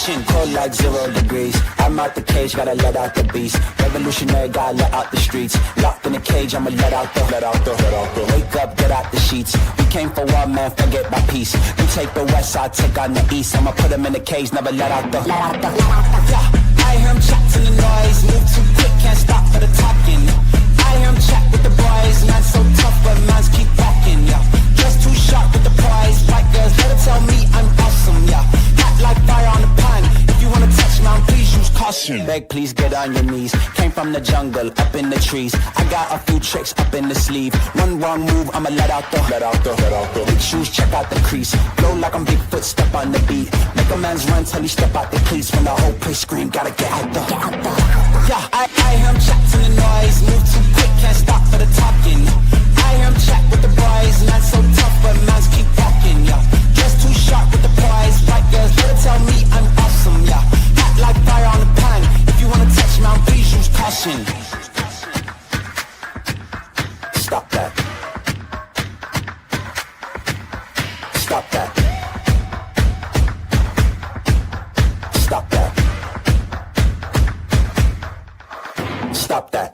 caution, cold like 0 degrees. I'm out the cage, gotta let out the beast. Revolutionary, gotta let out the streets. Locked in a cage, I'ma let out the. Wake up, get out the sheets. We came for one, man, forget my peace. You take the west side, take on the east. I'ma put him in the cage, never let out the. Yeah, I hear him chat to the noise. Move too quick, can't stop for the talking. I hear him chat with the boys. Man so tough, but mans keep walking, yeah. Just too sharp with the prize. White girls, let her tell me I'm awesome, yeah. Hot like fire on the pan. If you wanna touch me, please use caution. Beg, please get on your knees. Came from the jungle, up in the trees. I got a few tricks up in the sleeve. One wrong move, I'ma let out the. Big shoes, check out the crease. Blow like I'm Bigfoot, step on the beat. Make a man's run till he step out the cleats. When the whole place scream, gotta get out the. Yeah, I hear him chat to the noise. Move too quick, can't stop for the talking. I hear him chat with the boys. Man so tough, but mans keep walking, yeah. Just too sharp with the prize. White girls, let her tell me I'm awesome, yeah. Hot like fire on the pan. If you wanna touch me, please use caution. Stop that. Stop that. Stop that. Stop that.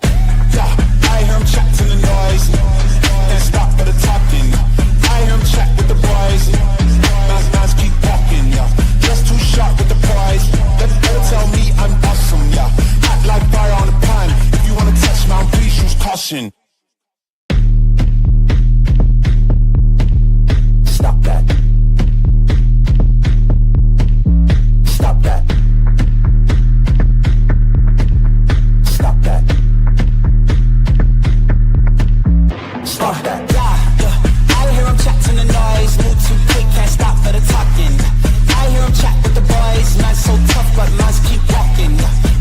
Yeah, I hear him chat to the noise. And stop for the talking. I hear him chat with the boys. Nice keep walking, yeah. Just too sharp with the prize. Let her tell me I'm awesome, yeah. Hot like fire on the pan. If you wanna touch me, please use caution. Stop that. Stop that. Stop that. Stop that. Yeah. I hear him chat to the noise. Move too quick, can't stop for the talking. I hear him chat with the boys. Man so tough, but mans keep walking.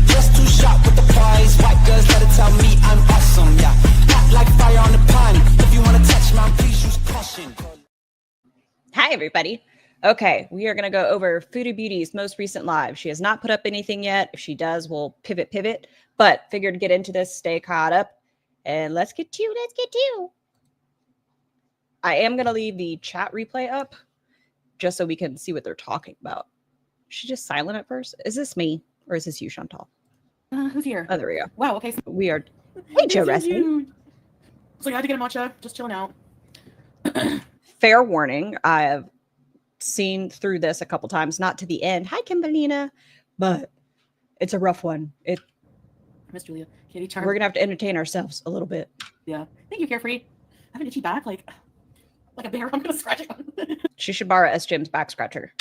Just too sharp with the prize. White girls, let her tell me I'm awesome, yeah. Hot like fire on the pan. If you wanna touch me, please use caution. Hi, everybody. Okay, we are going to go over Foodie Beauty's most recent live. She has not put up anything yet. If she does, we'll pivot. But figured to get into this, stay caught up, and let's get to. I am going to leave the chat replay up just so we can see what they're talking about. She's just silent at first. Is this me or is this you, Chantal? Who's here? Oh, there we go. Wow, okay. We are. Hey, Joe Wrestling. So you had to get a matcha, just chilling out. Fair warning, I have seen through this a couple times, not to the end. Hi, Kimberlina, but it's a rough one. Miss Julia, Kitty Charm. We're gonna have to entertain ourselves a little bit. Yeah, thank you, Carefree. I have an itchy back, like a bear. I'm gonna scratch it. She should borrow S. Jim's back scratcher.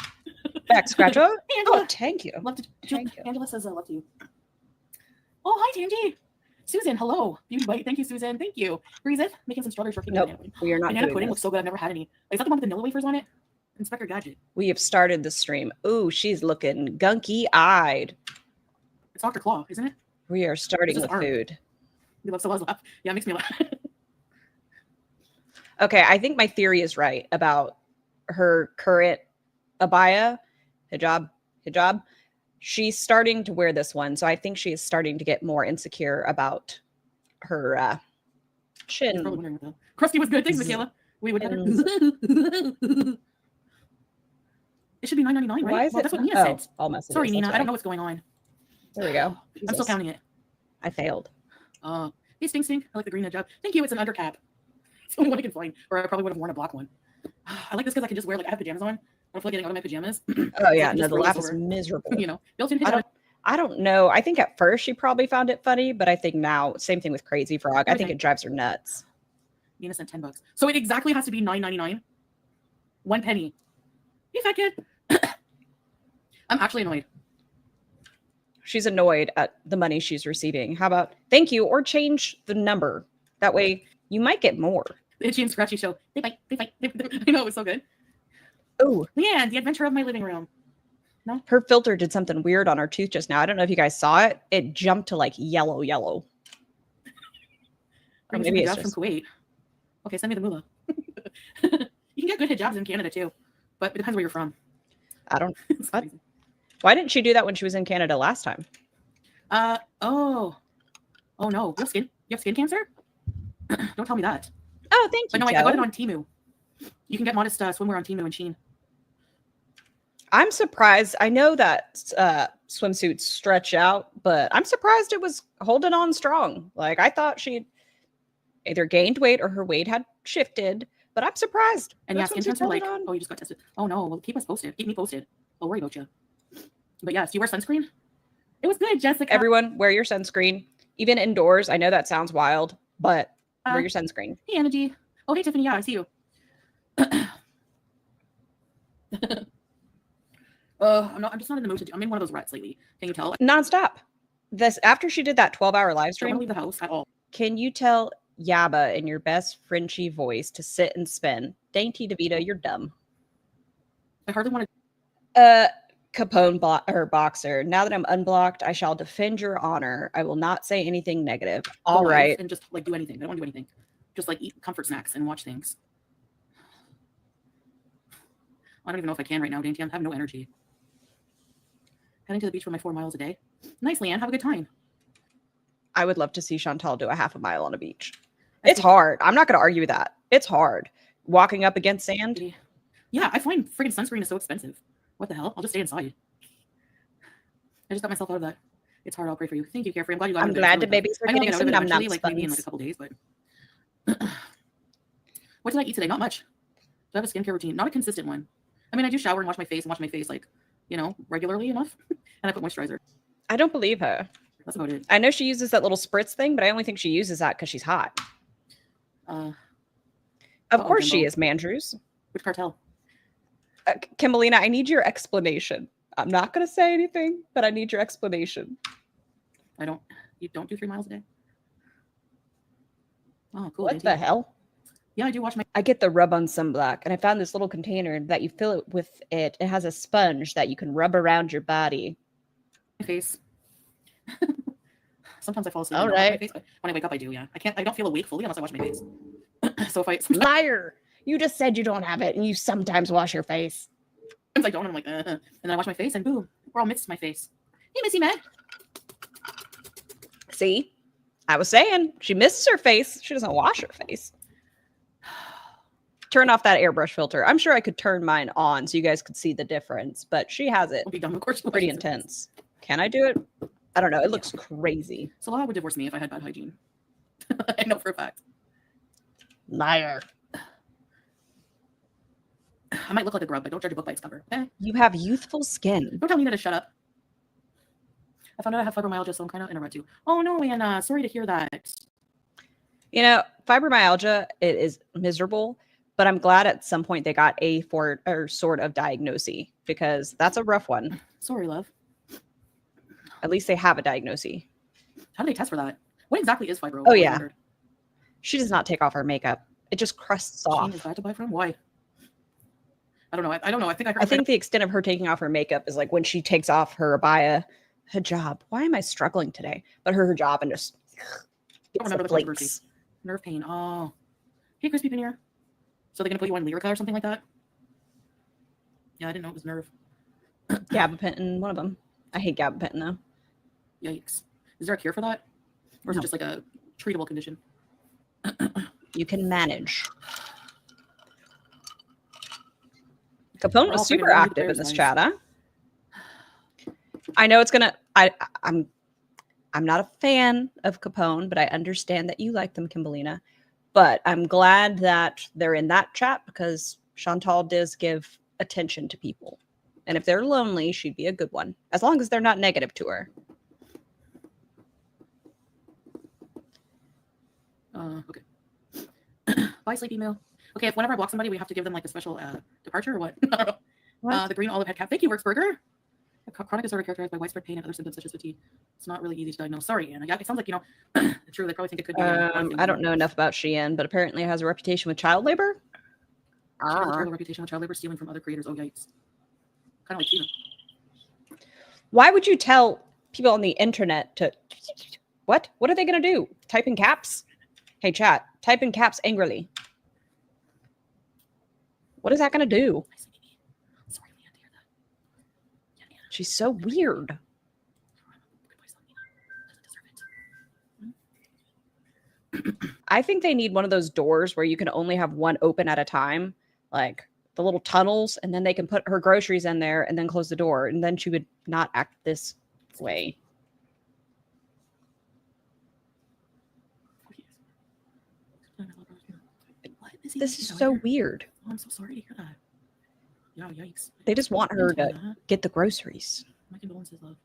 Back scratcher. Oh, thank you. Love to. Thank you. Angela says, "I love you." Oh, hi, Tangy. Susan, hello. Beauty Bite. Thank you, Susan. Thank you. Reason making some strawberries for Nope, we are not banana doing pudding this. looks so good. I've never had any. Is that the one with vanilla wafers on it? Inspector Gadget. We have started the stream. Ooh, she's looking gunky-eyed. It's Dr. Claw, isn't it? We are starting This with is art. food. You love so laugh. Yeah, it makes me laugh. Okay, I think my theory is right about her current abaya, hijab. She's starting to wear this one, so I think she is starting to get more insecure about her chin. Probably wondering what the Krusty was good. Thanks, Michaela. We would. It should be $9.99, right? Why is Well, it? that's what Nina said. All messages. Sorry, Nina. That's I don't know right. what's going on. There we go. I'm still Jesus. counting it. I failed. Hey, Stink. I like the green hijab. Thank you. It's an undercap. It's the only one I can find. Or I probably would have worn a black one. I like this because I can just wear, like, I have pajamas on. I don't feel like getting out of my pajamas. Oh yeah, So no, just the roll laugh this is over. miserable. You know, built-in hijab. I don't know. I think at first she probably found it funny, but I think now, same thing with Crazy Frog. I think it drives her nuts. Nina sent $10. So it exactly has to be $9.99. 1 penny. You fat kid. I'm actually annoyed. She's annoyed at the money she's receiving. How about thank you or change the number? That way you might get more. The Itchy and Scratchy show. They fight. I know, it was so good. Oh, Leanne, the adventure of my living room. her filter did something weird on her tooth just now. I don't know if you guys saw it. It jumped to like yellow. Or maybe it's hijabs from just... Kuwait. Okay, send me the moolah. You can get good hijabs in Canada too, but it depends where you're from. I don't. It's What? crazy. Why didn't she do that when she was in Canada last time? Oh no, you have skin cancer? Don't tell me that. Oh, thank you. But no, I Joe. got it on Temu. You can get modest swimwear on Temu and Shein. I'm surprised. I know that swimsuits stretch out, but I'm surprised it was holding on strong. Like I thought she'd either gained weight or her weight had shifted, but I'm surprised. And yeah, That skin swimsuit's temps are like, holding on. oh, you just got tested. Oh no, well, keep us posted. Keep me posted. I'll worry about you. But yes, do you wear sunscreen? It was good, Jessica. Everyone, wear your sunscreen, even indoors. I know that sounds wild, but wear your sunscreen. Hey, Energy. Oh, hey, Tiffany. Yeah, I see you. I'm just not in the mood to do. I'm in one of those ruts lately. Can you tell? Nonstop. This after she did that 12-hour live I don't stream. want to leave the house at all. Can you tell Yaba in your best Frenchy voice to sit and spin? Dainty DeVito, you're dumb. I hardly want to. Capone boxer. Now that I'm unblocked, I shall defend your honor. I will not say anything negative. All right. And just like do anything. I don't want to do anything. Just like eat comfort snacks and watch things. I don't even know if I can right now, Dainty. I have no energy. Heading to the beach for my 4 miles a day. Nice, Leanne. Have a good time. I would love to see Chantal do a half a mile on a beach. It's hard. I'm not going to argue with that. It's hard. Walking up against sand. Yeah, I find friggin' sunscreen is so expensive. What the hell? I'll just stay inside. I just got myself out of that. It's hard. I'll pray for you. Thank you, Carefree. I'm glad you got I'm glad the babies are getting some num num like maybe in like a couple days, but what did I eat today? Not much. Do I have a skincare routine? Not a consistent one. I mean, I do shower and wash my face like, you know, regularly enough. And I put moisturizer. I don't believe her. That's about it. I know she uses that little spritz thing, but I only think she uses that because she's hot. Of course she is, Mandrews. Which cartel? Kimberlina, I need your explanation. I'm not going to say anything, but I need your explanation. You don't do 3 miles a day? Oh, cool. What the hell? Yeah, I do wash my... I get the rub on sunblock, and I found this little container that you fill it with it. It has a sponge that you can rub around your body. My face. Sometimes I fall asleep. All Wash right. my face, but when I wake up, I do, yeah. I don't feel awake fully unless I wash my face. So if I... Liar! You just said you don't have it, and you sometimes wash your face. Sometimes I don't, and I'm like, And then I wash my face, and boom, we're all missed my face. Hey, Missy Meg. See? I was saying, she misses her face. She doesn't wash her face. Turn off that airbrush filter. I'm sure I could turn mine on so you guys could see the difference, but she has it. We'll be done, of course. Pretty intense. Can I do it? I don't know. It looks crazy. Salah would divorce me if I had bad hygiene. I know for a fact. Liar. I might look like a grub, but don't judge a book by its cover. Eh? You have youthful skin. Don't tell me to shut up. I found out I have fibromyalgia, so I'm kind of in a rut too. Oh no, Anna. Sorry to hear that. You know, fibromyalgia, it is miserable, but I'm glad at some point they got a sort of diagnosis because that's a rough one. Sorry, love. At least they have a diagnosis. How do they test for that? What exactly is fibro? Oh, yeah. She does not take off her makeup. It just crusts off. Is that to buy from? Why? I don't know. I don't know. I think the extent of her taking off her makeup is like when she takes off her abaya, hijab. Why am I struggling today? But her hijab and just I don't remember the controversy. Nerve pain. Oh. Hey, Crispy Pinier. So they're going to put you on Lyrica or something like that? Yeah, I didn't know it was nerve. Gabapentin, one of them. I hate gabapentin though. Yikes. Is there a cure for that? Or is it just like a treatable condition? You can manage. Capone was super active in this chat, huh? I know it's gonna. I'm not a fan of Capone, but I understand that you like them, Kimberlina. But I'm glad that they're in that chat because Chantal does give attention to people, and if they're lonely, she'd be a good one, as long as they're not negative to her. Okay. Bye, sleepy meal. Okay, if whenever I block somebody, we have to give them like a special departure or what? I don't know. What? The green olive head cap. Thank you, Worksburger. Chronic disorder characterized by widespread pain and other symptoms such as fatigue. It's not really easy to diagnose. Sorry, Anna. Yeah, it sounds like, you know, true. They probably think it could be. I don't know enough about Shein, but apparently it has a reputation with child labor. She has a terrible reputation with child labor, stealing from other creators. Oh, yikes. Kind of like Tina. Why would you tell people on the internet to... What? What are they going to do? Type in caps? Hey, chat. Type in caps angrily. What is that going to do? Sorry, Leanne, to hear that. Yeah, She's so weird. I think they need one of those doors where you can only have one open at a time. Like, the little tunnels, and then they can put her groceries in there and then close the door, and then she would not act this way. This is so weird. Oh, I'm so sorry to hear that. Yeah, yikes. They just want her to get the groceries. My condolences, love.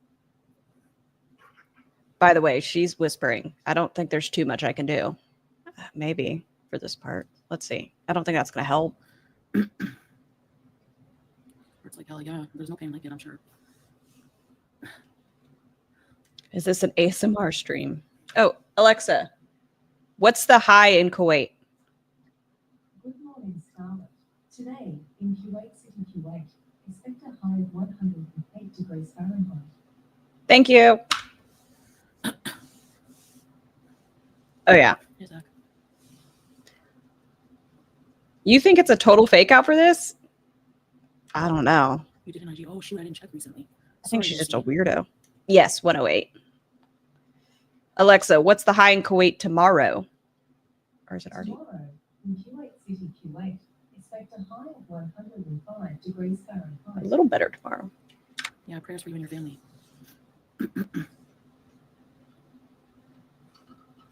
By the way, she's whispering. I don't think there's too much I can do. Maybe for this part. Let's see. I don't think that's going to help. It's like, hell yeah. There's no pain like it, I'm sure. Is this an ASMR stream? Oh, Alexa, what's the high in Kuwait? Good morning, Scarlett. Today, in Kuwait City, Kuwait, expect a high of 108 degrees Fahrenheit. Thank you. Oh, yeah. Here's that. You think it's a total fake out for this? I don't know. You did an IG. Oh, shoot, I didn't check recently. I think Sorry, she's just a Lucy. weirdo. Yes, 108. Alexa, what's the high in Kuwait tomorrow? Or is it already? Tomorrow, in Kuwait City, Kuwait, expect a high of 105 degrees A Fahrenheit. little better tomorrow. Yeah, prayers for you and your family.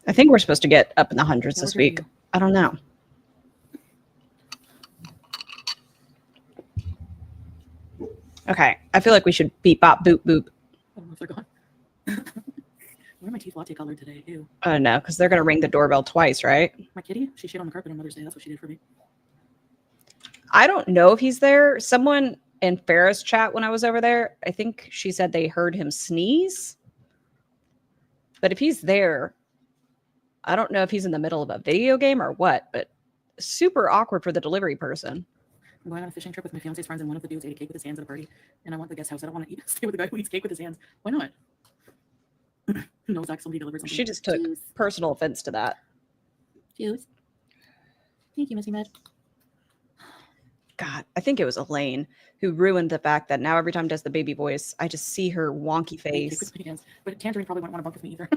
I think we're supposed to get up in the hundreds Yeah, this we're here week. for you. I don't know. Okay. I feel like we should beep, bop, boop, boop. I don't know if they're gone. Where are my teeth latte colored today? Ew. I don't know, because they're going to ring the doorbell twice, right? My kitty, she shit on the carpet on Mother's Day. That's what she did for me. I don't know if he's there. Someone in Farrah's chat when I was over there, I think she said they heard him sneeze. But if he's there, I don't know if he's in the middle of a video game or what, but super awkward for the delivery person. I'm going on a fishing trip with my fiance's friends, and one of the dudes ate a cake with his hands at a party. And I want the guest house. I don't want to stay with a guy who eats cake with his hands. Why not? Who knows? Like somebody delivered something. She just took Juice. personal offense to that. Juice. Thank you, Missy Med. God, I think it was Elaine who ruined the fact that now every time does the baby voice, I just see her wonky face. But Tangerine probably wouldn't want to bunk with me either.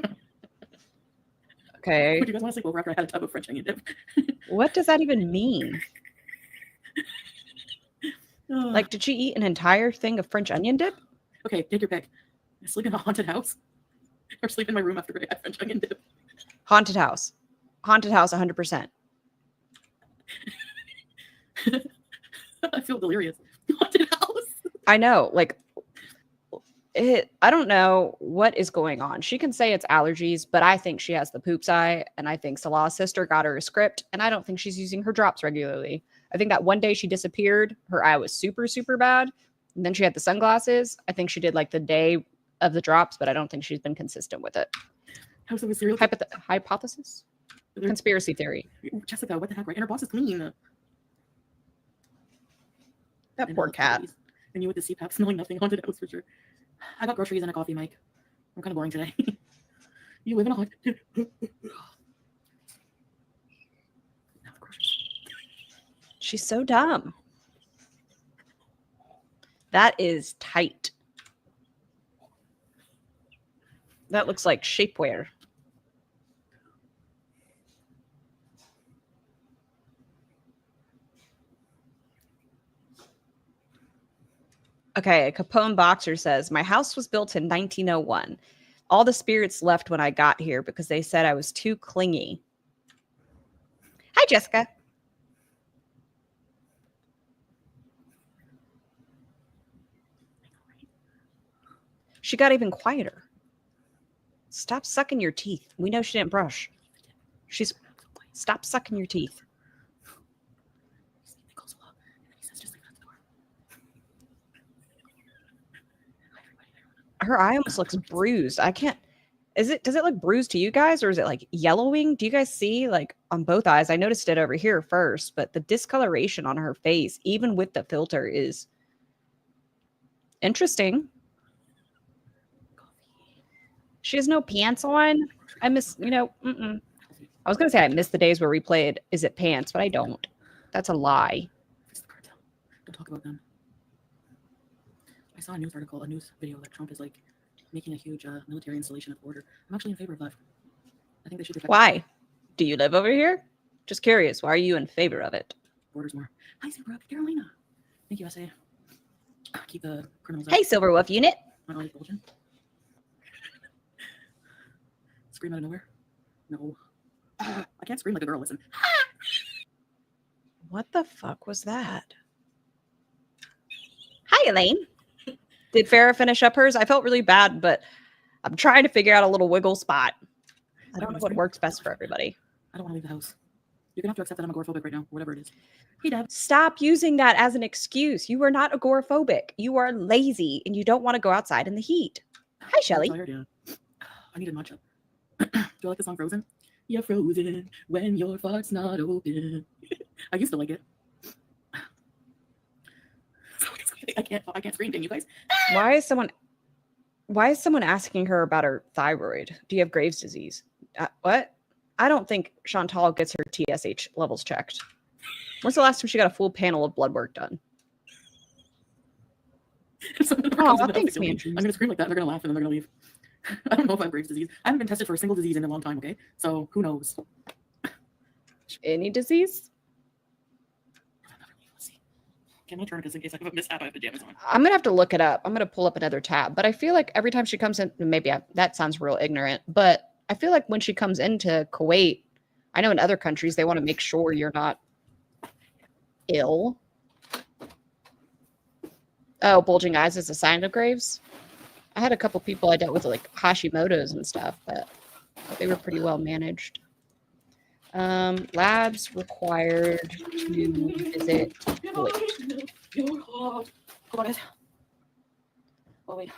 Okay. Would you guys want to sleep over after I had a tub of French onion dip? What does that even mean? Like, did she eat an entire thing of French onion dip? Okay, take your pick. Sleep in a haunted house or sleep in my room after I had French onion dip. Haunted house. Haunted house, 100%. I feel delirious. Haunted house. I know. Like, I don't know what is going on. She can say it's allergies, but I think she has the poops eye. And I think Salah's sister got her a script. And I don't think she's using her drops regularly. I think that one day she disappeared, her eye was super, super bad. And then she had the sunglasses. I think she did like the day of the drops, but I don't think she's been consistent with it. House of a serial Hypothesis? Conspiracy theory. Jessica, what the heck, right? And her boss is clean. That And poor all the cat. parties. And you with the CPAP smelling nothing. Haunted house for sure. I got groceries and a coffee, Mike. I'm kind of boring today. You live in a haunted. She's so dumb. That is tight. That looks like shapewear. Okay, a Capone Boxer says, my house was built in 1901. All the spirits left when I got here because they said I was too clingy. Hi, Jessica. She got even quieter. Stop sucking your teeth. We know she didn't brush. Stop sucking your teeth. Her eye almost looks bruised. I can't. Does it look bruised to you guys, or is it like yellowing? Do you guys see like on both eyes? I noticed it over here first, but the discoloration on her face, even with the filter, is interesting. She has no pants on. I miss, I was going to say I miss the days where we played Is It Pants, but I don't. That's a lie. It's the cartel. Don't talk about them. I saw a news article, a news video that Trump is like making a huge military installation at the border. I'm actually in favor of that. I think they should protect. Why? Do you live over here? Just curious. Why are you in favor of it? borders more. Hi, Super Carolina. Thank you, SA. Keep the criminals out. Hey, Silver Wolf Unit. I don't like bullshit. Scream out of nowhere. No. I can't scream like a girl. Listen. What the fuck was that? Hi, Elaine. Did Farrah finish up hers? I felt really bad, but I'm trying to figure out a little wiggle spot. I don't know what works best for everybody. I don't want to leave the house. You're going to have to accept that I'm agoraphobic right now, or whatever it is. Hey, Deb. Stop using that as an excuse. You are not agoraphobic. You are lazy and you don't want to go outside in the heat. Hi, I'm Shelly. tired, yeah. I needed matcha. Do you like the song Frozen? You're frozen when your fart's not open. I used to like it. I can't scream, can you guys? Why is someone asking her about her thyroid? Do you have Graves' disease? What? I don't think Chantal gets her TSH levels checked. When's the last time she got a full panel of blood work done? Oh, thanks, man. I'm going to scream like that and they're going to laugh and then they're going to leave. I don't know if I have Graves' disease. I haven't been tested for a single disease in a long time, okay? So who knows? Any disease? Let's see. Can I turn because in case I have a mishap, I have pajamas on. I'm going to have to look it up. I'm going to pull up another tab. But I feel like every time she comes in, that sounds real ignorant, but I feel like when she comes into Kuwait, I know in other countries, they want to make sure you're not ill. Oh, bulging eyes is a sign of Graves? I had a couple people I dealt with like Hashimoto's and stuff, but they were pretty well managed. Labs required to visit Kuwait. Hold on, guys. Oh, wait.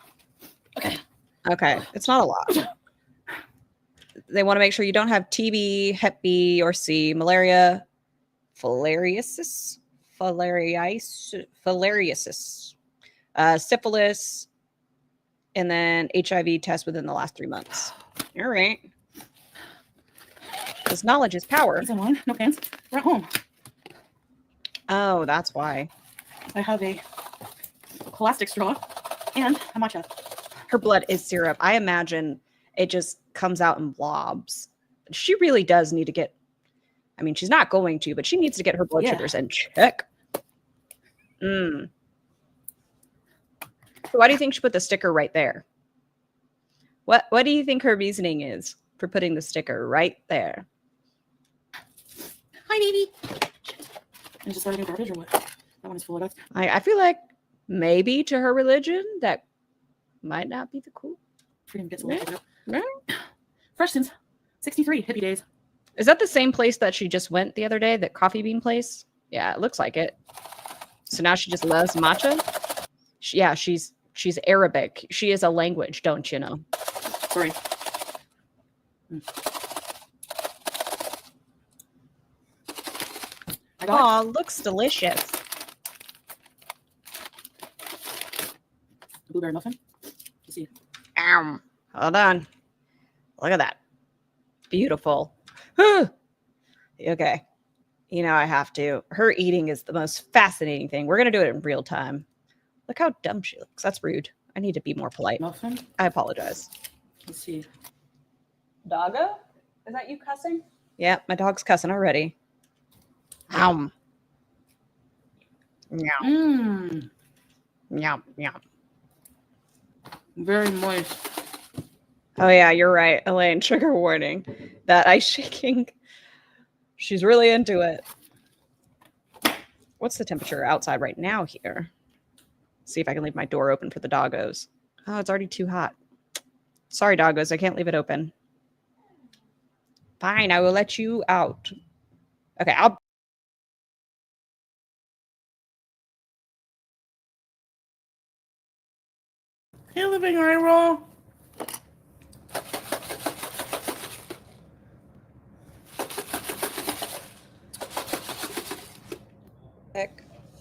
Okay. Okay, it's not a lot. They want to make sure you don't have TB, Hep B or C, malaria, filariasis, syphilis, and then HIV test within the last 3 months. All right. Because knowledge is power. Peace and wine, no pants. We're at home. Oh, that's why. I have a plastic straw and a matcha. Her blood is syrup. I imagine it just comes out in blobs. She really does need to get, I mean, she's not going to, but she needs to get her blood sugars in check. So why do you think she put the sticker right there? What do you think her reasoning is for putting the sticker right there? Hi, baby. And just let it in garbage or what? That one is full of dust. I feel like maybe to her religion that might not be the cool. Freedom gets a little fresh since 63 hippie days. Is that the same place that she just went the other day, that coffee bean place? Yeah, it looks like it. So now she just loves matcha? She's Arabic. She is a language, don't you know? Sorry. Aw, looks delicious. Blueberry muffin. Let's see. Hold on. Look at that. Beautiful. Okay. You know, I have to. Her eating is the most fascinating thing. We're going to do it in real time. Look how dumb she looks. That's rude. I need to be more polite. Muffin. I apologize. Let's see. Doggo? Is that you cussing? Yeah, my dog's cussing already. Meow. Mmm. Meow. Meow. Very moist. Oh, yeah, you're right, Elaine. Trigger warning. That ice shaking. She's really into it. What's the temperature outside right now here? See if I can leave my door open for the doggos. Oh, it's already too hot. Sorry, doggos. I can't leave it open. Fine, I will let you out. Okay, I'll... Hey, living eye roll.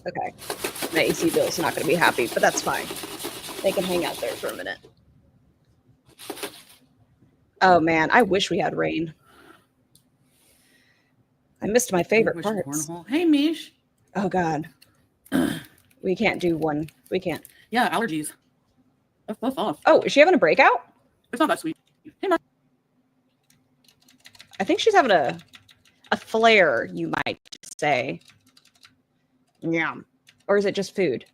Okay. My AC bill's not going to be happy, but that's fine. They can hang out there for a minute. Oh, man. I wish we had rain. I missed my favorite parts. Hey, Mish. Oh, God. We can't do one. We can't. Yeah, allergies. That's off. Oh, is she having a breakout? It's not that sweet. Hey, Ma. I think she's having a flare, you might say. Yeah. Or is it just food?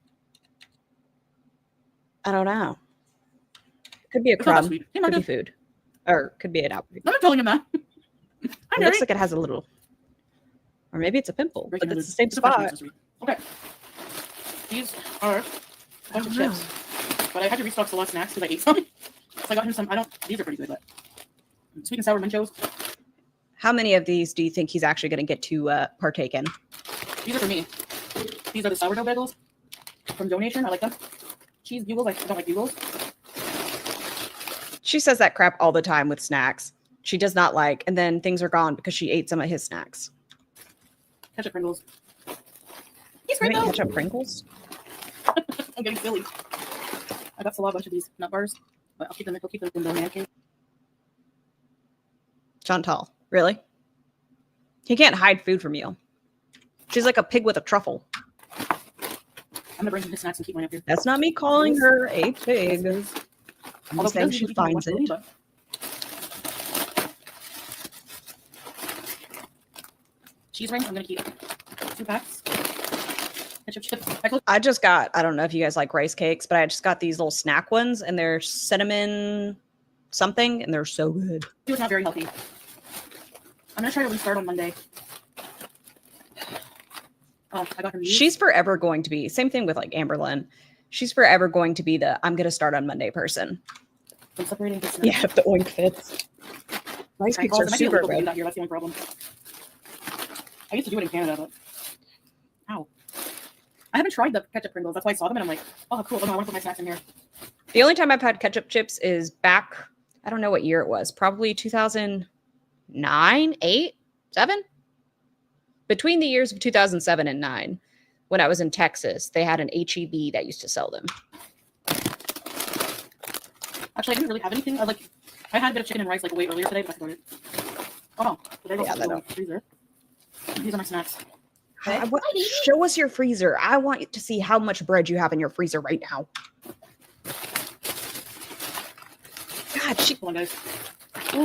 I don't know. Could be a It's not that crumb. sweet. Hey, Could be Marcus. food. Or could be an apple. I'm not telling him that. It Hi, looks Mary. like it has a little, or maybe it's a pimple, but Breaking it's the the same it's a fresh spot. this week. Okay. These are a bunch of chips. But I had to restock a lot of snacks because I ate some. So I got him some. These are pretty good, but sweet and sour Mentos. How many of these do you think he's actually going to get to partake in? These are for me. These are the sourdough bagels from Donation. I like them. Cheese bugles. I don't like bugles. She says that crap all the time with snacks. She does not like, and then things are gone because she ate some of his snacks. Ketchup Pringles. He's You great eat though. ketchup Pringles? I'm getting silly. I got a bunch of these nut bars, but I'll keep them in the man cave. Chantal, really? He can't hide food from you. She's like a pig with a truffle. I'm gonna bring him his snacks and keep mine up here. That's not me calling her a pig. I'm Although just saying he she doesn't eat my finds movie, it. but- Cheese rings. I'm gonna keep 2 packs. Ketchup chips. I just got, I don't know if you guys like rice cakes, but I just got these little snack ones and they're cinnamon something and they're so good. It was not very healthy. I'm gonna try to restart on Monday. Oh, I got him these. She's forever going to be, same thing with like Amberlyn. She's forever going to be the I'm going to start on Monday person. I'm separating this. Yeah, if the oink fits. Rice cakes are super good. Out here. That's the only problem. I used to do it in Canada, but ow. I haven't tried the ketchup Pringles. That's why I saw them and I'm like, oh, cool. Oh, no, I want to put my snacks in here. The only time I've had ketchup chips is back, I don't know what year it was, probably 2009, 8, 7? Between the years of 2007 and 9, when I was in Texas, they had an HEB that used to sell them. Actually, I didn't really have anything. I had a bit of chicken and rice like way earlier today, but I forgot it. Oh no, the bagels Yeah, in the freezer. These are my snacks. Show us your freezer. I want to see how much bread you have in your freezer right now. God, Hold on, guys.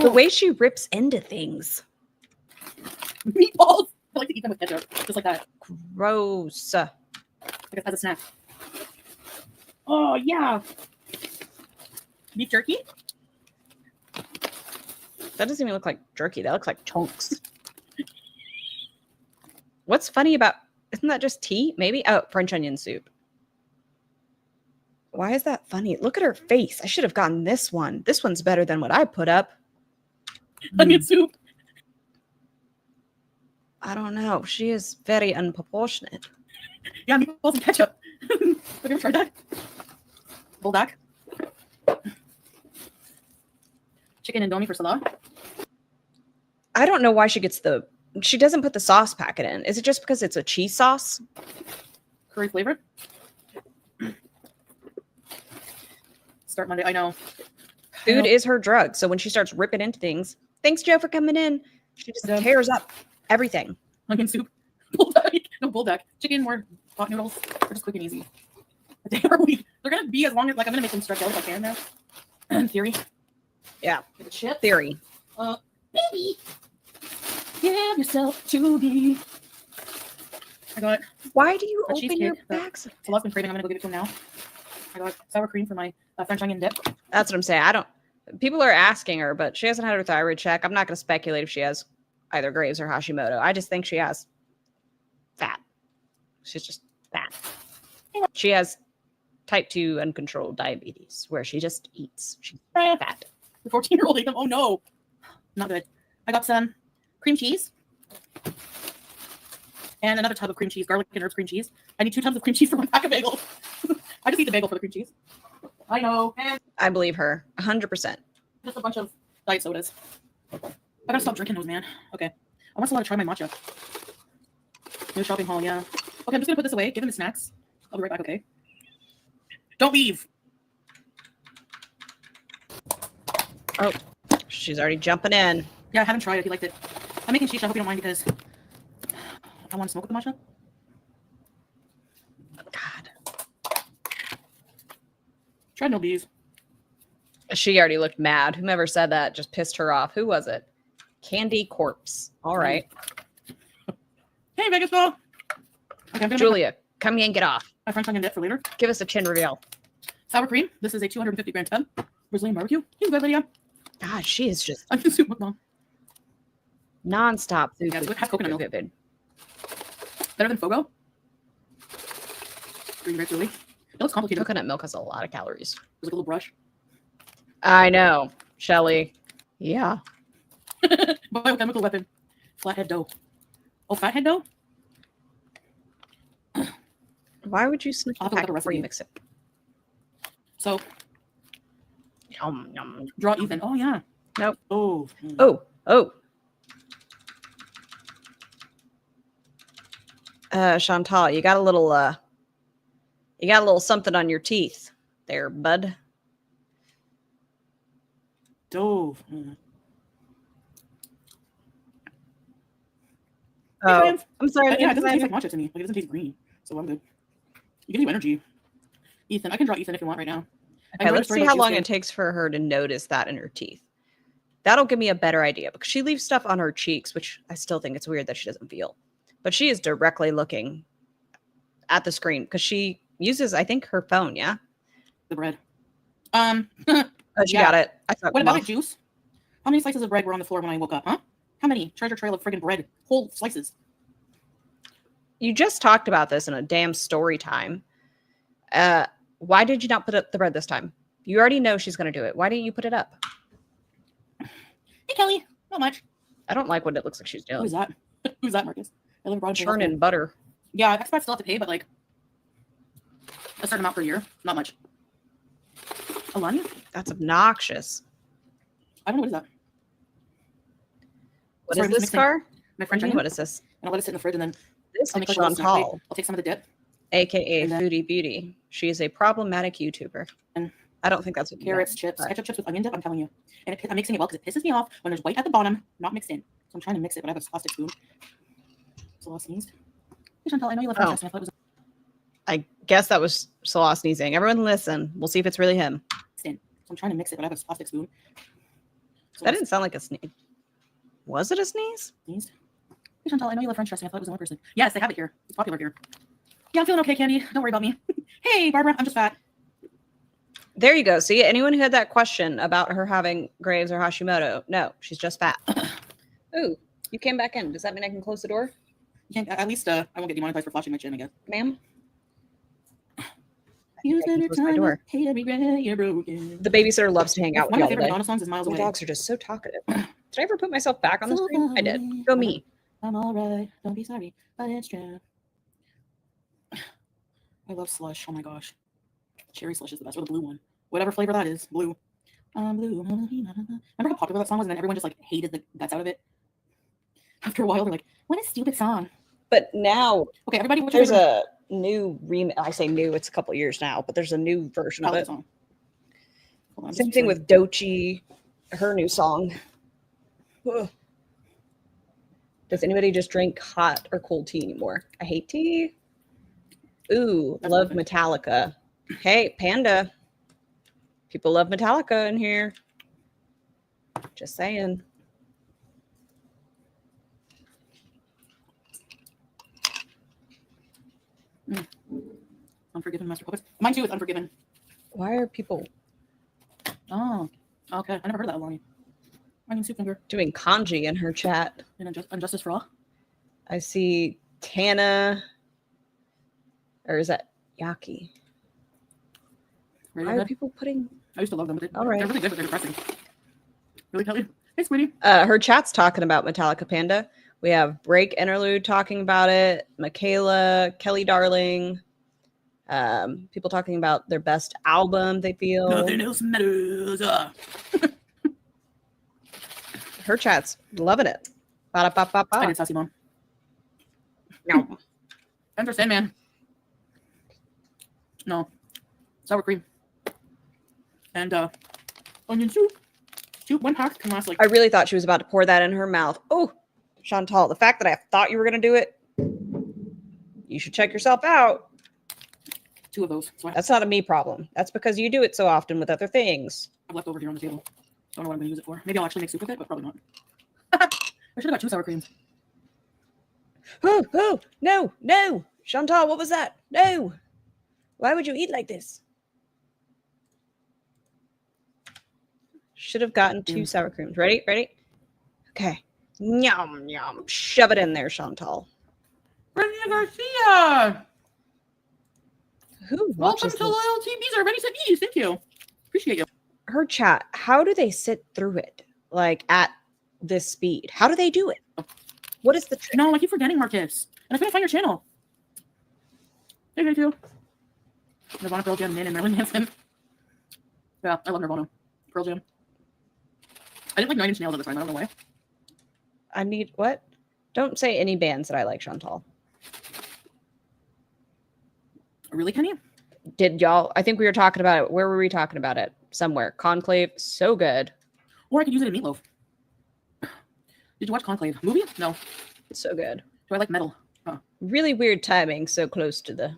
the way she rips into things. Meatballs. I like to eat them with ketchup, just like that, Gross. like as a snack. Oh yeah. Beef jerky. That doesn't even look like jerky. That looks like chunks. What's funny about, isn't that just tea? Maybe? Oh, French onion soup. Why is that funny? Look at her face. I should have gotten this one. This one's better than what I put up. Onion soup. I don't know. She is very unproportionate. Yeah, meatballs and ketchup. Have you ever tried that? Buldak. Chicken and domi for Salah. I don't know why she gets she doesn't put the sauce packet in. Is it just because it's a cheese sauce? Curry flavor. Start Monday. I know. Food is her drug. So when she starts ripping into things, thanks, Joe, for coming in. She just Yeah. tears up everything. Onion soup. Buldak. No, buldak. Chicken, more hot noodles. They're just quick and easy. A day or a week. They're going to be as long as, I'm going to make them stretch out if I can now. In theory. Yeah. Get the chip. Theory. Baby. Give yourself to me. I got Why do you A open your cheesecake that- bags? Salah's been craving. I'm going to go give it to him now. I got sour cream for my French onion dip. That's what I'm saying. People are asking her, but she hasn't had her thyroid check. I'm not going to speculate if she has either Graves or Hashimoto. I just think she has fat. She's just fat. She has type 2 uncontrolled diabetes where she just eats. She's fat. The 14-year-old ate them. Oh no. Not good. I got some cream cheese. And another tub of cream cheese, garlic and herbs cream cheese. I need 2 tubs of cream cheese for 1 pack of bagels. I just eat the bagel for the cream cheese. I know. And I believe her 100%. just a bunch of diet sodas. I gotta stop drinking those, man. Okay. I want Salah to try my matcha. New shopping haul, yeah. Okay, I'm just gonna put this away. Give him the snacks. I'll be right back, okay? Don't leave. Oh, she's already jumping in. Yeah, I haven't tried it. He liked it. I'm making shisha. I hope you don't mind because I want to smoke with the matcha. God. Tried no bees. She already looked mad. Whomever said that just pissed her off. Who was it? Candy Corpse. All right. Hey, Vegas ball. Okay, I'm gonna make Julia, come here and get off. my French onion dip for later. Give us a chin reveal. Sour cream. This is a 250 gram tub. Brazilian barbecue. You good, Lydia? God, she is just I'm just super long. nonstop food. Yeah, food, it has coconut food, milk. food. Better than Fogo. Green red chili. It looks complicated. Coconut milk has a lot of calories. There's like a little brush. I know, Shelly. Yeah. Biochemical weapon. Flathead dough. Oh, fathead dough? Why would you sniff I'll the have to packet look at the before you recipe. mix it? So, Yum, yum. draw even. Oh, yeah. Nope. Oh. Oh. Chantal, you got a little something on your teeth there, bud. Dove. Oh, Trans. I'm sorry. Yeah, it doesn't taste like matcha to me. Like, it doesn't taste green. So I'm good. You give you energy. Ethan. I can draw Ethan if you want right now. Okay, let's see how long it takes for her to notice that in her teeth. That'll give me a better idea because she leaves stuff on her cheeks, which I still think it's weird that she doesn't feel. But she is directly looking at the screen because she uses, I think, her phone, yeah? The bread. Oh, she Yeah. got it. I thought, What about it, juice? How many slices of bread were on the floor when I woke up, huh? How many? Treasure trail of friggin' bread. Whole slices. You just talked about this in a damn story time. Why did you not put up the bread this time? You already know she's going to do it. Why didn't you put it up? Hey, Kelly. Not much. I don't like what it looks like she's Who's doing. that? Who's that, Marcus? I live abroad. Churning butter. Yeah, expats still have to pay, but like a certain amount per year. Not much. Alani? That's obnoxious. I don't know what is that. What Sorry, is I'm just this mixing car? My What French do you mean, onion. what is this? And I'll let it sit in the fridge and then This I'll is make like a little snack plate. Chantal, I'll take some of the dip. aka And then- Foodie Beauty. She is a problematic YouTuber. And I don't think that's what you Carrots, meant, chips, but- ketchup chips with onion dip. I'm telling you. And I'm mixing it well because it pisses me off when there's white at the bottom, not mixed in. So I'm trying to mix it, but I have a plastic spoon. So I'll sneeze. Hey, Chantal, I know you love Oh. French. I thought it was I guess that was Salah sneezing. Everyone listen. We'll see if it's really him. mixed in. So I'm trying to mix it, but I have a plastic spoon. So That I'll didn't sound like a sneeze. Was it a sneeze? sneeze. Hey, Chantal, I know you love French dressing. I thought it was one person. Yes, they have it here. It's popular here. Yeah, I'm feeling okay, Candy. Don't worry about me. Hey, Barbara, I'm just fat. There you go. See, anyone who had that question about her having Graves or Hashimoto, no, she's just fat. Ooh, you came back in. Does that mean I can close the door, You can't, at least I won't get demonetized for flashing my chin, I guess. ma'am? You I can spend your close my time door. with every regret you're broken. The babysitter loves to hang out with One of y'all my favorite today. Madonna songs is Miles My Away. dogs are just so talkative. Did I ever put myself back on the So screen? I did. lonely. Go me. I'm alright. Don't be sorry, but it's true. I love slush. Oh my gosh. Cherry slush is the best. Or the blue one. Whatever flavor that is. Blue. Blue. Remember how popular that song was and then everyone just like hated the guts out of it? After a while, they're like, what a stupid song. But now Okay, everybody, what's your there's favorite a new remix. I say new, it's a couple years now, but there's a new version of Holiday it. song? Hold on, I'm Same just thing trying- with Doechii, her new song. Ugh. Does anybody just drink hot or cold tea anymore? I hate tea. Ooh, That's love perfect. Metallica. Hey, Panda. People love Metallica in here. Just saying. Unforgiven Master Puppets. Mine too is Unforgiven. Why are people Oh, okay. I never heard of that, Lonnie. Onion soup finger doing kanji in her chat? and Injustice for All. I see Tana, or is that Yaki? Why are Radiohead. people putting I used to love them, but All right. they're really good, but they're depressing. Really, Kelly? Hey, sweetie. her chat's talking about Metallica Panda. We have Break Interlude talking about it. Michaela, Kelly Darling. People talking about their best album they feel. Nothing else matters. Her chat's loving it. I Ba-da-ba-ba-ba. did Sassy Mom. No. Enter Sandman. No. Sour cream. And onion soup. One pack can last like I really thought she was about to pour that in her mouth. Oh, Chantal, the fact that I thought you were going to do it, you should check yourself out. 2 of those. So I That's not a me problem. That's because you do it so often with other things. have left over here on the table. Don't know what I'm going to use it for. Maybe I'll actually make soup with it, but probably not. I should have got 2 sour creams. Oh, no, Chantal, what was that? No. Why would you eat like this? Should have gotten 2 sour creams. Ready? Ready? Okay. Yum, yum. Shove it in there, Chantal. Brenda Garcia. Who Welcome watches to this? Loyalty Bees. Ready to eat. Thank you. Appreciate you. Her chat, how do they sit through it? Like at this speed? How do they do it? What is the trick? No, I keep forgetting, Marcus. And I couldn't find your channel. Thank you. Nirvana, Pearl Jam, Min, and Marilyn Manson. Yeah, I love Nirvana. Pearl Jam. I didn't like Nine Inch Nails at the time. I don't know why. I need what? Don't say any bands that I like, Chantal. Really, Kenny? Did y'all? I think we were talking about it. Where were we talking about it? Somewhere. Conclave, so good. Or I could use it in Meatloaf. Did you watch Conclave? Movie? No. So good. Do I like metal? Really weird timing, so close to the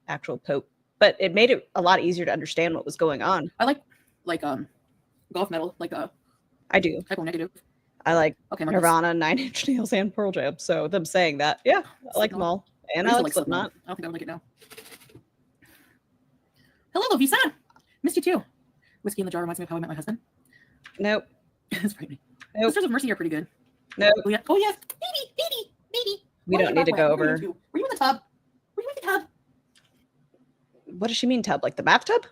actual Pope. But it made it a lot easier to understand what was going on. I like golf metal, I do. Typo Negative. I like Okay, Marcus. Nirvana, Nine Inch Nails, and Pearl Jam. So them saying that, yeah, I like them all. And I used to like Slipknot. I don't think I would like it now. Hello, Lovisa. Missed you too. Whiskey in the Jar reminds me of how I met my husband. Nope. It's frightening. Nope. Sisters of Mercy are pretty good. Nope. Oh yeah. Oh yes. Baby. We don't need to go over. Were you in the tub? Were you in the tub? What does she mean, tub? Like the bathtub?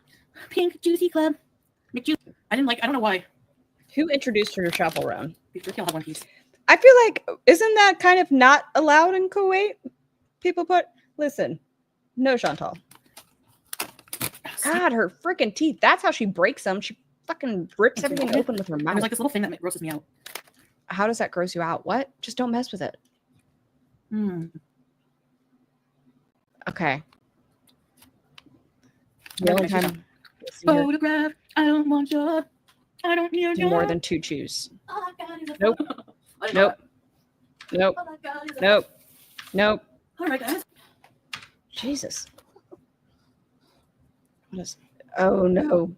Pink Juicy Club. McJuice. I don't know why. Who introduced her to chaperone? Beef jerky, I'll have one piece. I feel like, isn't that kind of not allowed in Kuwait? People listen, no, Chantal. God, her freaking teeth. That's how she breaks them. She fucking rips everything open with her And mouth. there's like this little thing that grosses me out. How does that gross you out? What? Just don't mess with it. Okay. The only time Photograph. I don't want your. I don't need your. more than 2 chews. All I got is a Nope. I didn't Nope. know Nope. that. All I got is a- Nope. Nope. All right, guys. Jesus. What is? Oh no.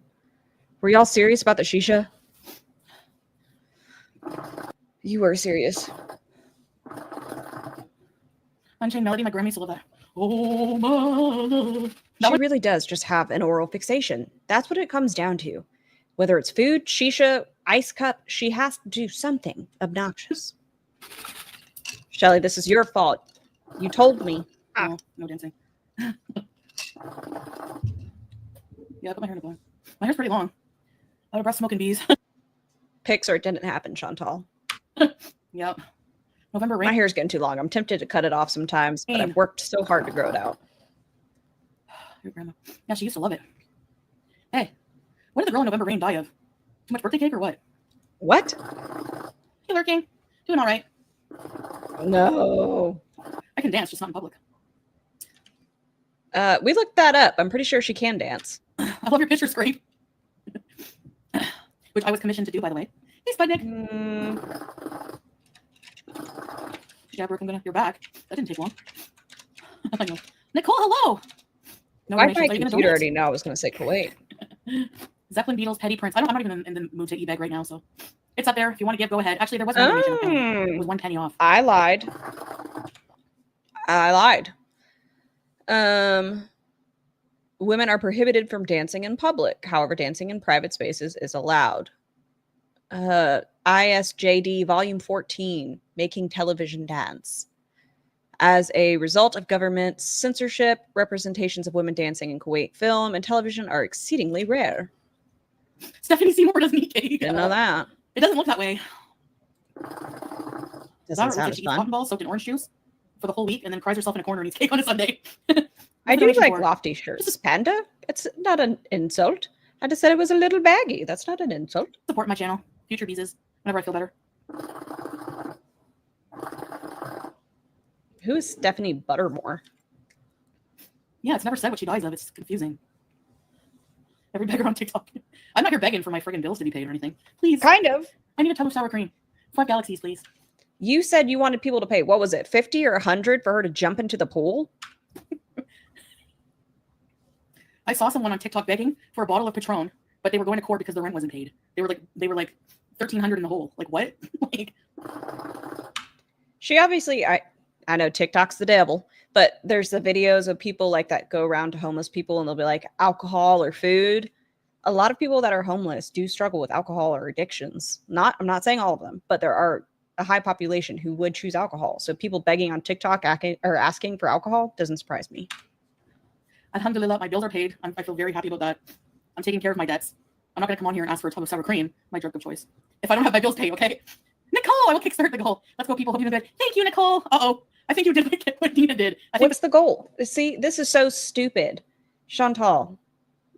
Were y'all serious about the shisha? You were serious. Unchained Melody, my Grammy used to love that. Oh, my. She really does just have an oral fixation. That's what it comes down to. Whether it's food, shisha, ice cup, she has to do something obnoxious. Shelly, this is your fault. You told me. No dancing. Yeah, I put my hair in a bun. My hair's pretty long. I have breath smoking bees. Pics or it didn't happen, Chantal. Yep. November rain. My hair's getting too long. I'm tempted to cut it off sometimes, but I've worked so hard to grow it out. Your grandma. Yeah, she used to love it. Hey, what did the girl in November rain die of? Too much birthday cake or what? What? Hey, lurking. Doing all right. No. I can dance, just not in public. We looked that up. I'm pretty sure she can dance. I love your picture scrape. Which I was commissioned to do, by the way. Hey, Spudnik. Yeah, Brooke, you're back. That didn't take long. I know. Nicole, hello. No My donations. Are you gonna computer donate? already know I was going to say Kuwait. Zeppelin, Beatles, Petty Prince. I'm not even in the mood to eBay right now, so it's up there. If you want to give, go ahead. Actually, there was no donation. It was 1 penny off. I lied. Women are prohibited from dancing in public. However, dancing in private spaces is allowed. ISJD Volume 14, Making Television Dance. As a result of government censorship, representations of women dancing in Kuwait film and television are exceedingly rare. Stephanie Seymour doesn't eat cake. Didn't know that. It doesn't look that way. Doesn't Zara sound looks like as she eats cotton fun. balls soaked in orange juice for the whole week and then cries herself in a corner and eats cake on a Sunday. I do donation like for? lofty shirts. Panda? It's not an insult. I just said it was a little baggy. That's not an insult. Support my channel. Future Beeses. Whenever I feel better. Who is Stephanie Buttermore? Yeah, it's never said what she dies of. It's confusing. Every beggar on TikTok. I'm not here begging for my friggin' bills to be paid or anything. Please. Kind of. I need a tub of sour cream. 5 galaxies, please. You said you wanted people to pay, what was it, 50 or 100 for her to jump into the pool? I saw someone on TikTok begging for a bottle of Patron, but they were going to court because the rent wasn't paid. They were like 1,300 in the hole. Like what? Like She obviously, I know TikTok's the devil, But there's the videos of people like that go around to homeless people and they'll be like alcohol or food. A lot of people that are homeless do struggle with alcohol or addictions. I'm not saying all of them, but there are a high population who would choose alcohol. So people begging on TikTok asking for alcohol doesn't surprise me. Alhamdulillah, my bills are paid. I feel very happy about that. I'm taking care of my debts. I'm not going to come on here and ask for a tub of sour cream, my drug of choice, if I don't have my bills paid, okay? Nicole, I will kickstart the goal. Let's go, people. Hope you've been good. Thank you, Nicole. Uh-oh. I think you did what Dina did. What's the goal? See, this is so stupid. Chantal,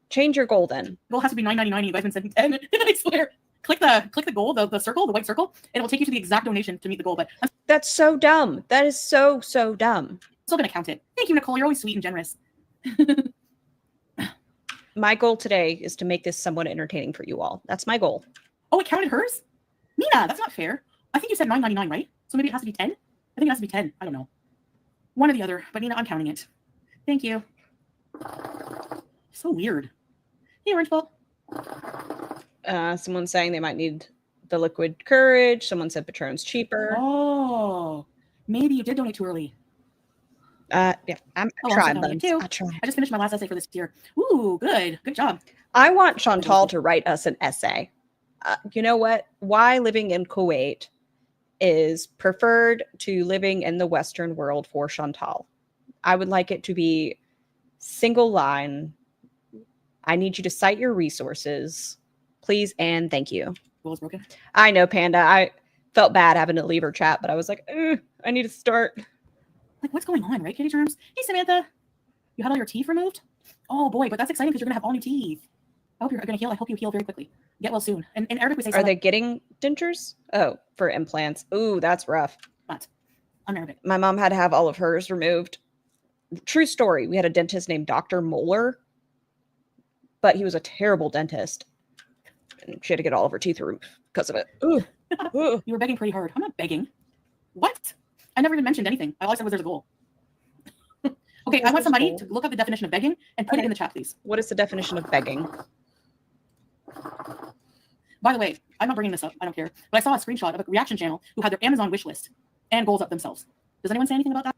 change your goal then. The goal has to be $9.99. You guys have been sending 10. I swear. Click the goal, the circle, the white circle, and it will take you to the exact donation to meet the goal. But that's so dumb. That is so dumb. I'm still going to count it. Thank you, Nicole. You're always sweet and generous. My goal today is to make this somewhat entertaining for you all. That's my goal. Oh, it counted hers? Nina, that's not fair. I think you said $9.99, right? So maybe it has to be 10? I think it has to be 10. I don't know. One or the other. But Nina, I'm counting it. Thank you. So weird. Hey, Orange Ball. Someone's saying they might need the liquid courage. Someone said Patron's cheaper. Oh, maybe you did donate too early. Yeah, I'm trying. I just finished my last essay for this year. Ooh, good job. I want Chantal to write us an essay. You know what? Why living in Kuwait is preferred to living in the Western world for Chantal. I would like it to be single line. I need you to cite your resources, please, and thank you. Goal is broken. I know, Panda. I felt bad having to leave her chat, but I was like, I need to start. Like, what's going on, right, Kitty Germs? Hey, Samantha. You had all your teeth removed? Oh, boy, but that's exciting because you're going to have all new teeth. I hope you're going to heal. I hope you heal very quickly. Get well soon. And in Arabic, we say... Are they getting dentures? Oh, for implants. Ooh, that's rough. But I'm Arabic. My mom had to have all of hers removed. True story. We had a dentist named Dr. Moeller, but he was a terrible dentist. And she had to get all of her teeth removed because of it. Ooh. You were begging pretty hard. I'm not begging. What? I never even mentioned anything. All I said was there's a goal. Okay, I want somebody to look up the definition of begging and put it in the chat, please. What is the definition of begging? By the way, I'm not bringing this up. I don't care. But I saw a screenshot of a reaction channel who had their Amazon wish list and goals up themselves. Does anyone say anything about that?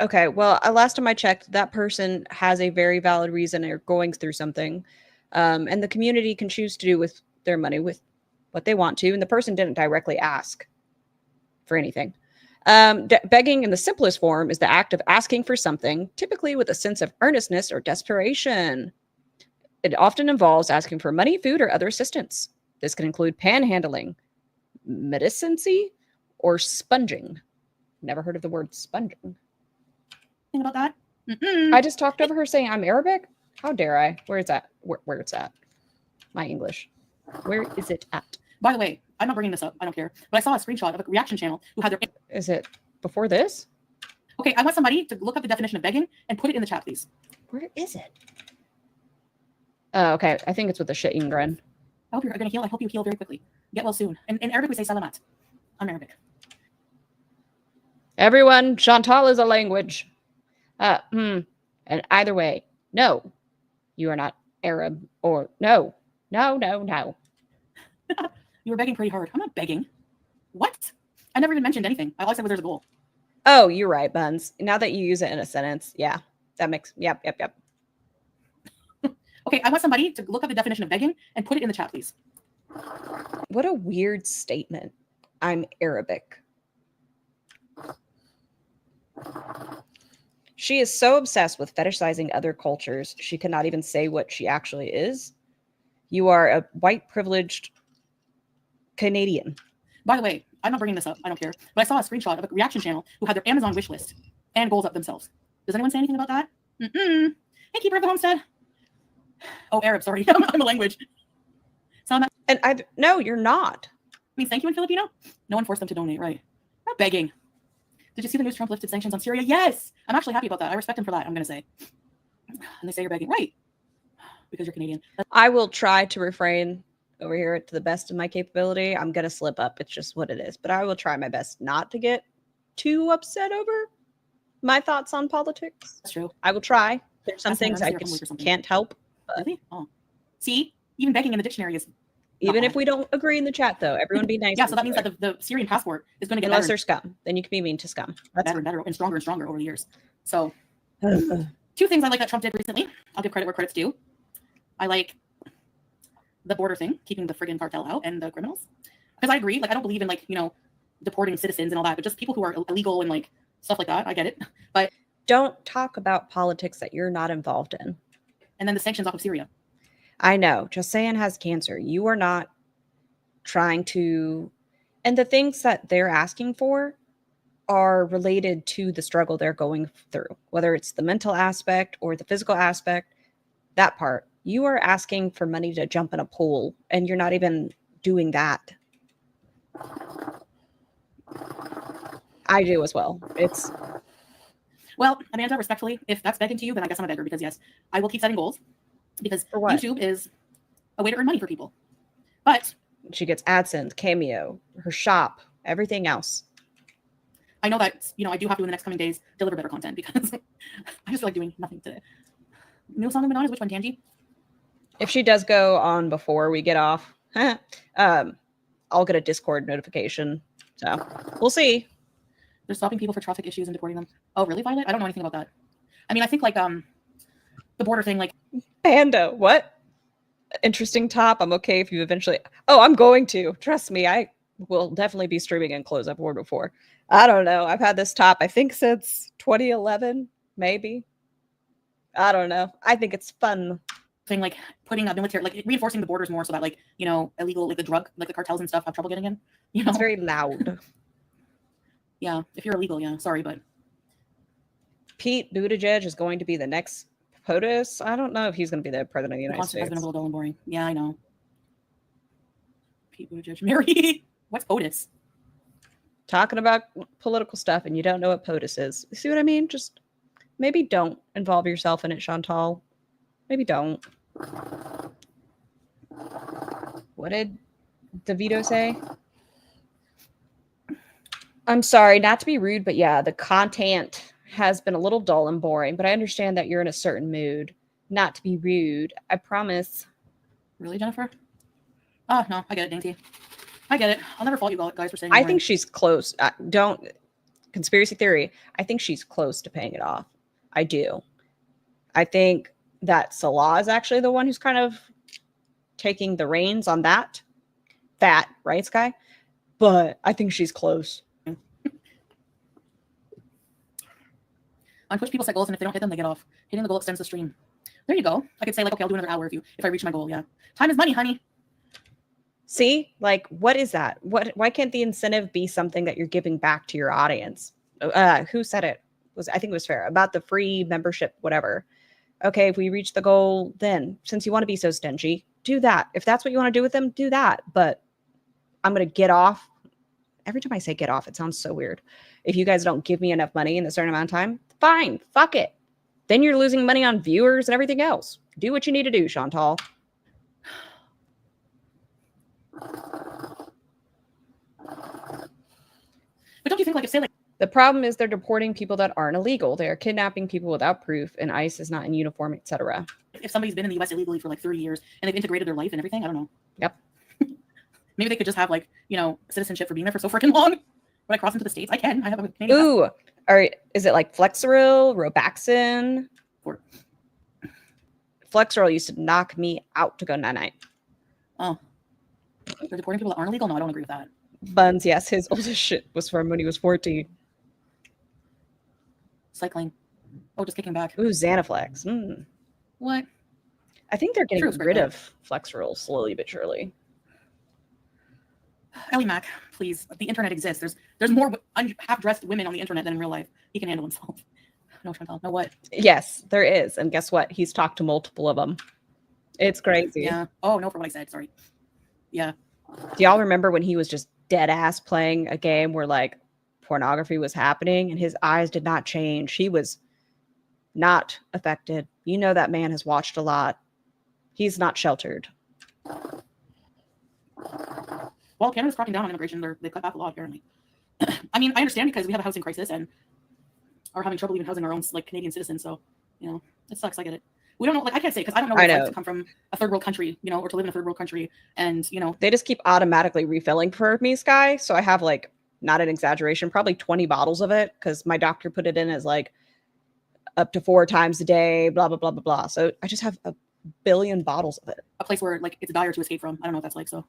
Okay, well, last time I checked, that person has a very valid reason or going through something. And the community can choose to do with their money with what they want to. And the person didn't directly ask for anything. Begging in the simplest form is the act of asking for something, typically with a sense of earnestness or desperation. It often involves asking for money, food, or other assistance. This can include panhandling, medicincy, or sponging. Never heard of the word sponging. Think about that? I just talked over her saying I'm Arabic. How dare I? Where is that? Where it's at? My English. Where is it at? By the way, I'm not bringing this up. I don't care. But I saw a screenshot of a reaction channel who had their... Is it before this? Okay, I want somebody to look up the definition of begging and put it in the chat, please. Where is it? Oh, okay. I think it's with the shitting grin. I hope you're going to heal. I hope you heal very quickly. Get well soon. And in Arabic, we say salamat. I'm Arabic. Everyone, Chantal is a language. And either way, no, you are not Arab or no. You were begging pretty hard. I'm not begging. What? I never even mentioned anything. All I said was there's a goal. Oh, you're right, Buns. Now that you use it in a sentence, yeah, that makes, yep. Okay, I want somebody to look up the definition of begging and put it in the chat, please. What a weird statement. I'm Arabic. She is so obsessed with fetishizing other cultures, she cannot even say what she actually is. You are a white privileged Canadian. By the way, I'm not bringing this up. I don't care. But I saw a screenshot of a reaction channel who had their Amazon wish list and goals up themselves. Does anyone say anything about that? Hey, Keeper of the Homestead. Oh, Arab, sorry. I'm a language. And no, you're not. Means thank you in Filipino? No one forced them to donate, right? Not begging. Did you see the news? Trump lifted sanctions on Syria? Yes. I'm actually happy about that. I respect him for that, I'm going to say. And they say you're begging. Right. Because you're Canadian. I will try to refrain over here to the best of my capability. I'm going to slip up. It's just what it is. But I will try my best not to get too upset over my thoughts on politics. That's true. I will try. There's some things I just can't help. Really? Oh. See? Even begging in the dictionary is Even if we don't agree in the chat, though, everyone be nice. Yeah, so that means that the Syrian passport is going to get unless better, they're scum, then you can be mean to scum. That's better and better and stronger over the years. So, two things I like that Trump did recently. I'll give credit where credit's due. I like the border thing, keeping the friggin' cartel out and the criminals. Because I agree, like I don't believe in like, you know, deporting citizens and all that, but just people who are illegal and like stuff like that. I get it. But don't talk about politics that you're not involved in. And then the sanctions off of Syria. I know. Josayan has cancer. You are not trying to, and the things that they're asking for are related to the struggle they're going through, whether it's the mental aspect or the physical aspect, that part. You are asking for money to jump in a pool, and you're not even doing that. I do as well. It's well, Amanda, respectfully, if that's begging to you, then I guess I'm a beggar because yes, I will keep setting goals because YouTube is a way to earn money for people. But she gets AdSense, Cameo, her shop, everything else. I know that, you know, I do have to in the next coming days deliver better content because I just feel like doing nothing today. New song of Madonna's, which one, Tangy? If she does go on before we get off, I'll get a Discord notification. So we'll see. They're stopping people for traffic issues and deporting them. Oh, really, Violet? I don't know anything about that. I mean, I think like the border thing, like Panda, what? Interesting top. I'm okay if you eventually. Oh, I'm going to. Trust me, I will definitely be streaming and close up Word before. I don't know. I've had this top, I think, since 2011, maybe. I don't know. I think it's fun. Thing like putting a military, like reinforcing the borders more so that like, you know, illegal, like the drug, like the cartels and stuff have trouble getting in. You know, it's very loud. Yeah, if you're illegal, yeah. Sorry, but Pete Buttigieg is going to be the next POTUS. I don't know if he's going to be the president of the United States. Has been a little dull and boring. Yeah, I know. Pete Buttigieg, Mary, what's POTUS? Talking about political stuff, and you don't know what POTUS is. You see what I mean? Just maybe don't involve yourself in it, Chantal. Maybe don't. What did DeVito say? I'm sorry, not to be rude, but yeah, the content has been a little dull and boring, but I understand that you're in a certain mood. Not to be rude, I promise. Really, Jennifer? Oh, no, I get it, Dainty. I get it. I'll never fault you guys for saying I think she's close. Don't, conspiracy theory, I think she's close to paying it off. I do. I think that Salah is actually the one who's kind of taking the reins on that. That, right, Sky? But I think she's close. On Twitch, people set goals, and if they don't hit them, they get off. Hitting the goal extends the stream. There you go. I could say, like, okay, I'll do another hour if I reach my goal. Yeah. Time is money, honey. See, like, what is that? Why can't the incentive be something that you're giving back to your audience? Who said it? I think it was Fair about the free membership, whatever. Okay, if we reach the goal, then since you want to be so stingy, do that. If that's what you want to do with them, do that. But I'm going to get off. Every time I say get off, it sounds so weird. If you guys don't give me enough money in a certain amount of time, fine, fuck it. Then you're losing money on viewers and everything else. Do what you need to do, Chantal. But don't you think, like, if say, like, the problem is they're deporting people that aren't illegal. They are kidnapping people without proof, and ICE is not in uniform, etc. If somebody's been in the U.S. illegally for like 30 years and they've integrated their life and everything, I don't know. Yep. Maybe they could just have, like, you know, citizenship for being there for so freaking long. When I cross into the States, I can. I have a Canadian Ooh, all right. Is it like Flexeril, Robaxin? passport. Flexeril used to knock me out to go night-night. Oh. They're deporting people that aren't illegal? No, I don't agree with that. Buns, yes. His oldest shit was from when he was 14. Cycling. Oh, just kicking back. Ooh, Xanaflex. Mm. What? I think they're getting True, rid of Flexeril slowly but surely. Ellie Mac, please. The internet exists. There's more half-dressed women on the internet than in real life. He can handle himself. No, Chantal. No, what? Yes, there is. And guess what? He's talked to multiple of them. It's crazy. Yeah. Oh, no, for what I said. Sorry. Yeah. Do y'all remember when he was just dead ass playing a game where like pornography was happening and his eyes did not change? He was not affected. You know, that man has watched a lot. He's not sheltered. Well, Canada's cracking down on immigration. They've cut back a lot, apparently. I mean, I understand because we have a housing crisis and are having trouble even housing our own, like, Canadian citizens. So, you know, it sucks. I get it. We don't know. Like I can't say because I don't know what it's like to come from a third world country, you know, or to live in a third world country, and you know They just keep automatically refilling for me, Sky. So I have like, not an exaggeration, probably 20 bottles of it because my doctor put it in as like up to 4 times a day, blah, blah, blah, blah, blah. So I just have a billion bottles of it. a place where like it's dire to escape from. I don't know what that's like. So,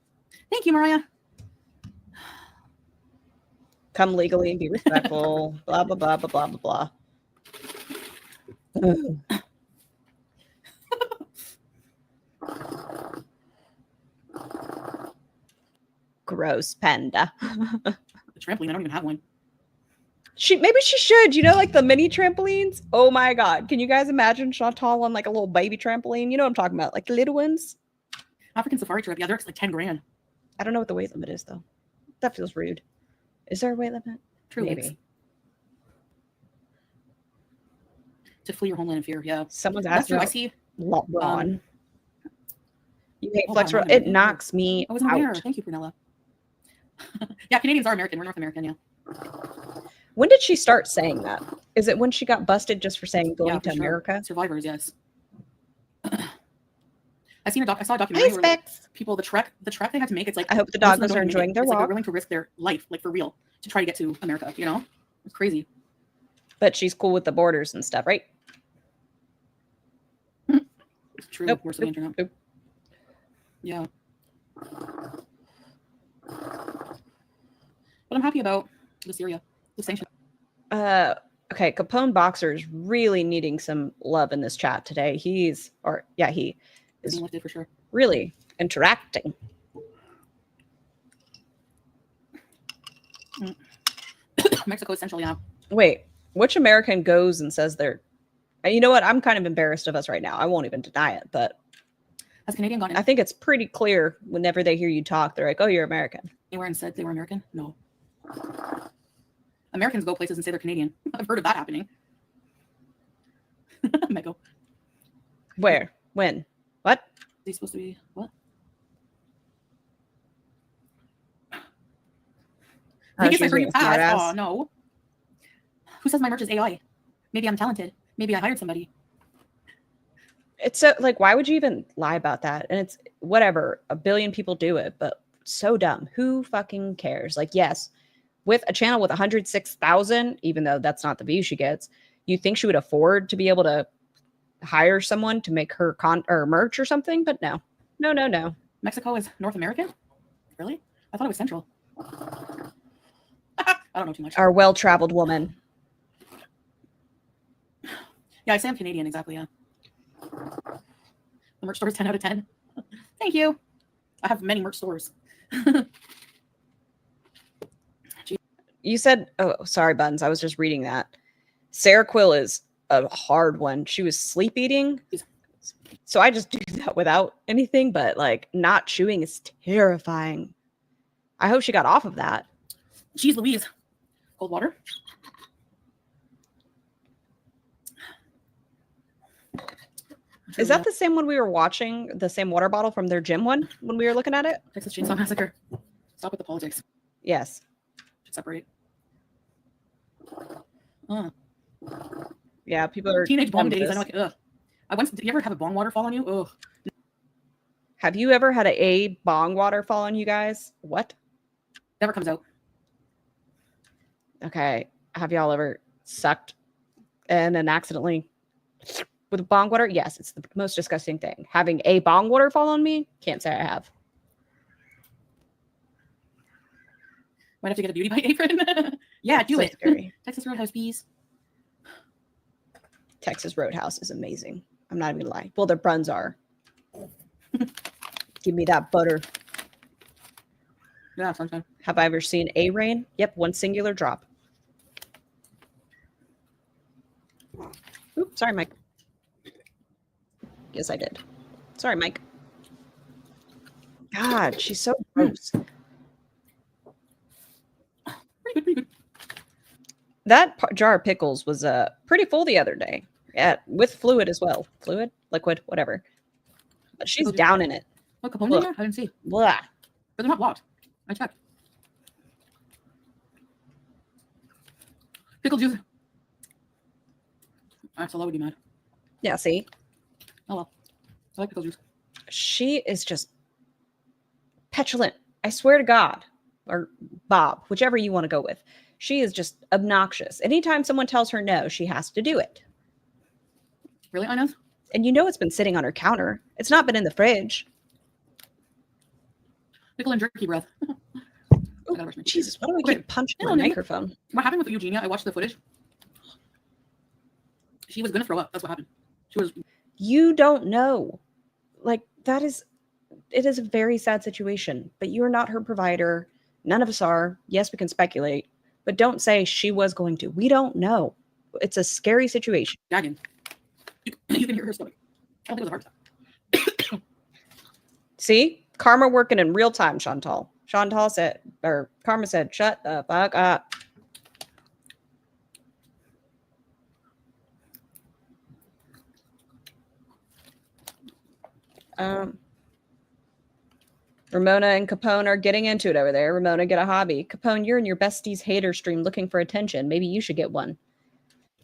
thank you, Mariah. Come legally and be respectful, blah, blah, blah, blah, blah, blah, blah. Gross panda. The trampoline. I don't even have one. Maybe she should, you know, like the mini trampolines. Oh my god. Can you guys imagine Chantal on like a little baby trampoline? You know what I'm talking about? Like the little ones. African safari trip. Yeah, they're like 10 grand. I don't know what the weight limit is though. That feels rude. Is there a weight limit? True. Maybe. To flee your homeland in fear. Yeah. Someone's That's asking true. I about see. Ron. You hate Hold flex on, roll. It knocks me I wasn't aware. out. Thank you, Prunella. Yeah, Canadians are American. We're North American, yeah. When did she start saying that? Is it when she got busted just for saying going Yeah, to for sure. America? Survivors, yes. I saw a documentary where like, people the trek they had to make. It's like I hope the most of them doggos don't are even make enjoying it. their It's like they're walk. willing to risk their life, like for real, to try to get to America. You know, it's crazy. But she's cool with the borders and stuff, right? True. Nope, Worse than the nope, internet. nope. Yeah. But I'm happy about this area, the sanction. Okay, Capone Boxer is really needing some love in this chat today. He It's is being lifted for sure. really interacting. Mexico Essential, yeah. Wait, which American goes and says they're... You know what? I'm kind of embarrassed of us right now. I won't even deny it, but Has Canadian gone I think it's pretty clear whenever they hear you talk, they're like, oh, you're American. anywhere and said they were American? No. Americans go places and say they're Canadian. I've heard of that happening. Mego. Where? When? What? Is he supposed to be what? I guess I she's heard being you a smart pass. ass. Oh no. Who says my merch is AI? Maybe I'm talented. Maybe I hired somebody. It's so like, why would you even lie about that? And it's whatever. A billion people do it, but so dumb. Who fucking cares? Like, yes, with a channel with 106,000, even though that's not the view she gets, you think she would afford to be able to hire someone to make her or merch or something? But no. Mexico is North American? Really? I thought it was Central. I don't know too much. Our well-traveled woman. Yeah, I say I'm Canadian, exactly, yeah. The merch store is 10 out of 10. Thank you. I have many merch stores. You said, oh, sorry, Buns. I was just reading that. Sarah Quill is a hard one. She was sleep eating. So I just do that without anything, but like not chewing is terrifying. I hope she got off of that. Jeez Louise. Cold water? Is that the same one we were watching? The same water bottle from their gym one when we were looking at it? Texas Chainsaw Massacre? Stop with the politics. Yes. Should separate. Yeah, people are Teenage bong days. this. I know. Like, ugh. Did you ever have a bong water fall on you? Ugh. Have you ever had a bong water fall on you guys? What? Never comes out. Okay. Have y'all ever sucked and then accidentally with bong water? Yes, it's the most disgusting thing. Having a bong water fall on me? Can't say I have. Might have to get a beauty by apron. Yeah, do So it. scary. Texas Roadhouse bees. Texas Roadhouse is amazing. I'm not even gonna lie. Well, their buns are. Give me that butter. Yeah, sometime. Have I ever seen a rain? Yep, one singular drop. Oops, sorry, Mike. Yes, I did. Sorry, Mike. God, she's so gross. Pretty good. That jar of pickles was pretty full the other day. Yeah, with fluid as well. Fluid, liquid, whatever. But she's down in it. What Capone in here? I didn't see. Blah. But they're not blocked. I checked. Pickle juice. Alright, so that would be mad. Yeah, see? Oh well. I like pickle juice. She is just petulant. I swear to God, or Bob, whichever you want to go with. She is just obnoxious. Anytime someone tells her no, she has to do it. Really, Inez? And you know it's been sitting on her counter. It's not been in the fridge. Pickle and jerky breath. I Oh, gotta brush my teeth. Jesus, why do we Okay. keep punching No, my no, microphone? What happened with Eugenia? I watched the footage. She was gonna throw up. That's what happened. She was. You don't know. Like, it is a very sad situation, but you are not her provider. None of us are. Yes, we can speculate, but don't say she was going to. We don't know. It's a scary situation. gagging. You can hear her stomach. I don't think it was a heart attack. See? Karma working in real time, Chantal. Karma said, shut the fuck up. Ramona and Capone are getting into it over there. Ramona, get a hobby. Capone, you're in your bestie's hater stream looking for attention. Maybe you should get one.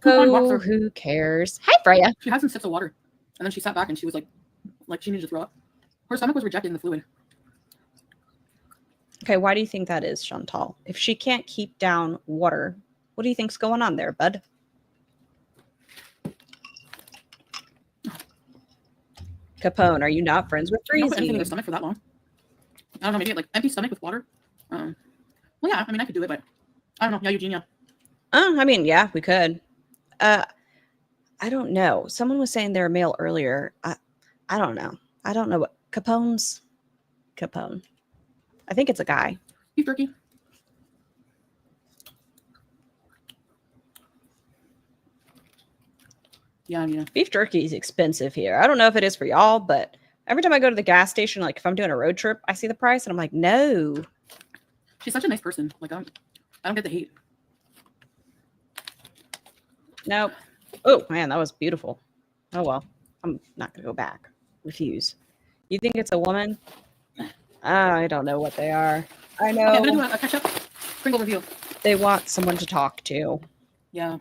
Coupon walked Oh, her. who cares? Hi, Freya. She had some sips of water, and then she sat back and she was like she needed to throw up. Her stomach was rejecting the fluid. Okay, why do you think that is, Chantal? If she can't keep down water, what do you think's going on there, bud? Capone, are you not friends with You don't put anything in Freezy? the stomach for that long. I don't know. Maybe like empty stomach with water. Well, yeah. I mean, I could do it, but I don't know. Yeah, Eugenia. I mean, yeah, we could. I don't know. Someone was saying they're a male earlier. I don't know. I don't know what Capone. I think it's a guy. Beef jerky. Yeah, yeah. Beef jerky is expensive here. I don't know if it is for y'all, but every time I go to the gas station, like if I'm doing a road trip, I see the price and I'm like, no. She's such a nice person. Like I don't get the hate. Nope. Oh man, that was beautiful. Oh well. I'm not gonna go back. Refuse. You think it's a woman? I don't know what they are. I know Okay, I'm gonna do a catch-up Pringle review. they want someone to talk to. Yeah.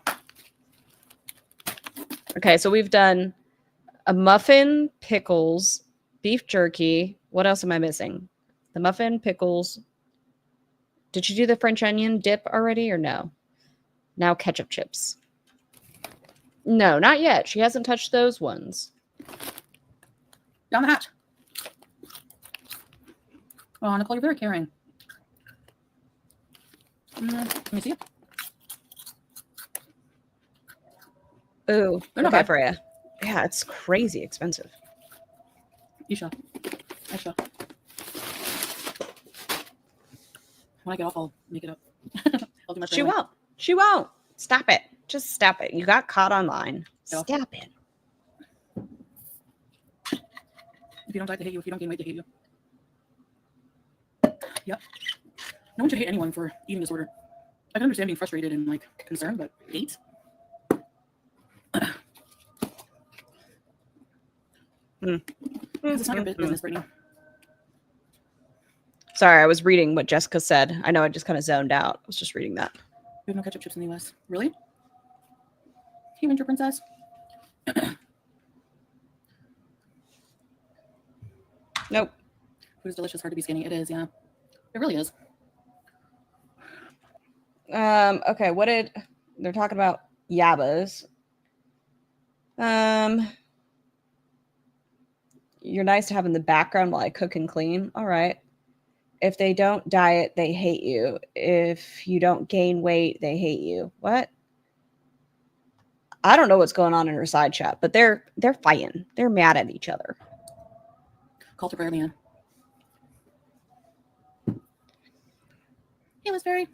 Okay, so we've done a muffin, pickles, beef jerky. What else am I missing? The muffin, pickles. Did you do the French onion dip already or no? Now ketchup chips. No, not yet. She hasn't touched those ones. Down the hatch. Oh, Nicole, you're very caring. Let me see it. Ooh, They're not okay, bad. Freya. Yeah, it's crazy expensive. Isha. When I get off, I'll make it up. I'll do my She family. won't. She won't. Stop it. Just stop it. You got caught online. Yeah. Stop it. If you don't die, they hate you. If you don't gain weight, they hate you. Yep. No one should hate anyone for eating disorder. I can understand being frustrated and like concerned, but hate? It's not your business, Brittany. Sorry, I was reading what Jessica said. I know I just kind of zoned out. I was just reading that. We have no ketchup chips in the US. Really? Hey, Winter Princess. Nope. Food is delicious, hard to be skinny. It is, yeah. It really is. Okay, they're talking about Yabbas. You're nice to have in the background while I cook and clean. All right. If they don't diet, they hate you. If you don't gain weight, they hate you. What? I don't know what's going on in her side chat, but they're fighting. They're mad at each other. Call to prayer, Leanne. Hey, Miss Berry.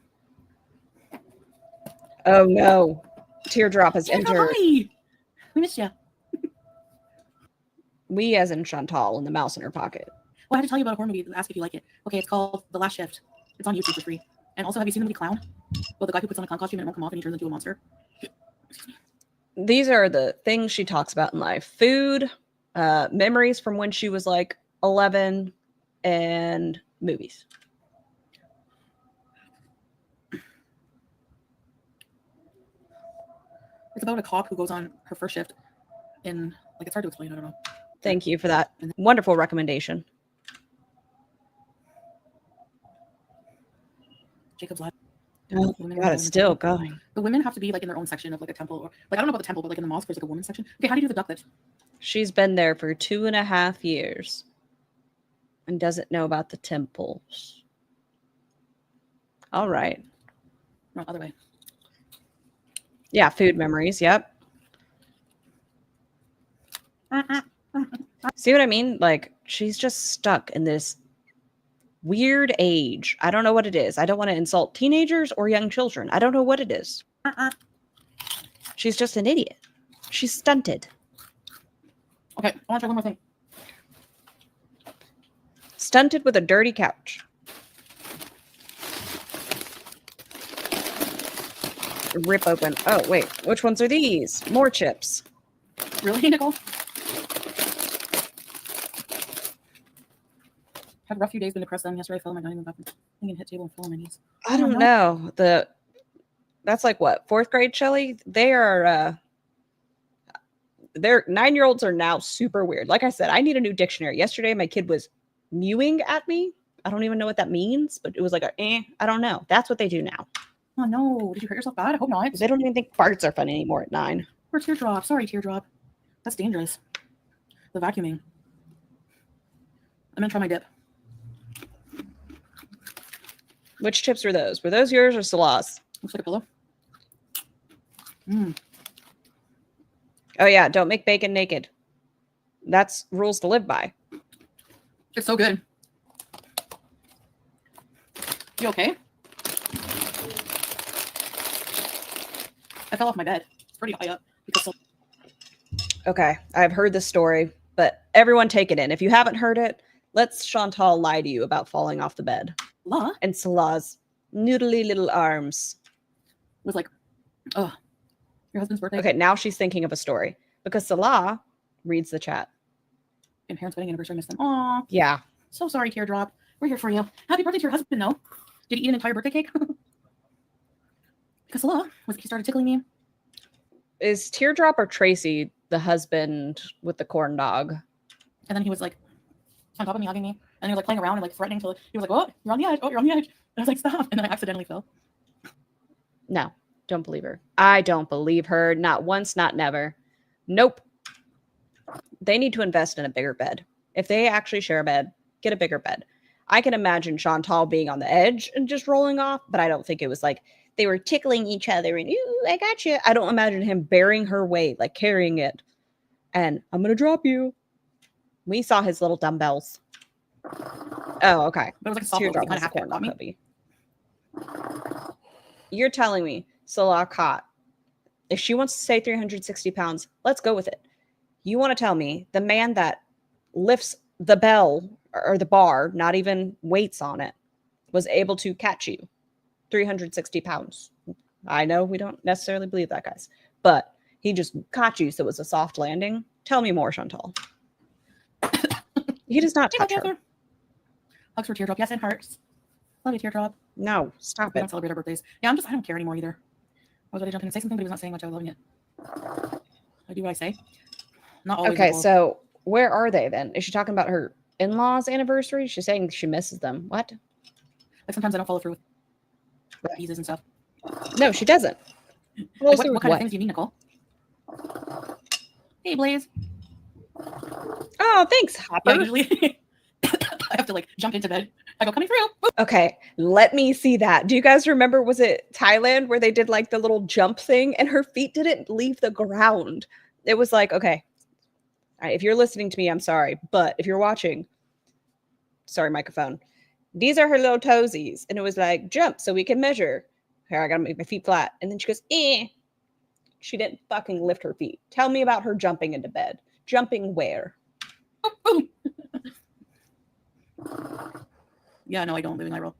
Oh no. Teardrop has Teardrop, entered. hi. We missed you. We as in Chantal and the mouse in her pocket. Well, I have to tell you about a horror movie. Ask if you like it. Okay, it's called The Last Shift. It's on YouTube for free. And also, have you seen the movie Clown? Well, the guy who puts on a clown costume and it won't come off and he turns into a monster. These are the things she talks about in life. Food, memories from when she was like 11, and movies. It's about a cop who goes on her first shift in, like, it's hard to explain, I don't know. Thank you for that wonderful recommendation. Jacob's Ladder. Oh Women my in God, the it's women's still temple. going. The women have to be like in their own section of like a temple, or like I don't know about the temple, but like in the mosque, there's like a women's section. Okay, how do you do the duck lift? She's been there for 2.5 years and doesn't know about the temples. All right. No, other way. Yeah, food memories. Yep. See what I mean? Like, she's just stuck in this weird age. I don't know what it is. I don't want to insult teenagers or young children. I don't know what it is. She's just an idiot. She's stunted. Okay, I want to try one more thing. Stunted with a dirty couch. Rip open. Oh, wait. Which ones are these? More chips. Really, Nicole? Had a rough few days, been depressed. Yesterday, I fell on my dining room bathroom. Thinking hit table and fell on my knees. I don't know. That's like what, 4th grade, Shelly? They are their 9-year-olds are now super weird. Like I said, I need a new dictionary. Yesterday, my kid was mewing at me. I don't even know what that means, but it was like I don't know. That's what they do now. Oh no, did you hurt yourself bad? I hope not. They don't even think farts are fun anymore at 9. Or teardrop. Sorry, teardrop. That's dangerous. The vacuuming. I'm gonna try my dip. Which chips were those? Were those yours or Salah's? Looks like a pillow. Mmm. Oh yeah, don't make bacon naked. That's rules to live by. It's so good. You okay? I fell off my bed. It's pretty high up. Okay, I've heard this story, but everyone take it in. If you haven't heard it, let's Chantal lie to you about falling off the bed. La And Salah's noodly little arms. was like, oh, your husband's birthday. Okay, now she's thinking of a story because Salah reads the chat. And parents' wedding anniversary, I missed them. Aw, Yeah. so sorry, teardrop. We're here for you. Happy birthday to your husband, though. Did he eat an entire birthday cake? Because he started tickling me. Is Teardrop or Tracy the husband with the corn dog? And then he was like on top of me, hugging me. And he was like playing around and like threatening to, he was like, oh, you're on the edge. Oh, you're on the edge. And I was like, stop. And then I accidentally fell. No, don't believe her. I don't believe her. Not once, not never. Nope. They need to invest in a bigger bed. If they actually share a bed, get a bigger bed. I can imagine Chantal being on the edge and just rolling off, but I don't think it was like they were tickling each other and, ooh, I got you. I don't imagine him bearing her weight, like carrying it. And I'm going to drop you. We saw his little dumbbells. Oh, okay. But it was like a soft Teardrop kind has of a corn dog me. cubby. You're telling me Salah caught. If she wants to say 360 pounds, let's go with it. You want to tell me the man that lifts the bell or the bar, not even weights on it, was able to catch you 360 pounds. I know we don't necessarily believe that, guys, but he just caught you, so it was a soft landing. Tell me more, Chantal. He does not touch her. Hugs for teardrop. Yes, and hearts. Love you, teardrop. No, stop We it. don't celebrate our birthdays. Yeah, I don't care anymore either. I was ready to jump in and say something, but he was not saying much. I was loving it. I do what I say. Not always. Okay, Nicole. so where are they then? Is she talking about her in-laws' anniversary? She's saying she misses them. What? Like sometimes I don't follow through with pieces and stuff. No, she doesn't. Like, what kind of things do you mean, Nicole? Hey, Blaze. Oh, thanks, Hopper. Yeah, usually I have to like jump into bed. I go coming through. Boop. Okay, let me see that. Do you guys remember, was it Thailand where they did like the little jump thing and her feet didn't leave the ground? It was like, okay, all right, if you're listening to me, I'm sorry. But if you're watching, sorry, microphone. These are her little toesies. And it was like, jump so we can measure. Here, I gotta make my feet flat. And then she goes, eh. She didn't fucking lift her feet. Tell me about her jumping into bed. Jumping where? Boom. Yeah, no, I don't. Living I roll.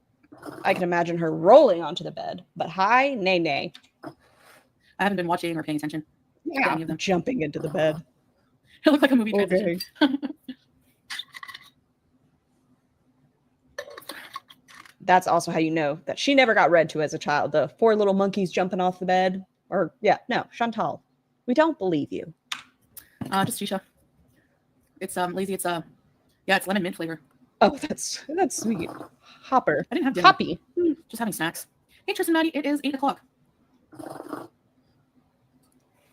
I can imagine her rolling onto the bed. But hi, nay, nay. I haven't been watching or paying attention. Yeah, Any of them. jumping into the bed. It looked like a movie Okay. transition. That's also how you know that she never got read to as a child. The 4 little monkeys jumping off the bed. Or, yeah, no, Chantal. We don't believe you. Just Shisha. It's lazy. It's yeah, it's lemon mint flavor. Oh, that's sweet. Hopper. I didn't have dinner. Hoppy. Just having snacks. Hey, Tristan, Maddie, it is 8 o'clock.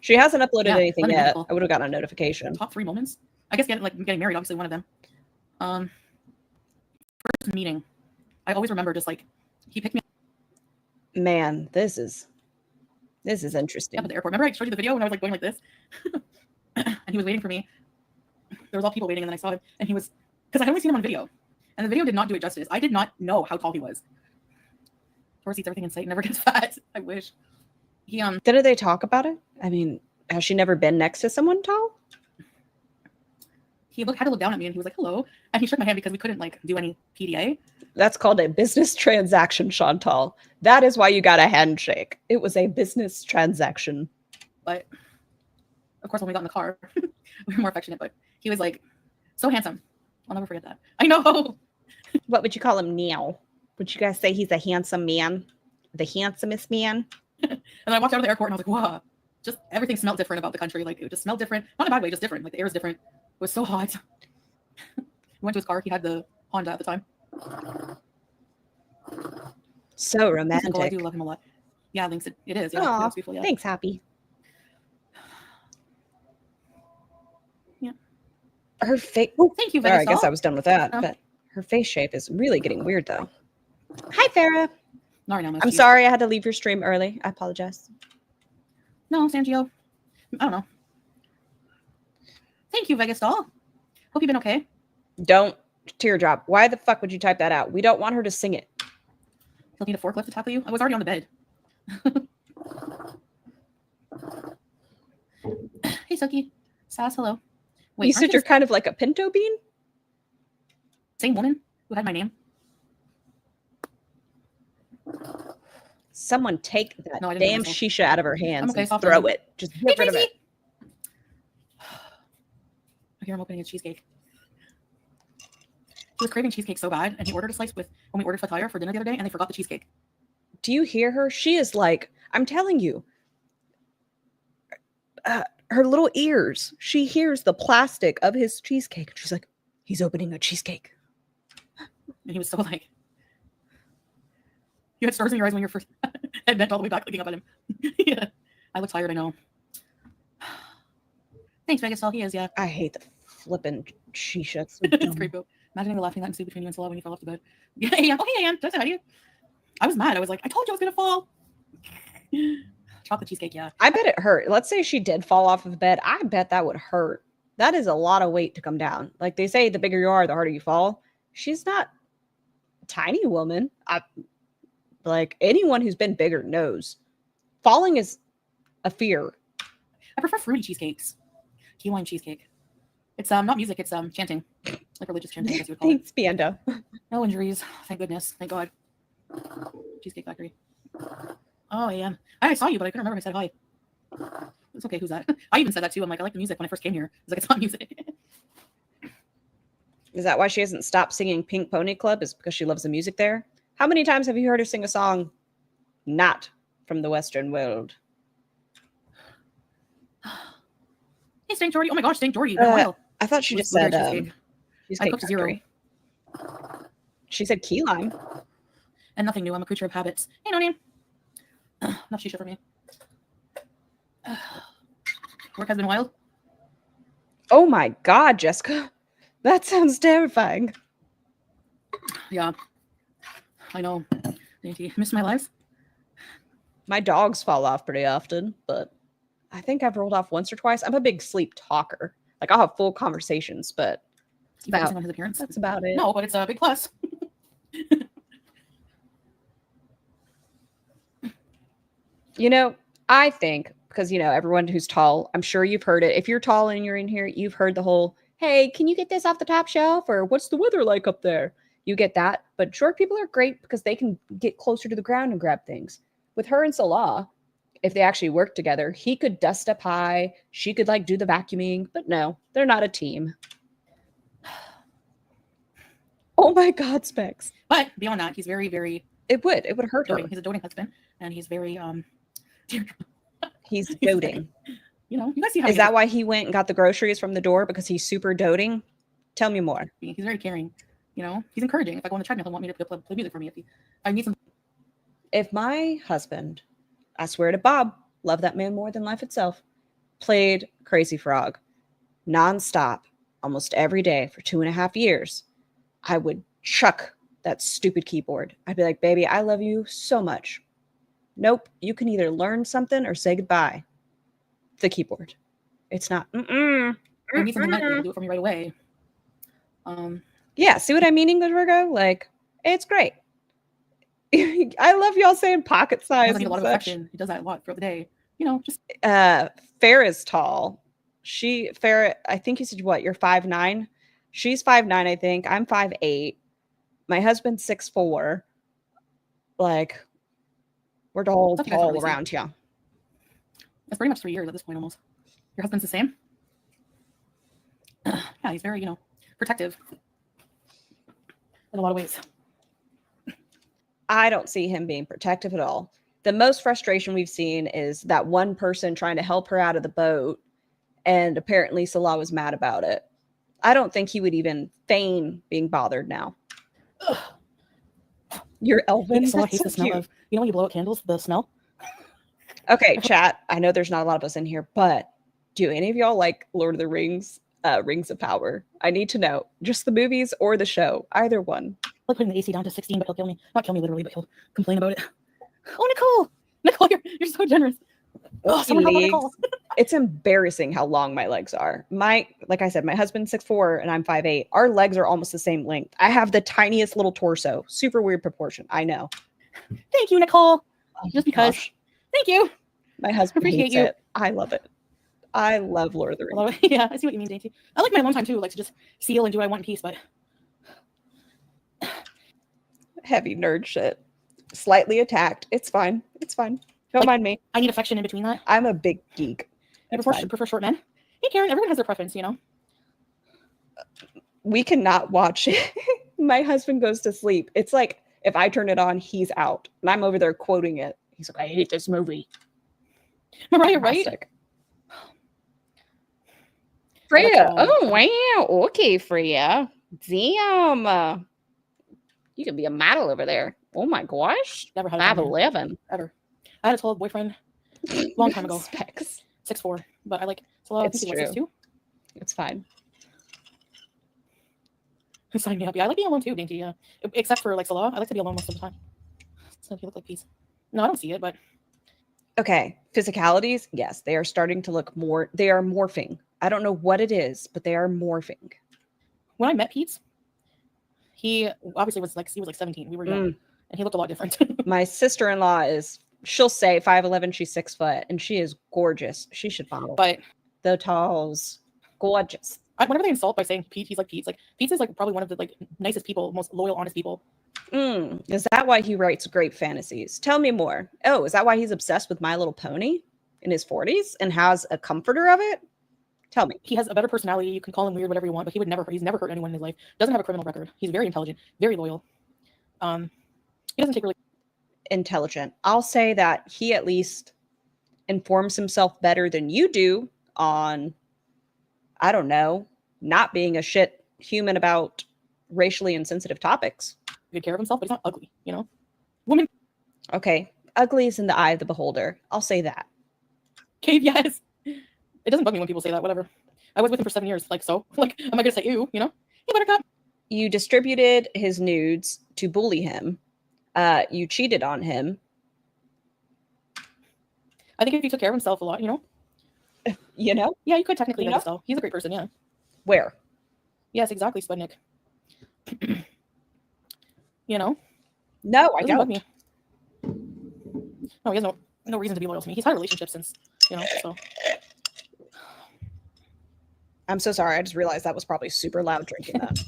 She hasn't uploaded Yeah, anything lemon yet. maple. I would have gotten a notification. Top 3 moments. I guess getting married, obviously one of them. First meeting. I always remember just like he picked me Man, this is interesting. up at the airport. Remember I showed you the video when I was like going like this, and he was waiting for me. There was all people waiting, and then I saw him, and he was because I had only seen him on video, and the video did not do it justice. I did not know how tall he was. Taurus eats everything in sight, never gets fat. I wish. He Didn't they talk about it? I mean, has she never been next to someone tall? he had to look down at me, and he was like, "Hello," and he shook my hand because we couldn't like do any PDA. That's called a business transaction, Chantal. That is why you got a handshake. It was a business transaction. But of course, when we got in the car, we were more affectionate. But he was like so handsome. I'll never forget that. I know. What would you call him now? Would you guys say he's a handsome man? The handsomest man? And then I walked out of the airport and I was like, wow, just everything smelled different about the country. Like it just smelled different. Not in a bad way, just different. Like the air is different. It was so hot. We went to his car. He had the Honda at the time. So He's cool. romantic. I do love him a lot. Yeah, Lynx, it is. Yeah, Aw, it's beautiful. Yeah. thanks, Happy. Yeah. Her face. Thank you, There, I Vegas. guess I was done with that. Oh. But her face shape is really getting weird, though. Hi, Farah. Not right now. I'm sorry I had to leave your stream early. I apologize. No, Sangio. I don't know. Thank you, Vegas doll. Hope you've been okay. Don't teardrop. Why the fuck would you type that out? We don't want her to sing it. He'll need a forklift to tackle you. I was already on the bed. Hey, Suki. Sass, hello. Wait, You aren't said you you're the kind of like a pinto bean? same woman who had my name? Someone take that No, I didn't damn myself. shisha out of her hands okay, and soft throw handed. it. Just Hey, get rid of Tracy. it. I hear him opening a cheesecake. He was craving cheesecake so bad, and he ordered a slice when we ordered fataya for dinner the other day, and they forgot the cheesecake. Do you hear her? She is like, I'm telling you, her little ears. She hears the plastic of his cheesecake. She's like, he's opening a cheesecake. And he was so like, you had stars in your eyes when you were first head bent all the way back looking up at him. Yeah. I look tired, I know. Thanks, Vegas doll. He is, yeah. I hate the flippin' shisha. It's so It's dumb. great, bro. Imagining the laughing that ensued between you and Salah when you fell off the bed. Yeah, hey, oh, hey, Ann. Did I say hi to you? I was mad. I was like, I told you I was going to fall. Chocolate cheesecake, yeah. I bet it hurt. Let's say she did fall off of the bed. I bet that would hurt. That is a lot of weight to come down. Like they say, the bigger you are, the harder you fall. She's not a tiny woman. Like anyone who's been bigger knows falling is a fear. I prefer fruity cheesecakes. Key lime cheesecake. It's not music, it's chanting. Like religious chanting, I guess you would call it. Thanks, Bienda. No injuries. Thank goodness. Thank God. Cheesecake Factory. Oh, yeah. I saw you, but I couldn't remember if I said hi. It's okay. Who's that? I even said that too. I'm like, I like the music when I first came here. I was like, it's not music. Is that why she hasn't stopped singing Pink Pony Club? Is because she loves the music there? How many times have you heard her sing a song not from the Western world? Hey, Stank Jordy. Oh my gosh, Stank Jordy. Been a while. I thought she just Blueberry said cheesecake. Cheesecake I cooked zero. Factory. She said key lime. And nothing new. I'm a creature of habits. Hey, no name. Enough shisha for me. Work has been wild. Oh my God, Jessica. That sounds terrifying. Yeah. I know. Dainty. Miss my life. My dogs fall off pretty often, but I think I've rolled off once or twice. I'm a big sleep talker. Like I'll have full conversations, but Keep focusing on his appearance. that's about it. No, but it's a big plus. You know, I think because, you know, everyone who's tall, I'm sure you've heard it. If you're tall and you're in here, you've heard the whole, hey, can you get this off the top shelf? Or what's the weather like up there? You get that. But short people are great because they can get closer to the ground and grab things. With her and Salah, if they actually work together, he could dust up high. She could like do the vacuuming. But no, they're not a team. Oh my God, Specs. But beyond that, he's very, very It would hurt her. doting. He's a doting husband. And he's very He's doting. You know, you guys see how Is that why he went and got the groceries from the door because he's super doting? Tell me more. he's very caring. You know, he's encouraging. If I go on the treadmill, he'll want me to play music for me. I need some. If my husband, I swear to Bob, love that man more than life itself, played Crazy Frog nonstop almost every day for 2.5 years, I would chuck that stupid keyboard. I'd be like, baby, I love you so much. Nope, you can either learn something or say goodbye. The keyboard. It's not. I need something medically. He'll do it for me right away. Yeah, see what I mean, English Virgo? Like, it's great. I love y'all saying pocket size. I need a lot of affection. He does that a lot throughout the day. You know, just Farrah is tall. Farrah, I think you said what? You're 5'9". She's 5'9", I think. I'm 5'8". My husband's 6'4". Like, we're all tall around here. That's pretty much 3 years at this point, almost. Your husband's the same? Yeah, he's very, you know, protective in a lot of ways. I don't see him being protective at all. The most frustration we've seen is that one person trying to help her out of the boat, and apparently Salah was mad about it. I don't think he would even feign being bothered now. You're Elvin. Salah hates the smell of, you know, when you blow out candles, the smell. Okay, chat. I know there's not a lot of us in here, but do any of y'all like Lord of the Rings, Rings of Power? I need to know. Just the movies or the show, either one. Like putting the AC down to 16, but he'll kill me. Not kill me literally, but he'll complain about it. Oh, Nicole, you're so generous. Oh, someone help Nicole. It's embarrassing how long my legs are. Like I said, my husband's 6'4" and I'm 5'8". Our legs are almost the same length. I have the tiniest little torso. Super weird proportion. I know. Thank you, Nicole. Just because. Gosh. Thank you. My husband Appreciate hates it. I love it. I love Lord of the Rings. Yeah, I see what you mean, Dainty. I like my alone time too, like to just seal and do what I want in peace, but Heavy nerd shit. Slightly attacked. It's fine. It's fine. Don't mind me. I need affection in between that. I'm a big geek. I prefer short men. Hey, Karen, everyone has their preference, you know? We cannot watch it. My husband goes to sleep. It's like if I turn it on, he's out. And I'm over there quoting it. He's like, I hate this movie. Mariah, right? Freya. Oh, wow. Okay, Freya. Damn. You could be a model over there. Oh my gosh. Never had 5'11". Ever. I had a tall boyfriend long time ago. Specs. 6'4", but I like Salah. It's true. 6'2". It's fine. Who signed me up? Yeah, I like being alone too, Dainty. Except for like Salah, I like to be alone most of the time. So if you look like peace. No, I don't see it, but Okay. Physicalities, yes, they are starting to look more. They are morphing. I don't know what it is, but they are morphing. when I met Pete, he obviously was like 17. We were young, and he looked a lot different. My sister-in-law she'll say 5'11", she's 6 foot, and she is gorgeous. She should model. But the talls, gorgeous. Whenever they insult by saying Pete, he's like Pete. Like Pete is like probably one of the like nicest people, most loyal, honest people. Is that why he writes great fantasies? Tell me more. Oh, is that why he's obsessed with My Little Pony in his 40s and has a comforter of it? Tell me. He has a better personality. You can call him weird, whatever you want, but he's never hurt anyone in his life. Doesn't have a criminal record. He's very intelligent, very loyal. He doesn't take really intelligent. I'll say that he at least informs himself better than you do on, I don't know, not being a shit human about racially insensitive topics. good care of himself, but he's not ugly, you know? Woman. Okay. Ugly is in the eye of the beholder. I'll say that. Cave, yes. It doesn't bug me when people say that, whatever. I was with him for 7 years, like, so. Like, am I gonna say ew, you know? Hey, Buttercup. You distributed his nudes to bully him. You cheated on him. I think if he took care of himself a lot, you know? You know? Yeah, you could technically know so. He's a great person, yeah. Where? Yes, exactly, Spudnik. You know? No, I Doesn't bug don't. me. No, he has no reason to be loyal to me. He's had a relationship since, you know, so. I'm so sorry. I just realized that was probably super loud drinking that.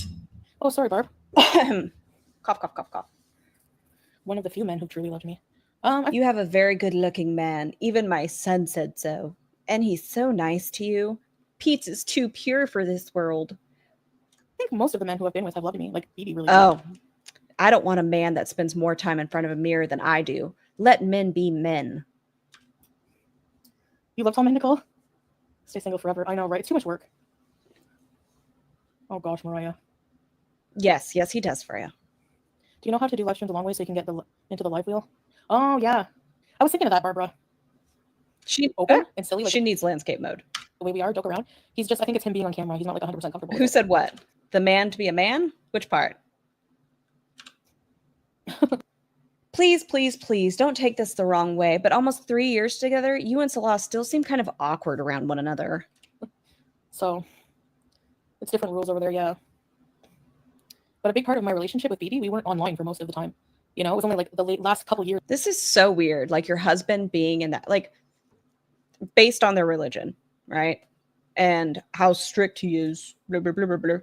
Oh, sorry, Barb. Cough, cough, cough, cough. One of the few men who truly loved me. You have a very good looking man. Even my son said so. And he's so nice to you. Pete's is too pure for this world. I think most of the men who I've been with have loved me. Like, Phoebe really Oh, I don't want a man that spends more time in front of a mirror than I do. Let men be men. You love tall men, Nicole? Stay single forever. I know, right? It's too much work. Oh gosh, Mariah. Yes, he does, Freya. Do you know how to do live streams a long way so you can get into the live wheel? Oh yeah. I was thinking of that, Barbara. She Open and silly, like she needs landscape mode. the way we are, joke around. He's just, I think it's him being on camera. He's not like 100% comfortable. Who said what? The man to be a man? Which part? Please, please, please don't take this the wrong way, but almost 3 years together, you and Salah still seem kind of awkward around one another. So it's different rules over there, yeah. But a big part of my relationship with BB, we weren't online for most of the time. You know, it was only like the last couple years. This is so weird. Like your husband being in that, like based on their religion, right? And how strict he is, blah, blah, blah, blah, blah.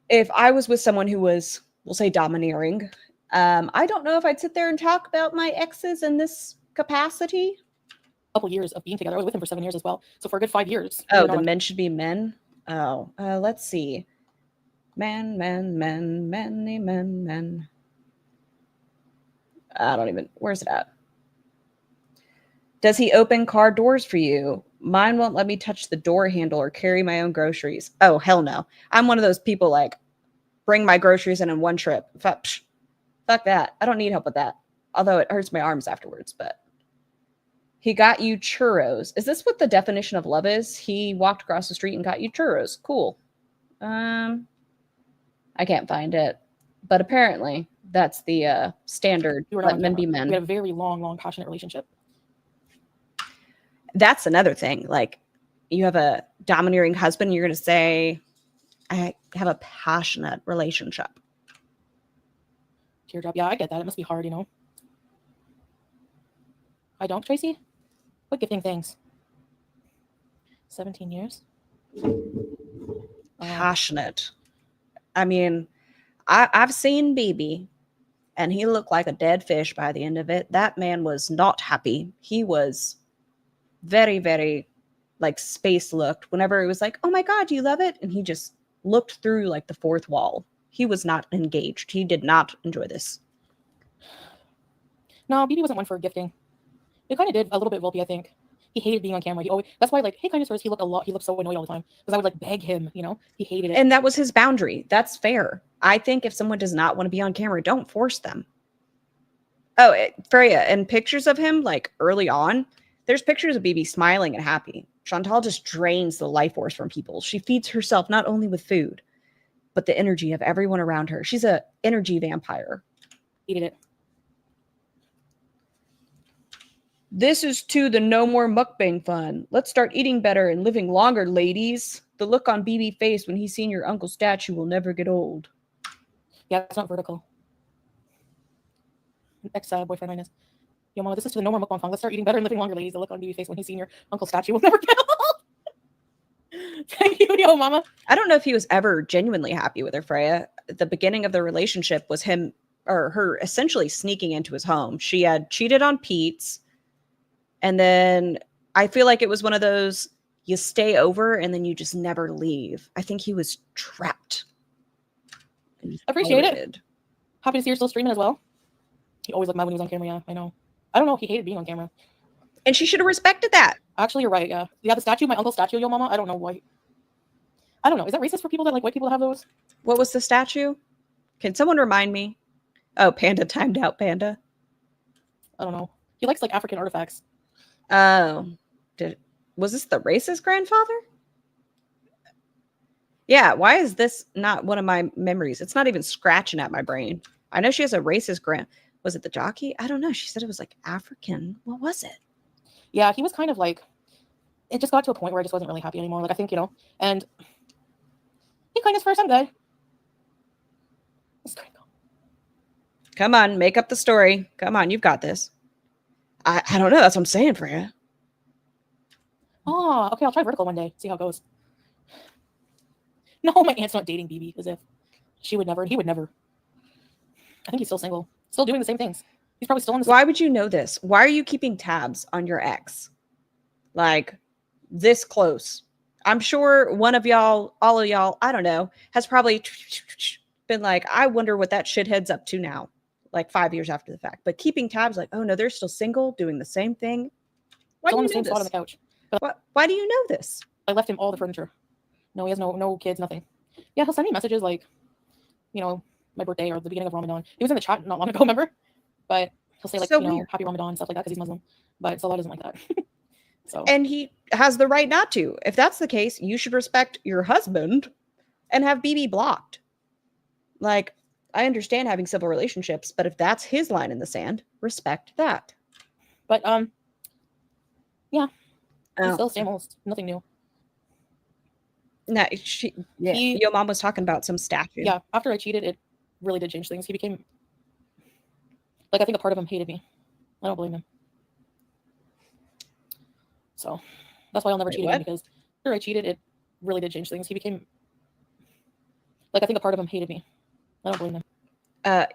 If I was with someone who was, we'll say, domineering, I don't know if I'd sit there and talk about my exes in this capacity. Couple years of being together. I was with him for 7 years as well. So for a good 5 years. Oh, the men should be men? Oh, let's see. Men. I don't even, where's it at? Does he open car doors for you? Mine won't let me touch the door handle or carry my own groceries. Oh, hell no. I'm one of those people like, bring my groceries in one trip. Fuck that. I don't need help with that. Although it hurts my arms afterwards, but. He got you churros. Is this what the definition of love is? He walked across the street and got you churros. Cool. I can't find it. But apparently, that's the standard. Let men be men. We had a very long, passionate relationship. That's another thing. Like, you have a domineering husband, you're going to say, I have a passionate relationship. Teardrop. Yeah, I get that. It must be hard, you know. I don't, Tracy? What gifting things? 17 years? Passionate. I mean, I've seen BB, and he looked like a dead fish by the end of it. That man was not happy. He was very, very, like, space looked. Whenever it was like, oh my God, you love it? And he just looked through, like, the fourth wall. He was not engaged. He did not enjoy this. No, BB wasn't one for gifting. It kind of did a little bit Volpe, I think. He hated being on camera. He always, that's why, like, hey, kindness first, he looked so annoyed all the time. Because I would, like, beg him, you know? He hated it. And that was his boundary. That's fair. I think if someone does not want to be on camera, don't force them. Oh, Freya, and pictures of him, like, early on, there's pictures of BB smiling and happy. Chantal just drains the life force from people. She feeds herself not only with food, but the energy of everyone around her. She's an energy vampire. Hated it. This is to the no more mukbang fun. Let's start eating better and living longer, ladies. The look on BB face when he's seen your uncle's statue will never get old. Yeah, it's not vertical. Ex-boyfriend minus. Yo, mama, this is to the no more mukbang fun. Let's start eating better and living longer, ladies. The look on BB face when he's seen your uncle's statue will never get old. Thank you, yo, mama. I don't know if he was ever genuinely happy with her, Freya. The beginning of the relationship was him or her essentially sneaking into his home. She had cheated on Pete's. And then I feel like it was one of those, you stay over and then you just never leave. I think he was trapped. Appreciate it. Happy to see you're still streaming as well. He always looked mad when he was on camera, yeah, I know. I don't know, he hated being on camera. And she should have respected that. Actually, you're right, yeah. Yeah, the statue, my uncle's statue, yo mama, I don't know why. I don't know, is that racist for people that like white people to have those? What was the statue? Can someone remind me? Oh, Panda timed out Panda. I don't know. He likes like African artifacts. Oh, was this the racist grandfather? Yeah, why is this not one of my memories? It's not even scratching at my brain. I know she has a racist was it the jockey? I don't know. She said it was like African. What was it? Yeah, he was kind of like, it just got to a point where I just wasn't really happy anymore. Like, I think, you know, and he kindness first, I'm good. Come on, make up the story. Come on, you've got this. I don't know. That's what I'm saying for you. Oh, okay. I'll try vertical one day. See how it goes. No, my aunt's not dating BB as if she would never. He would never. I think he's still single. Still doing the same things. He's probably still on the. Why would you know this? Why are you keeping tabs on your ex? Like this close. I'm sure one of y'all, all of y'all, I don't know, has probably been like, I wonder what that shithead's up to now. Like 5 years after the fact, but keeping tabs like, oh no, they're still single, doing the same thing. Why do you know this? Spot on the couch. Why do you know this? I left him all the furniture. No, he has no kids, nothing. Yeah, he'll send me messages like, you know, my birthday or the beginning of Ramadan. He was in the chat not long ago, remember? But he'll say like, So you know, weird. happy Ramadan, stuff like that because he's Muslim. But Salah doesn't like that. So And he has the right not to. If that's the case, you should respect your husband and have BB blocked. Like, I understand having civil relationships, but if that's his line in the sand, respect that. but yeah, he's Oh. still same old, nothing new. No, He- your mom was talking about some statue. Yeah, after I cheated, it really did change things. He became like, I think a part of him hated me. I don't blame him. So that's why I'll never Wait, cheat what? again, because after I cheated, it really did change things. He became like, I think a part of him hated me. I don't blame him.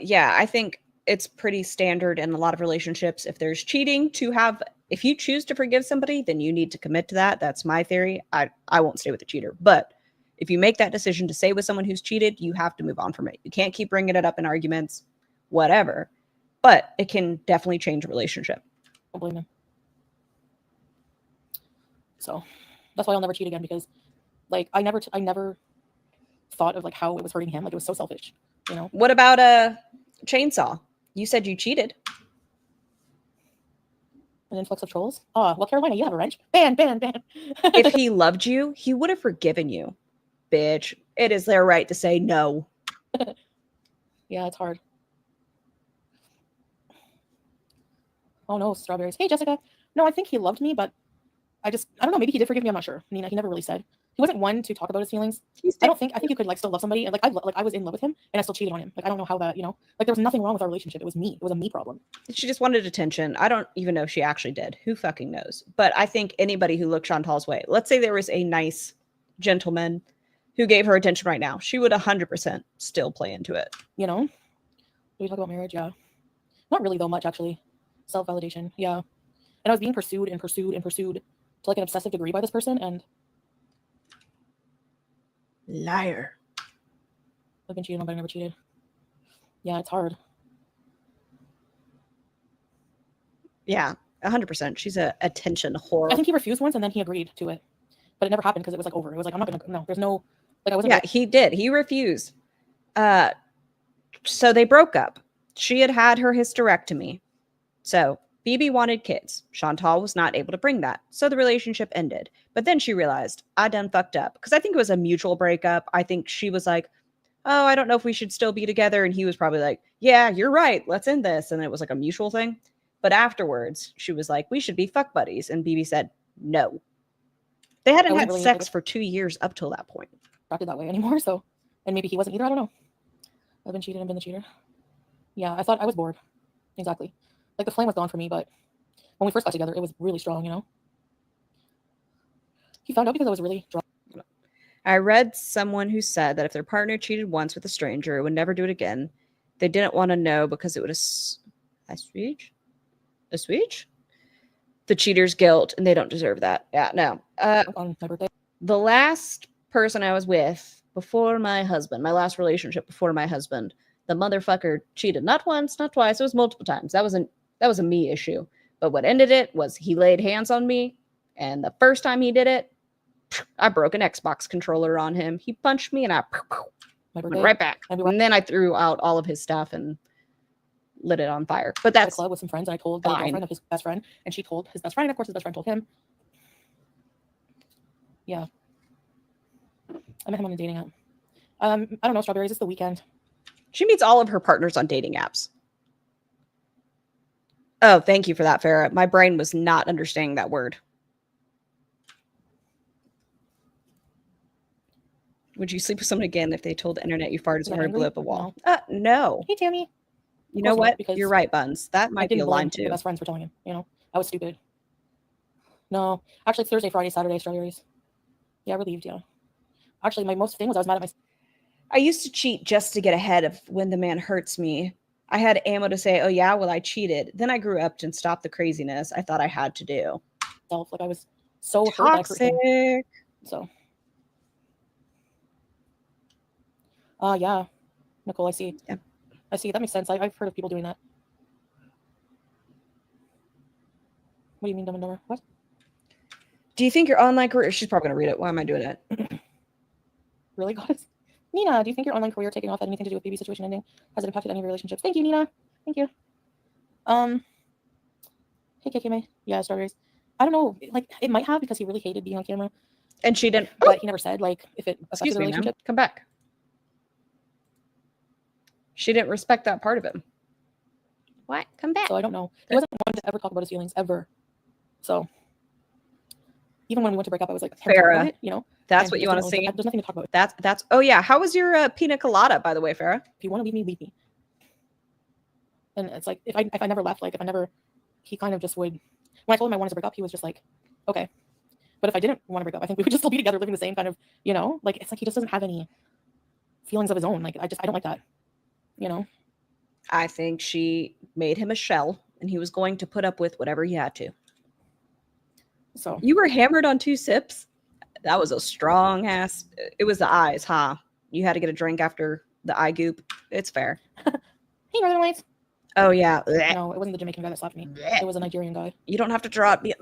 Yeah, I think it's pretty standard in a lot of relationships. If there's cheating, if you choose to forgive somebody, then you need to commit to that. That's my theory. I won't stay with a cheater, but if you make that decision to stay with someone who's cheated, you have to move on from it. You can't keep bringing it up in arguments, whatever. But it can definitely change a relationship. I don't blame him. So that's why I'll never cheat again, because like I never thought of like how it was hurting him. Like, it was so selfish, you know. What about a chainsaw? You said you cheated. An influx of trolls. Oh, well, Carolina, you have a wrench. Ban. If he loved you, he would have forgiven you. Bitch, it is their right to say no. Yeah, it's hard. Oh no, strawberries. Hey, Jessica. No, I think he loved me, but I don't know. Maybe he did forgive me. I'm not sure. Nina, he never really said. He wasn't one to talk about his feelings. I think you could like still love somebody, and like I was in love with him, and I still cheated on him. Like, I don't know how that, you know, like there was nothing wrong with our relationship. It was me. It was a me problem. She just wanted attention. I don't even know if she actually did. Who fucking knows? But I think anybody who looked Chantal's way, let's say there was a nice gentleman who gave her attention right now, she would 100% still play into it. You know? Do we talk about marriage? Yeah. Not really though much, actually. Self-validation. Yeah. And I was being pursued to like an obsessive degree by this person, and Liar. I've been cheated on, but I never cheated. Yeah, it's hard. Yeah, 100%. She's a attention whore. I think he refused once, and then he agreed to it, but it never happened because it was like over. It was like, I'm not gonna. No, there's no. Like, I wasn't. Yeah, he did. He refused. So they broke up. She had her hysterectomy. So BB wanted kids. Chantal was not able to bring that. So the relationship ended. But then she realized, I done fucked up. Because I think it was a mutual breakup. I think she was like, oh, I don't know if we should still be together. And he was probably like, yeah, you're right. Let's end this. And it was like a mutual thing. But afterwards, she was like, we should be fuck buddies. And BB said, no. They hadn't had really sex for 2 years up till that point. Acted that way anymore. So, and maybe he wasn't either. I don't know. I've been cheated and been the cheater. Yeah, I thought I was bored. Exactly. Like, the flame was gone for me, but when we first got together, it was really strong, you know? He found out because I was really drunk. I read someone who said that if their partner cheated once with a stranger, it would never do it again. They didn't want to know because it would assuage the cheater's guilt, and they don't deserve that. Yeah, no. On my birthday. The last person I was with before my husband, my last relationship before my husband, the motherfucker cheated not once, not twice. It was multiple times. That was a me issue. But what ended it was he laid hands on me, and the first time he did it, I broke an Xbox controller on him. He punched me, and I went right back. And then I threw out all of his stuff and lit it on fire. But that's at a club with some friends, and I told the girlfriend of his best friend, and she told his best friend, and of course his best friend told him. Yeah. I met him on a dating app. I don't know, strawberries. It's the weekend. She meets all of her partners on dating apps. Oh, thank you for that, Farrah. My brain was not understanding that word. Would you sleep with someone again if they told the internet you farted so hard and blew up a wall? No. Hey, Tammy. You know what? You're right, Buns. That might be a line too. My best friends were telling him. You know, I was stupid. No, actually, it's Thursday, Friday, Saturday, strawberries. Yeah, relieved. Yeah. Actually, my most thing was I was mad at myself. I used to cheat just to get ahead of when the man hurts me. I had ammo to say, oh yeah, well, I cheated. Then I grew up and stopped the craziness I thought I had to do. Like, I was so toxic. Hurt so. Yeah. Nicole, I see. Yeah. I see. That makes sense. I've heard of people doing that. What do you mean, Dumb and Dumber? What? Do you think your online career? She's probably gonna read it. Why am I doing it? Really, goddess? Nina, do you think your online career taking off had anything to do with BB situation ending? Has it impacted any of your relationships? Thank you, Nina. Thank you. Hey, KK, yeah, strawberries. I don't know. Like, it might have because he really hated being on camera, And she didn't. but he never said like if it affected Excuse the me, ma'am. relationship. Come back. She didn't respect that part of him. What? Come back. So I don't know. He wasn't one to ever talk about his feelings ever. So even when we went to break up, I was like, "Hey, talk about Farrah, it," you know. that's And what he you just want to didn't really- see. There's nothing to talk about. That's. Oh yeah. How was your pina colada, by the way, Farrah? If you want to leave me, leave me. And it's like if I never left, like if I never, he kind of just would. When I told him I wanted to break up, he was just like, okay. But if I didn't want to break up, I think we would just still be together, living the same kind of, you know, like it's like he just doesn't have any feelings of his own. Like I don't like that, you know. I think she made him a shell, and he was going to put up with whatever he had to. So You were hammered on 2 sips. That was a strong ass. It was the eyes, huh? You had to get a drink after the eye goop. It's fair. hey, Northern Lights. Oh yeah. No, it wasn't the Jamaican guy that slapped me. It was a Nigerian guy. You don't have to draw it.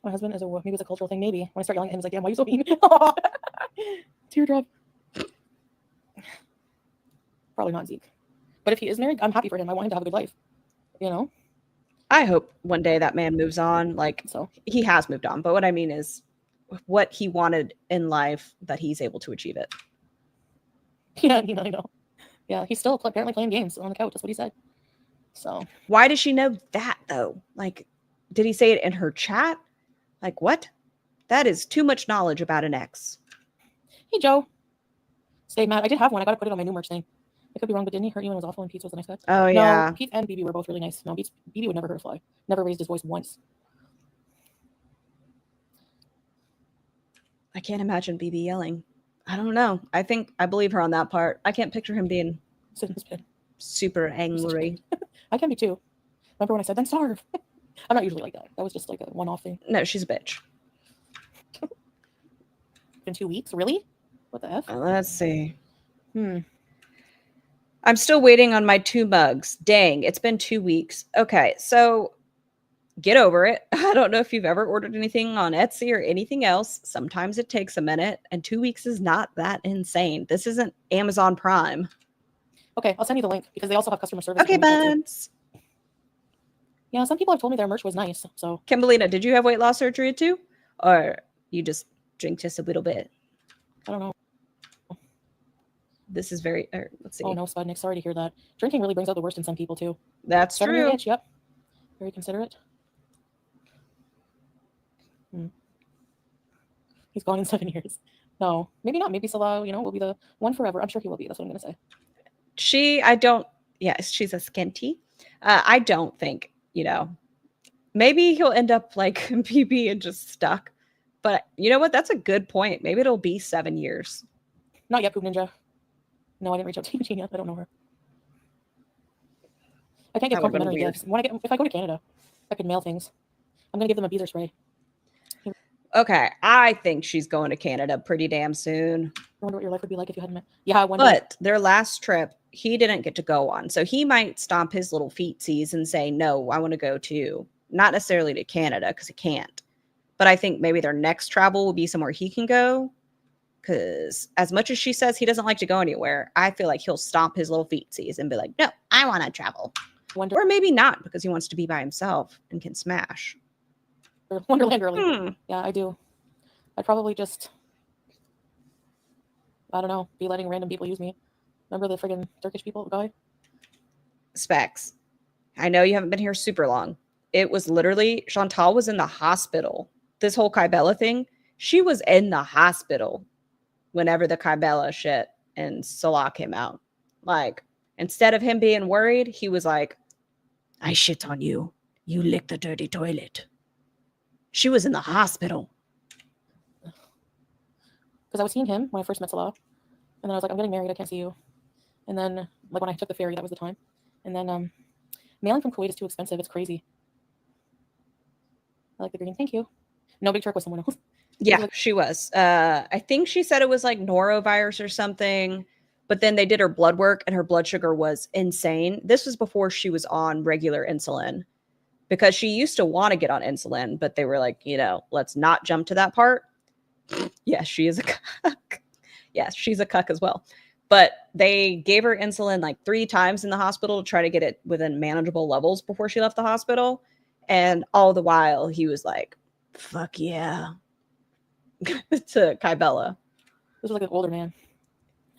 My husband is maybe it's a cultural thing. Maybe when I start yelling at him, he's like, "Damn, why are you so mean?" Teardrop. Probably not Zeke. But if he is married, I'm happy for him. I want him to have a good life. You know. I hope one day that man moves on. Like, So he has moved on, but what I mean is what he wanted in life, that he's able to achieve it. yeah, I know. Yeah, he's still apparently playing games on the couch. That's what he said. So Why does she know that though? Like, did he say it in her chat? Like, what? That is too much knowledge about an ex. hey, Joe. Stay mad. I did have one. I got to put it on my new merch thing. I could be wrong, but didn't he hurt you when it was awful and Pete was the nice guy? Oh yeah. No, Pete and BB were both really nice. No, BB would never hurt a fly. Never raised his voice once. I can't imagine BB yelling. I don't know. I believe her on that part. I can't picture him being Sit in his bed. super angry. I can be too. Remember when I said, then starve? I'm not usually like that. That was just like a one-off thing. No, she's a bitch. In 2 weeks? Really? What the F? Let's see. I'm still waiting on my 2 mugs. Dang, it's been 2 weeks. Okay, so get over it. I don't know if you've ever ordered anything on Etsy or anything else. Sometimes it takes a minute, and 2 weeks is not that insane. This isn't Amazon Prime. Okay, I'll send you the link because they also have customer service. Okay, buds. Yeah, some people have told me their merch was nice. So, Kimberlina, did you have weight loss surgery too? Or you just drink just a little bit? I don't know. This is very, let's see. Oh no, Spudnik, sorry to hear that. Drinking really brings out the worst in some people too. That's 7-year true. itch, yep. Very considerate. He's gone in 7 years. No, maybe not. Maybe Salah, will be the one forever. I'm sure he will be. That's what I'm going to say. She's a skinty. I don't think, maybe he'll end up like BB and just stuck. But you know what? That's a good point. Maybe it'll be 7 years. Not yet, Poop Ninja. No, I didn't reach out to Eugene yet. I don't know her. I can't get complimentary gifts. If I go to Canada, I could mail things. I'm going to give them a beaver spray. Okay, I think she's going to Canada pretty damn soon. I wonder what your life would be like if you hadn't met. Yeah, I wonder. But their last trip, he didn't get to go on. So he might stomp his little feetsies and say, no, I want to go to, not necessarily to Canada because he can't. But I think maybe their next travel will be somewhere he can go. Because as much as she says he doesn't like to go anywhere, I feel like he'll stomp his little feetsies and be like, no, I want to travel. Or maybe not because he wants to be by himself and can smash. Wonderland early. Yeah, I do. I'd probably just, I don't know, be letting random people use me. Remember the friggin' Turkish people guy? Specs. I know you haven't been here super long. It was literally, Chantal was in the hospital. This whole Kybella thing, she was in the hospital whenever the Kybella shit and Salah came out. Like, instead of him being worried, he was like, I shit on you. You lick the dirty toilet. She was in the hospital. Because I was seeing him when I first met Salah. And then I was like, I'm getting married. I can't see you. And then, like, when I took the ferry, that was the time. And then mailing from Kuwait is too expensive. It's crazy. I like the green. Thank you. No, Big Turk was someone else. Yeah, she was. I think she said it was like norovirus or something. But then they did her blood work and her blood sugar was insane. This was before she was on regular insulin. because she used to want to get on insulin, but they were like, you know, let's not jump to that part. Yes, she is a cuck. Yes, she's a cuck as well. But they gave her insulin like 3 times in the hospital to try to get it within manageable levels before she left the hospital. And all the while he was like, fuck yeah. To Kybella. This was like an older man.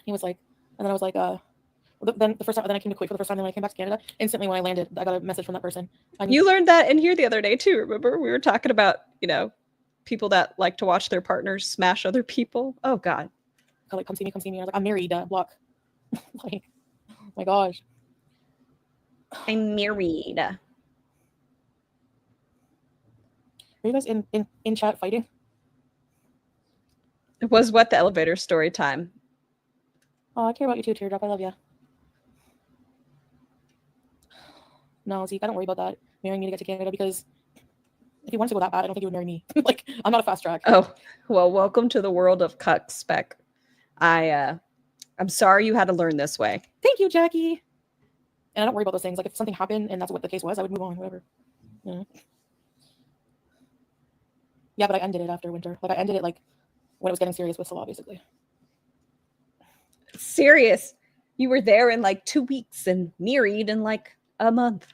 He was like, and then I was like, then the first time, then I came to Kuwait for the first time. Then when I came back to Canada, instantly when I landed, I got a message from that person. You learned that in here the other day too. Remember, we were talking about, you know, people that like to watch their partners smash other people. Oh God. Like, come see me, come see me. I was like, I'm married. Block. Like, oh my gosh. I'm married. Are you guys in chat fighting? It was what the elevator story time. Oh, I care about you too, Teardrop. I love you. No, Zeke, I don't worry about that. Marrying me to get to Canada, because if you wanted to go that bad, I don't think you would marry me. Like, I'm not a fast track. Oh, well, welcome to the world of cuck spec. I'm sorry you had to learn this way. Thank you, Jackie. And I don't worry about those things. Like, if something happened and that's what the case was, I would move on, whatever. Yeah, but I ended it after winter. Like, I ended it like when it was getting serious with Salah, basically. Serious. You were there in like 2 weeks and married in like a month.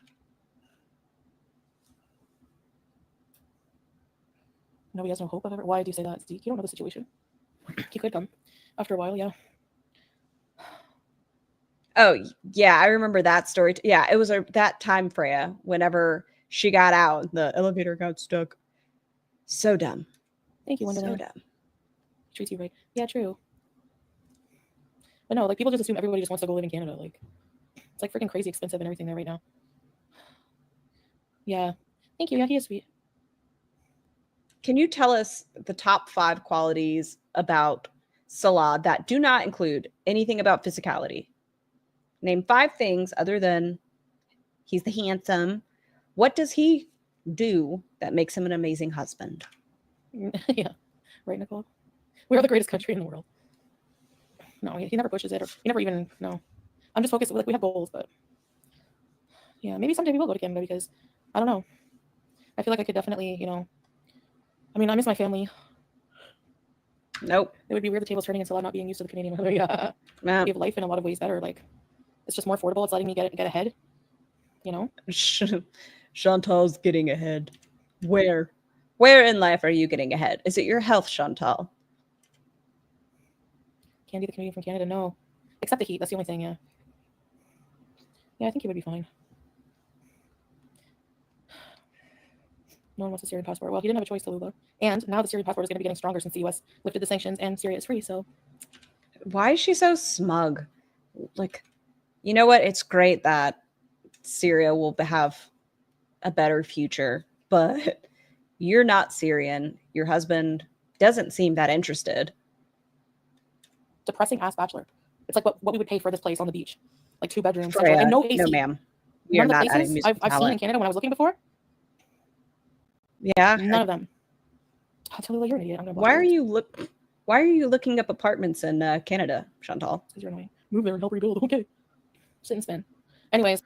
No, he has no hope of it. Why do you say that, Zeke? You don't know the situation. He could come after a while, yeah. Oh, yeah, I remember that story. Yeah, it was that time, Freya, whenever she got out, the elevator got stuck. So dumb. Thank you, Wonderland. So dumb. Treats you right. Yeah, true. But no, like, people just assume everybody just wants to go live in Canada. Like, it's like freaking crazy expensive and everything there right now. Yeah. Thank you. Yeah, he is sweet. Can you tell us the top 5 qualities about Salah that do not include anything about physicality? Name 5 things other than he's the handsome. What does he do that makes him an amazing husband? Yeah. Right, Nicole? We are the greatest country in the world. No, he never pushes it, or he never even, no. I'm just focused, like, we have goals, but yeah, maybe someday we will go to Canada, because I don't know. I feel like I could definitely, you know, I mean, I miss my family. Nope. It would be weird the tables turning and Salah not being used to the Canadian way of life in a lot of ways better. Like, it's just more affordable. It's letting me get ahead, you know? Chantal's getting ahead. Where in life are you getting ahead? Is it your health, Chantal? Can't be the Canadian from Canada, no. Except the heat, that's the only thing, yeah. Yeah, I think he would be fine. No one wants a Syrian passport. Well, he didn't have a choice, Tallulah. And now the Syrian passport is going to be getting stronger since the U.S. lifted the sanctions and Syria is free, so. Why is she so smug? Like, you know what? It's great that Syria will have a better future, but you're not Syrian. Your husband doesn't seem that interested. Depressing ass bachelor. It's like what we would pay for this place on the beach. Like 2 bedrooms. Freya, and no AC. No, ma'am. You're None of not the adding places musical I've seen in Canada when I was looking before. Yeah. None of them. I'll tell you, you're an idiot. Why are you looking up apartments in Canada, Chantal? Because you're annoying. Move there and help rebuild. Okay. Sit and spin. Anyways.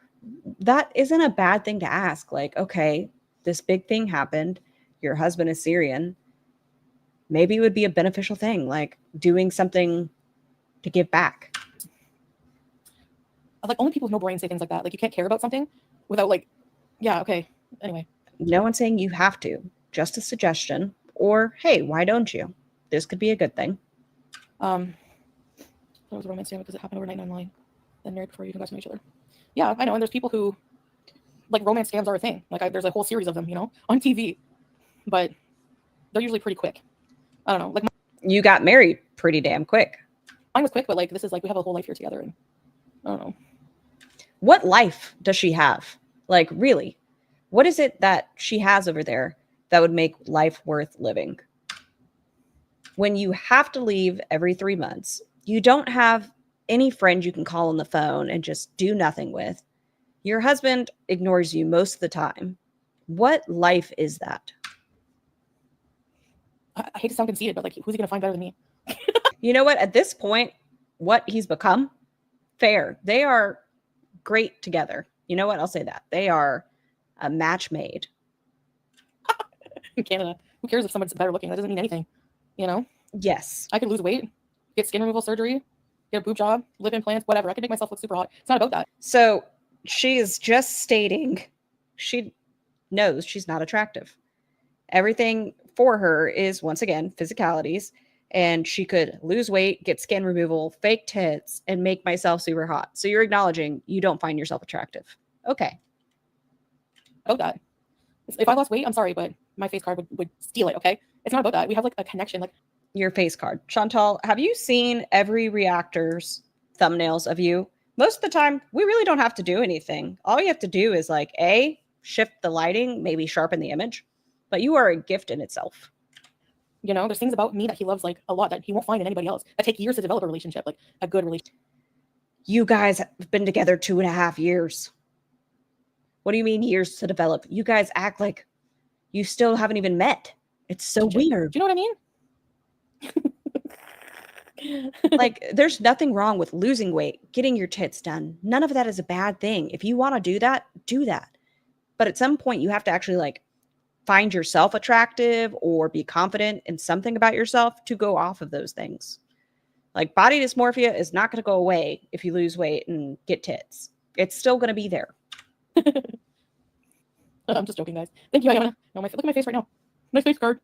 That isn't a bad thing to ask. Like, okay, this big thing happened. Your husband is Syrian. Maybe it would be a beneficial thing, like doing something to give back. Like, only people with no brain say things like that. Like, you can't care about something without, like, yeah, okay. Anyway. No one's saying you have to. Just a suggestion. Or, hey, why don't you? This could be a good thing. That was a romance scam because it happened overnight and online. Then married before you even got to know each other. Yeah, I know. And there's people who, like, romance scams are a thing. Like, there's a whole series of them, you know, on TV. But they're usually pretty quick. I don't know. Like, you got married pretty damn quick. Mine was quick, but, like, this is like we have a whole life here together. And I don't know. What life does she have? Like, really? What is it that she has over there that would make life worth living? When you have to leave every 3 months, you don't have any friend you can call on the phone and just do nothing with. Your husband ignores you most of the time. What life is that? I hate to sound conceited, but, like, who's he going to find better than me? You know what? At this point, what he's become, fair. They are great together. You know what? I'll say that. They are a match made. In Canada, who cares if someone's better looking? That doesn't mean anything, you know. Yes. I could lose weight, get skin removal surgery, get a boob job, lip implants, whatever. I could make myself look super hot. It's not about that. So she is just stating she knows she's not attractive. Everything for her is, once again, physicalities. And she could lose weight, get skin removal, fake tits, and make myself super hot. So you're acknowledging you don't find yourself attractive. Okay. About that. If I lost weight, I'm sorry, but my face card would steal it, okay? It's not about that. We have like a connection. Like Your face card. Chantal, have you seen every reactor's thumbnails of you? Most of the time, we really don't have to do anything. All you have to do is like, A, shift the lighting, maybe sharpen the image. But you are a gift in itself. you know, there's things about me that he loves like a lot that he won't find in anybody else. That take years to develop a relationship, like a good relationship. You guys have been together 2.5 years. What do you mean years to develop? You guys act like you still haven't even met. It's so weird. Do you know what I mean? Like, there's nothing wrong with losing weight, getting your tits done. None of that is a bad thing. If you want to do that, do that. But at some point, you have to actually like find yourself attractive or be confident in something about yourself to go off of those things. Like, body dysmorphia is not going to go away if you lose weight and get tits. It's still going to be there. I'm just joking, guys. Thank you, Ayana. No, look at my face right now. Nice face card.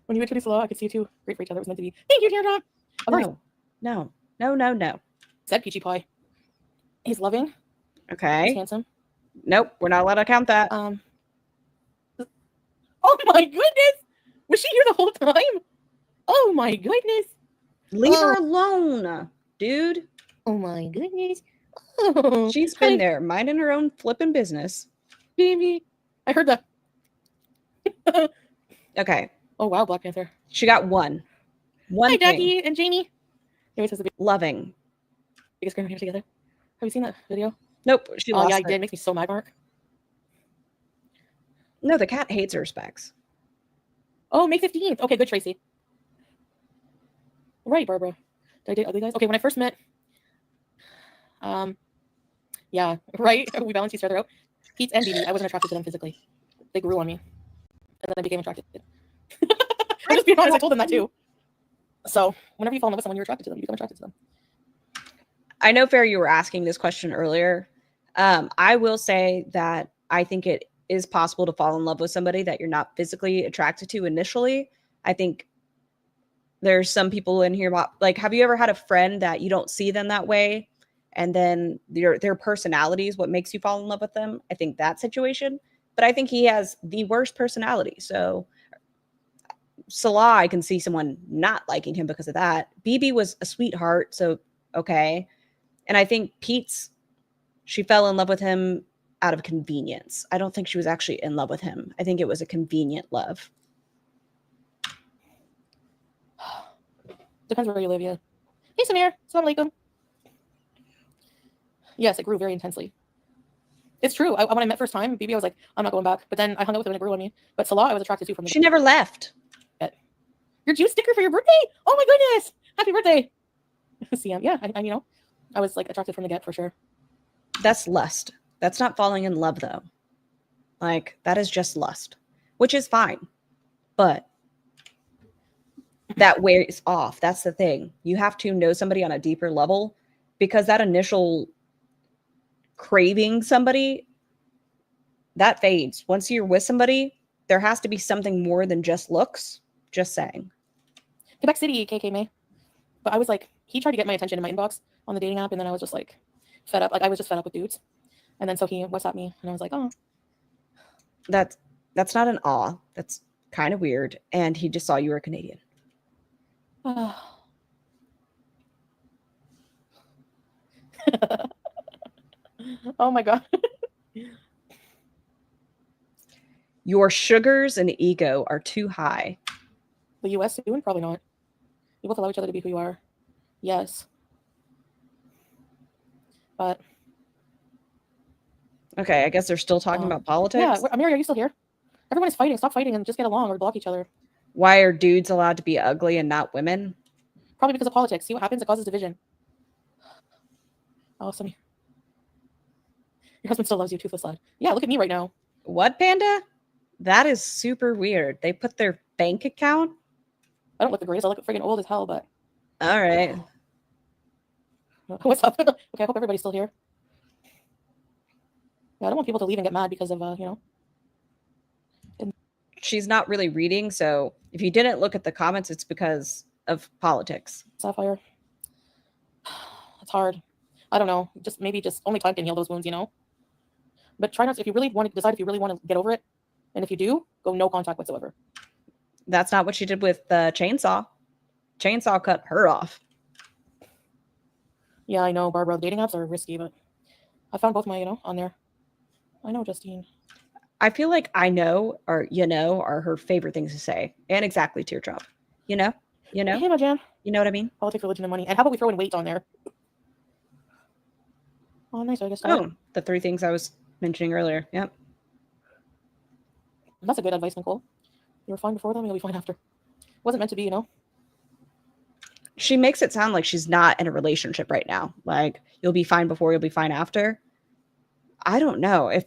When you introduced the law, I could see you two. Great for each other. It was meant to be. Thank you, Teardrop. No. Said Peachy Pie. He's loving. Okay. He's handsome. Nope, we're not allowed to count that. Oh my goodness! Was she here the whole time? Oh my goodness! Leave her alone, dude. Oh my goodness! Oh, She's been there, minding her own flipping business. baby. I heard that. Okay. Oh wow, Black Panther. She got one. One Hi, thing. Jackie and Jamie. Anyways, this is the Loving. biggest screen here together. Have you seen that video? Nope. She Oh lost yeah, I her. did. It makes me so mad, Mark. No, the cat hates her specs. Oh, May 15th. Okay, good, Tracy. Right, Barbara. Did I date ugly guys? Okay, when I first met, yeah, right. We balanced each other out. Pete and BB, I wasn't attracted to them physically. They grew on me, and then I became attracted. I'm just being honest. I told them that too. So whenever you fall in love with someone, you're attracted to them. You become attracted to them. I know, Fair, you were asking this question earlier. I will say that I think it is possible to fall in love with somebody that you're not physically attracted to initially. I think there's some people in here, like, have you ever had a friend that you don't see them that way, and then their personality is what makes you fall in love with them? I think that situation. But I think he has the worst personality. So Salah, I can see someone not liking him because of that. BB was a sweetheart, so okay. And I think she fell in love with him out of convenience. I don't think she was actually in love with him. I think it was a convenient love. Depends where you live, yeah. Hey, Samir. Assalamu alaikum. Yes, it grew very intensely. It's true. When I met first time, BB, I was like, I'm not going back. But then I hung out with him and it grew on me. But Salah, I was attracted to from the She never left. Your juice sticker for your birthday? Oh my goodness! Happy birthday! CM, yeah, I was like attracted from the get for sure. That's lust. That's not falling in love, though. Like, that is just lust, which is fine. But that wears off. That's the thing. You have to know somebody on a deeper level, because that initial craving somebody, that fades. Once you're with somebody, there has to be something more than just looks. Just saying. Quebec City, KK May. But I was like, he tried to get my attention in my inbox on the dating app, and then I was just like fed up. Like, I was just fed up with dudes. And then so he WhatsApped me, and I was like, oh. That's not an awe. That's kind of weird. And he just saw you were Canadian. Oh my God. Your sugars and ego are too high. The US soon? Probably not. You both allow each other to be who you are. Yes. But Okay, I guess they're still talking about politics. Yeah, Amiri, are you still here? Everyone is fighting. Stop fighting and just get along or block each other. Why are dudes allowed to be ugly and not women? Probably because of politics. See what happens? It causes division. Oh, Sammy. Your husband still loves you, toothless lad. Yeah, look at me right now. What, Panda? That is super weird. They put their bank account? I don't look the greatest. I look friggin' old as hell, but All right. what's up? Okay, I hope everybody's still here. Yeah, I don't want people to leave and get mad because of She's not really reading, so if you didn't look at the comments, it's because of politics. Sapphire. It's hard. I don't know. Maybe only time can heal those wounds, But try not to, if you really want to decide if you really want to get over it, and if you do, go no contact whatsoever. That's not what she did with the chainsaw. Chainsaw cut her off. Yeah, I know, Barbara. Dating apps are risky, but I found both my, on there. I know, Justine. I feel like I know or are her favorite things to say. And exactly, teardrop. You know? Hey, my jam. You know what I mean? Politics, religion, and money. And how about we throw in weight on there? Oh, nice. I guess. Oh, the 3 things I was mentioning earlier. Yep. That's a good advice, Nicole. You were fine before them, you'll be fine after. Wasn't meant to be, She makes it sound like she's not in a relationship right now. Like, you'll be fine before, you'll be fine after. I don't know. If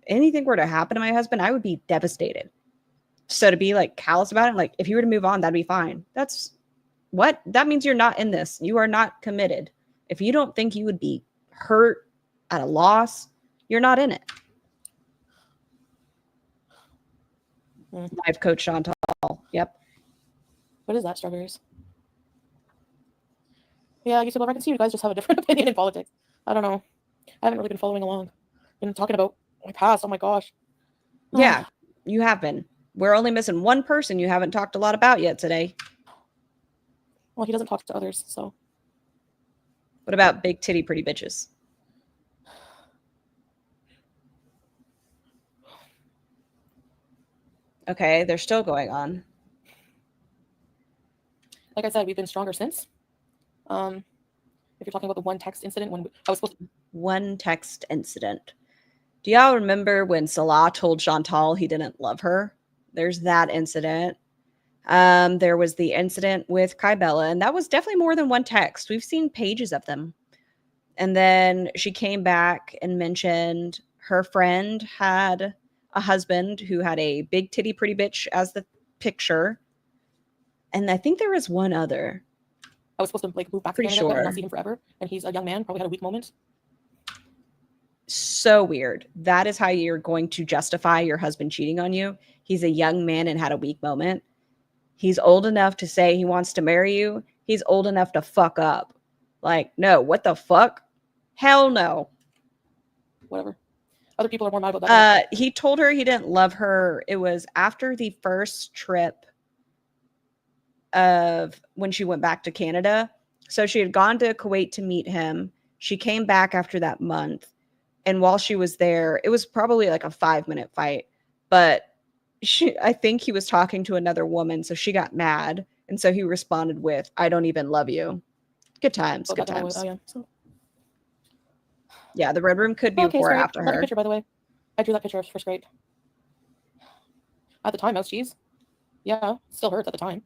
anything were to happen to my husband, I would be devastated. So to be like callous about it, like if you were to move on, that'd be fine. That's what? That means you're not in this. You are not committed. If you don't think you would be hurt at a loss, you're not in it. Life coach Chantal. Yep. What is that, strawberries? Yeah, YouTube, I can see you guys just have a different opinion in politics. I don't know. I haven't really been following along. Been talking about my past. Oh my gosh. Yeah, you have been. We're only missing one person you haven't talked a lot about yet today. Well, he doesn't talk to others, so. What about big titty pretty bitches? Okay, they're still going on. Like I said, we've been stronger since. If you're talking about the one text incident when I was supposed to. One text incident. Do y'all remember when Salah told Chantal he didn't love her? There's that incident. There was the incident with Kybella, and that was definitely more than one text. We've seen pages of them. And then she came back and mentioned her friend had a husband who had a big titty pretty bitch as the picture. And I think there was one other. I was supposed to move back to Canada and not see him forever. And he's a young man, probably had a weak moment. So weird. That is how you're going to justify your husband cheating on you. He's a young man and had a weak moment. He's old enough to say he wants to marry you. He's old enough to fuck up. Like, no, what the fuck? Hell no. Whatever. Other people are more mad about that. He told her he didn't love her. It was after the first trip of when she went back to Canada. So she had gone to Kuwait to meet him. She came back after that month. And while she was there, it was probably like a 5-minute fight. But I think he was talking to another woman. So she got mad. And so he responded with, "I don't even love you." Good times. Good times. Yeah, the red room could be before or after her. Picture, by the way. I drew that picture first grade. At the time, I was cheese. Yeah, still hurts at the time.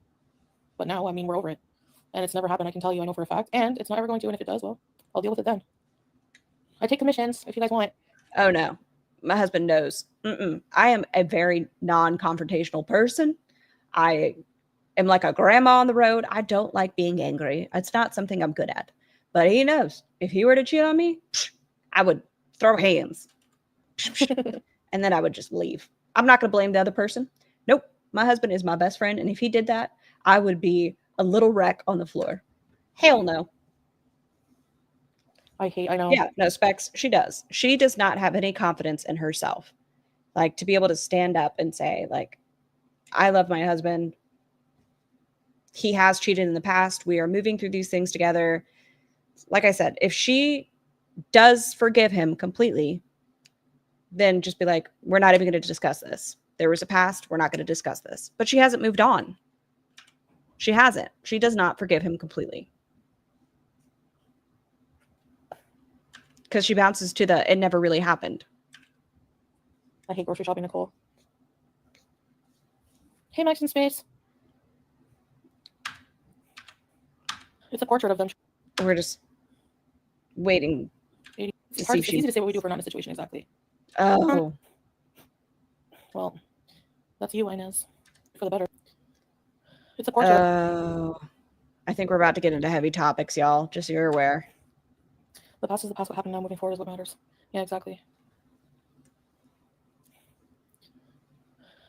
But now, I mean, we're over it. And it's never happened, I can tell you, I know for a fact. And it's not ever going to, and if it does, well, I'll deal with it then. I take commissions if you guys want. Oh, no. My husband knows. I am a very non-confrontational person. I am like a grandma on the road. I don't like being angry. It's not something I'm good at. But he knows. If he were to cheat on me, I would throw hands. And then I would just leave. I'm not going to blame the other person. Nope. My husband is my best friend. And if he did that, I would be a little wreck on the floor. Hell no. I know. Yeah, no, Specs, she does. She does not have any confidence in herself. Like, to be able to stand up and say, like, I love my husband. He has cheated in the past. We are moving through these things together. Like I said, if she does forgive him completely, then just be like, we're not even going to discuss this. There was a past. We're not going to discuss this. But she hasn't moved on. She hasn't. She does not forgive him completely. Because she bounces to the, it never really happened. I hate grocery shopping, Nicole. Hey, Max in Space. It's a portrait of them. We're just waiting It's hard. It's easy to say what we do if we're not in a situation exactly. Oh, Well, that's you, Inez. For the better. It's a portrait. oh. I think we're about to get into heavy topics, y'all. Just so you're aware. The past is the past. What happened now, moving forward is what matters. Yeah, exactly.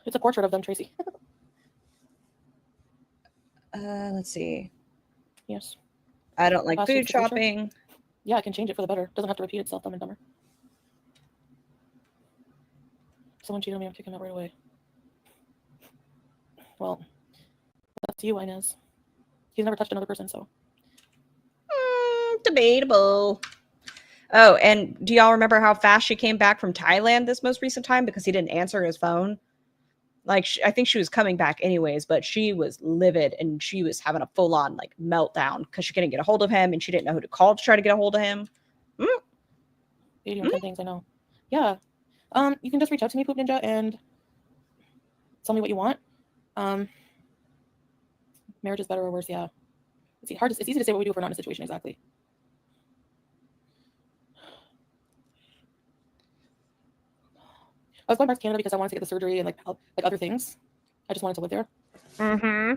It's a portrait of them, Tracy. Let's see. Yes. I don't like Past food is the future. shopping. Yeah, I can change it for the better. It doesn't have to repeat itself, Dumb and Dumber. Someone cheated on me, I'm kicking out right away. Well, that's you, Inez. He's never touched another person, so. Debatable. Oh, and do y'all remember how fast she came back from Thailand this most recent time because he didn't answer his phone? Like, I think she was coming back anyways, but she was livid and she was having a full-on like meltdown because she couldn't get a hold of him and she didn't know who to call to try to get a hold of him. 80 things, I know. Yeah. You can just reach out to me, Poop Ninja, and tell me what you want. Marriage is better or worse, yeah. It's easy to say what we do if we're not in a situation exactly. I was going back to Canada because I wanted to get the surgery and like other things. I just wanted to live there. Mm-hmm.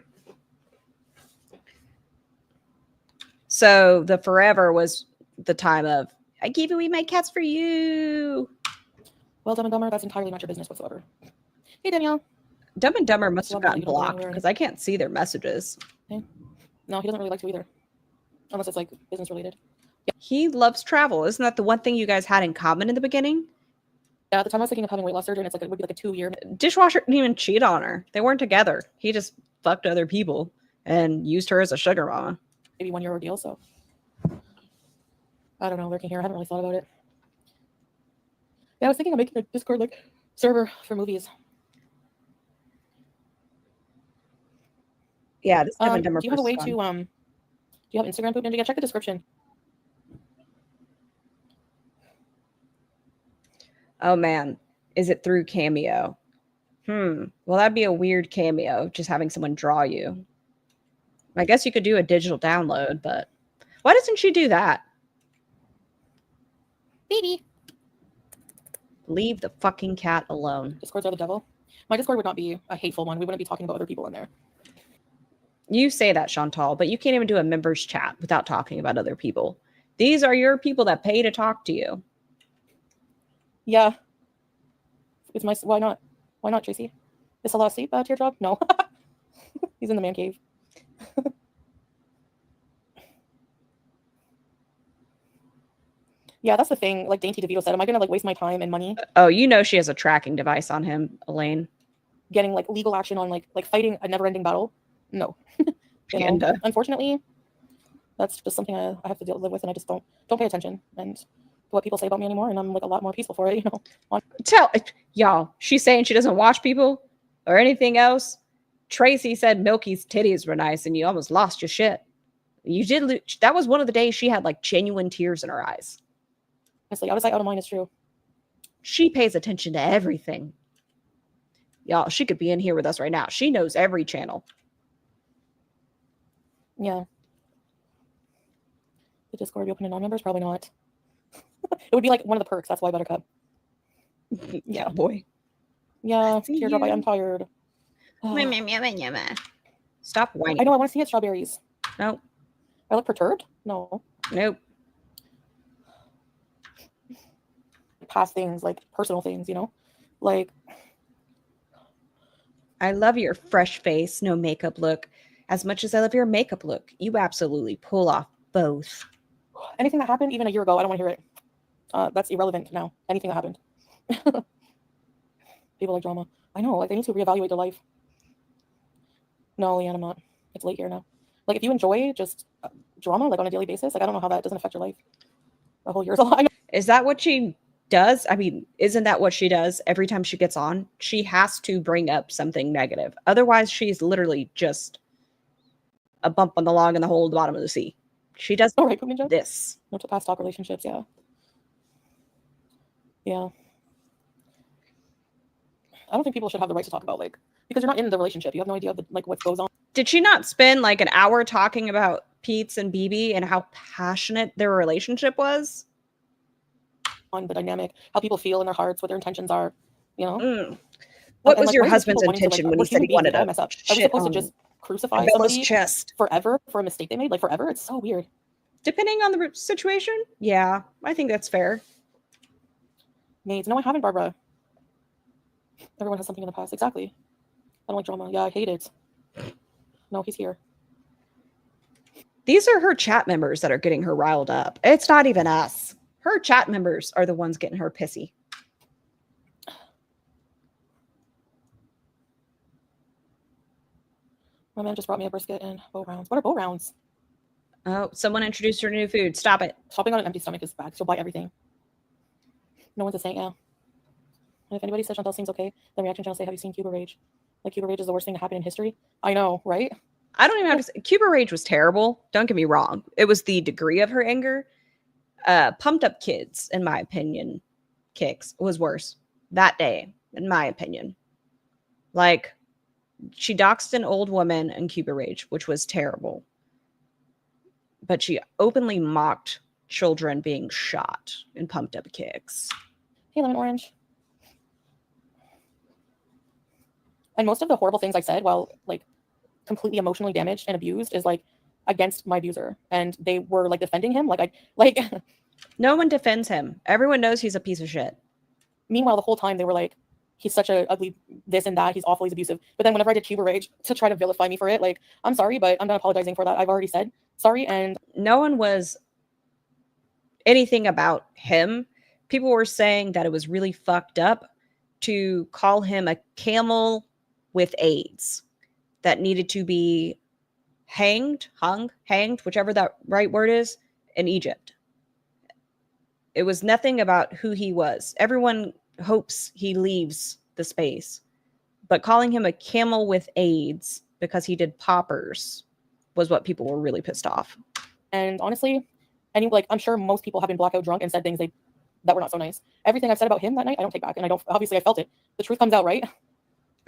So the forever was the time of, I gave away my cats for you. Well, Dumb and Dumber, that's entirely not your business whatsoever. Hey, Danielle. Dumb and Dumber must have Well, gotten you don't go blocked anywhere. because I can't see their messages. No, he doesn't really like to either. Unless it's like business related. He loves travel. Isn't that the one thing you guys had in common in the beginning? Yeah, at the time I was thinking of having weight loss surgery, and it's like it would be like a 2-year. Dishwasher didn't even cheat on her. They weren't together. He just fucked other people and used her as a sugar mama. Maybe 1 year ordeal, so I don't know, lurking here. I haven't really thought about it. Yeah, I was thinking of making a Discord like server for movies. Yeah, this Dumb and Dumber do you have a way person's to fun. do you have Instagram, Poop Ninja? Yeah, check the description. Oh man, is it through Cameo? Well, that'd be a weird cameo, just having someone draw you. I guess you could do a digital download, but why doesn't she do that? Baby. Leave the fucking cat alone. Discords are the devil. My Discord would not be a hateful one. We wouldn't be talking about other people in there. You say that, Chantal, but you can't even do a members chat without talking about other people. These are your people that pay to talk to you. Yeah. It's my why not? Why not, Tracy? Is Salah asleep, Teardrop? No. He's in the man cave. Yeah, that's the thing. Like Dainty DeVito said, am I gonna like waste my time and money Oh, you know she has a tracking device on him, Elaine. getting like legal action on like fighting a never-ending battle? No. You know, Panda. unfortunately, that's just something I have to live with, and I just don't pay attention and to what people say about me anymore, and I'm like a lot more peaceful for it, you know. Tell y'all, she's saying she doesn't watch people or anything else. Tracy said Milky's titties were nice, and you almost lost your shit. You did. That was one of the days she had like genuine tears in her eyes. Honestly, out of sight, out of mind is true. She pays attention to everything. Y'all, she could be in here with us right now. She knows every channel. Yeah. The Discord be open to non-members? Probably not. It would be like one of the perks. That's why, Buttercup. Yeah, boy. Yeah, See Teardrop, I you. am tired. Stop whining. I know, I want to see it, strawberries. Nope. I look perturbed? No. Nope. Past things, like personal things, you know? Like, I love your fresh face, no makeup look as much as I love your makeup look. You absolutely pull off both. anything that happened even a year ago, I don't want to hear it. That's irrelevant now. Anything that happened. People like drama. I know, like they need to reevaluate their life. No, Leanne, I'm not. It's late here now. Like if you enjoy just drama, like on a daily basis, like I don't know how that doesn't affect your life. A whole year is a lot. Is that what she does? I mean, isn't that what she does every time she gets on? She has to bring up something negative. Otherwise, she's literally just a bump on the log in the hole at the bottom of the sea. She does All right, Poop Ninja. this. No to past talk relationships, yeah. Yeah. I don't think people should have the right to talk about, like, because you're not in the relationship. You have no idea of the, like what goes on. Did she not spend like an hour talking about Pete's and BB and how passionate their relationship was? on the dynamic, how people feel in their hearts, what their intentions are, you know. What And was like, your why do those husband's people wanting to, like, intention when we're he said human he beings, we wanted all to mess up. Are we shit supposed to on just crucify Bella's somebody chest? forever for a mistake they made? Like forever? It's so weird. Depending on the situation, yeah, I think that's fair. Maids. No, I haven't, Barbara. Everyone has something in the past. Exactly. I don't like drama. Yeah, I hate it. No, he's here. These are her chat members that are getting her riled up. It's not even us. Her chat members are the ones getting her pissy. My man just brought me a brisket and bow rounds. What are bow rounds? Oh, someone introduced her to new food. Stop it. Shopping on an empty stomach is bad. She'll buy everything. No one's a saint, yeah. And if anybody says Chantel seems okay, then reaction channel say, have you seen Cuba Rage? Like, Cuba Rage is the worst thing to happen in history. I know, right? I don't even have to say. Cuba Rage was terrible. Don't get me wrong. It was the degree of her anger. Pumped Up Kids, in my opinion, kicks was worse that day, in my opinion. Like, she doxed an old woman in Cuba Rage, which was terrible. But she openly mocked children being shot in Pumped Up Kicks. Hey, Lemon Orange. And most of the horrible things I said while, like, completely emotionally damaged and abused is, like, against my abuser. And they were, like, defending him. No one defends him. Everyone knows he's a piece of shit. Meanwhile, the whole time they were like, he's such a ugly this and that. He's awful. He's abusive. But then whenever I did Cuba Rage to try to vilify me for it, like, I'm sorry, but I'm not apologizing for that. I've already said sorry. And no one was anything about him. People were saying that it was really fucked up to call him a camel with AIDS that needed to be hanged, whichever that right word is, in Egypt. It was nothing about who he was. Everyone hopes he leaves the space. But calling him a camel with AIDS because he did poppers was what people were really pissed off. And honestly, I'm sure most people have been blackout drunk and said things that were not so nice. Everything I've said about him that night, I don't take back. And obviously I felt it. The truth comes out, right?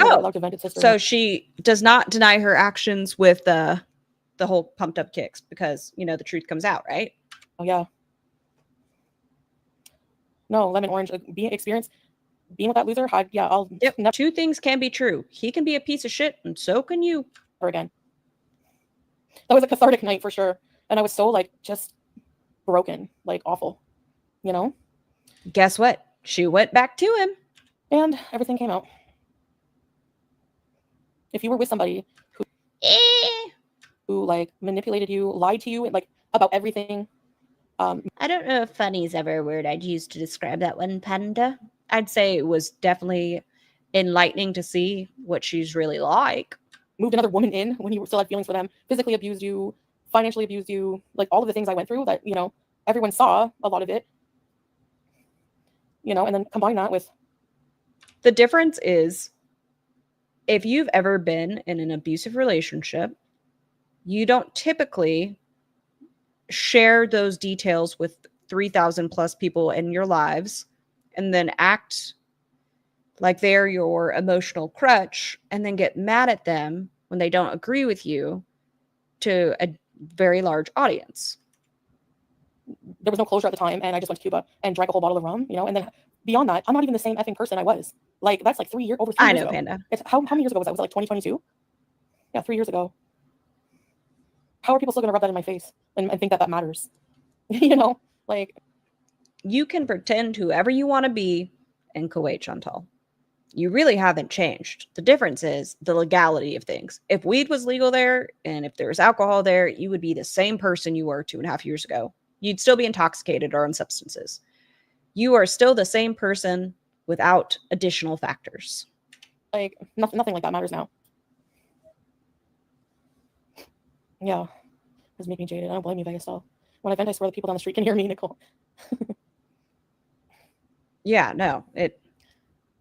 Oh, so she does not deny her actions with the whole Pumped Up Kicks because, the truth comes out, right? Oh, yeah. No, Lemon Orange, being with that loser, Yep. Two things can be true. He can be a piece of shit, and so can you. Or again. That was a cathartic night for sure. And I was so, just broken, awful, Guess what? She went back to him. And everything came out. If you were with somebody who manipulated you, lied to you, about everything. I don't know if funny is ever a word I'd use to describe that one, Panda. I'd say it was definitely enlightening to see what she's really like. Moved another woman in when you still had feelings for them, physically abused you, financially abused you, all of the things I went through that, everyone saw a lot of it, and then combine that with. The difference is if you've ever been in an abusive relationship, you don't typically share those details with 3,000 plus people in your lives and then act like they're your emotional crutch and then get mad at them when they don't agree with you to a very large audience. There was no closure at the time, and I just went to Cuba and drank a whole bottle of rum, and then beyond that, I'm not even the same effing person I was. That's over 3 years ago. I know, Panda. It's how many years ago was that? Was it 2022? Yeah, 3 years ago. How are people still going to rub that in my face and think that matters? You can pretend whoever you want to be in Kuwait, Chantal. You really haven't changed. The difference is the legality of things. If weed was legal there and if there was alcohol there, you would be the same person you were 2.5 years ago. You'd still be intoxicated or on substances. You are still the same person without additional factors. Nothing like that matters now. Yeah. It's making me jaded. I don't blame you, Vegas doll. When I vent, I swear the people down the street can hear me, Nicole. Yeah, no.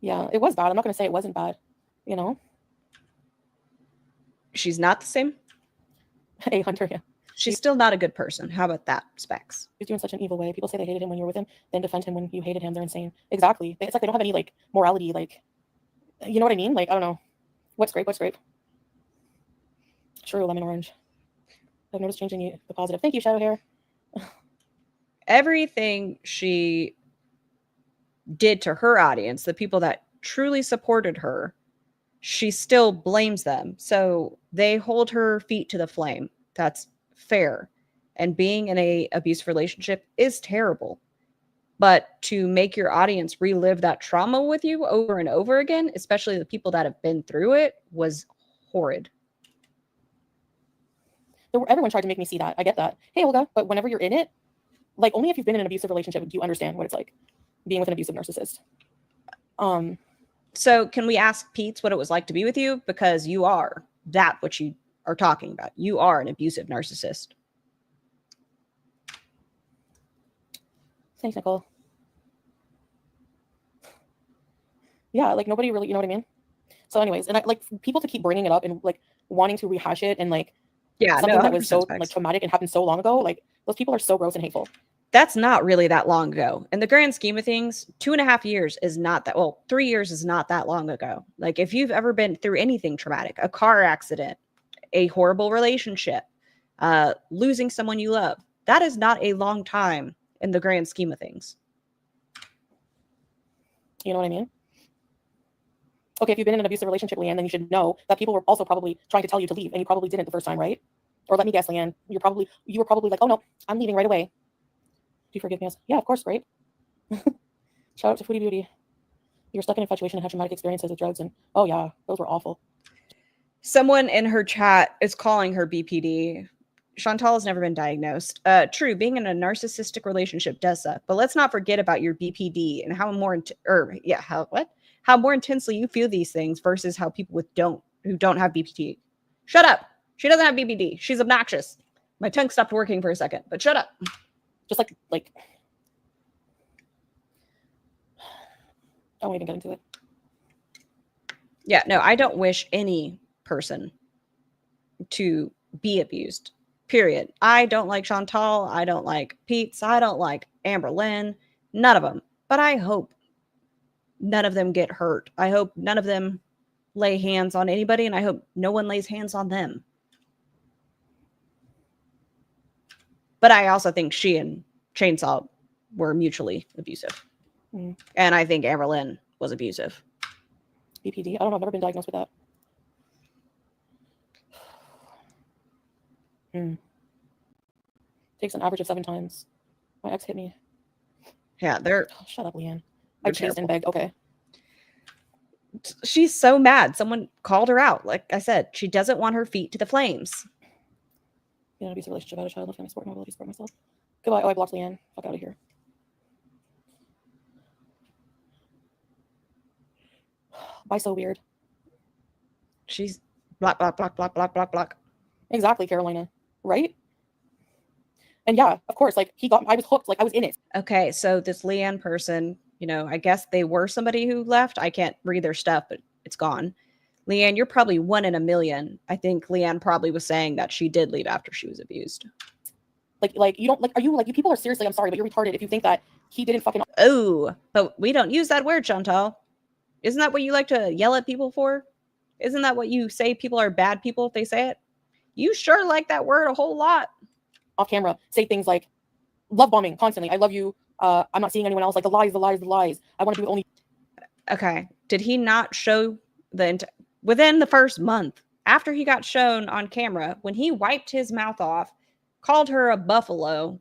Yeah, it was bad. I'm not going to say it wasn't bad, She's not the same. Hey, Hunter, yeah. She's still not a good person. How about that, Specs? He's doing such an evil way. People say they hated him when you were with him, then defend him when you hated him. They're insane. Exactly. It's like they don't have any, morality, you know what I mean? I don't know. What's grape? True, Lemon Orange. I've noticed changing the positive. Thank you, Shadow Hair. Everything she did to her audience, the people that truly supported her, she still blames them. So they hold her feet to the flame. That's fair. And being in a abusive relationship is terrible. But to make your audience relive that trauma with you over and over again, especially the people that have been through it, was horrid. Everyone tried to make me see that. I get that. Hey, Olga, but whenever you're in it, like only if you've been in an abusive relationship do you understand what it's like being with an abusive narcissist. So can we ask Pete what it was like to be with you? Because you are that what you are talking about. You are an abusive narcissist. Thanks, Nicole. Yeah, like nobody really, you know what I mean? So anyways, and I like people to keep bringing it up and like wanting to rehash it and like something that was so like traumatic and happened so long ago. Like those people are so gross and hateful. That's not really that long ago. In the grand scheme of things, 2.5 years is not that, well, 3 years is not that long ago. Like if you've ever been through anything traumatic, a car accident, a horrible relationship, losing someone you love, that is not a long time in the grand scheme of things. You know what I mean? Okay, if you've been in an abusive relationship, Leanne, then you should know that people were also probably trying to tell you to leave, and you probably didn't the first time, right? Or let me guess, Leanne, you were probably like, oh no, I'm leaving right away. Do you forgive me? Yeah, of course, great. Shout out to Foodie Beauty. You're stuck in infatuation and had traumatic experiences with drugs, and oh yeah, those were awful. Someone in her chat is calling her BPD. Chantal has never been diagnosed. True, being in a narcissistic relationship does suck, but let's not forget about your BPD and how more intensely you feel these things versus how people who don't have BPD. Shut up. She doesn't have BPD. She's obnoxious. My tongue stopped working for a second, but shut up. Just like I won't even get into it. Yeah, no, I don't wish any person to be abused. Period. I don't like Chantal. I don't like Pete's. I don't like Amber Lynn. None of them. But I hope none of them get hurt. I hope none of them lay hands on anybody, and I hope no one lays hands on them. But I also think she and Chainsaw were mutually abusive. Mm. And I think Amber Lynn was abusive. BPD? I don't know. I've never been diagnosed with that. Takes an average of 7 times. My ex hit me. Yeah, they're... Oh, shut up, Leanne. I chased and begged. Okay. She's so mad. Someone called her out. Like I said, she doesn't want her feet to the flames. In an abusive relationship, I had a child, no family support, no ability to support myself. Goodbye. Oh, I blocked Leanne. Fuck out of here. Why so weird? She's block, block, block, block, block, block, block. Exactly, Carolina. Right? And yeah, of course, like I was hooked, like I was in it. Okay, so this Leanne person, you know, I guess they were somebody who left. I can't read their stuff, but it's gone. Leanne, you're probably 1 in a million. I think Leanne probably was saying that she did leave after she was abused. Like you don't like, are you like, you people are seriously, I'm sorry, but you're retarded if you think that he didn't fucking. Oh, but we don't use that word, Chantal. Isn't that what you like to yell at people for? Isn't that what you say people are bad people if they say it? You sure like that word a whole lot. Off camera, say things like love bombing constantly. I love you. I'm not seeing anyone else. Like the lies. I want to do only. Okay. Did he not show within the first month after he got shown on camera, when he wiped his mouth off, called her a buffalo?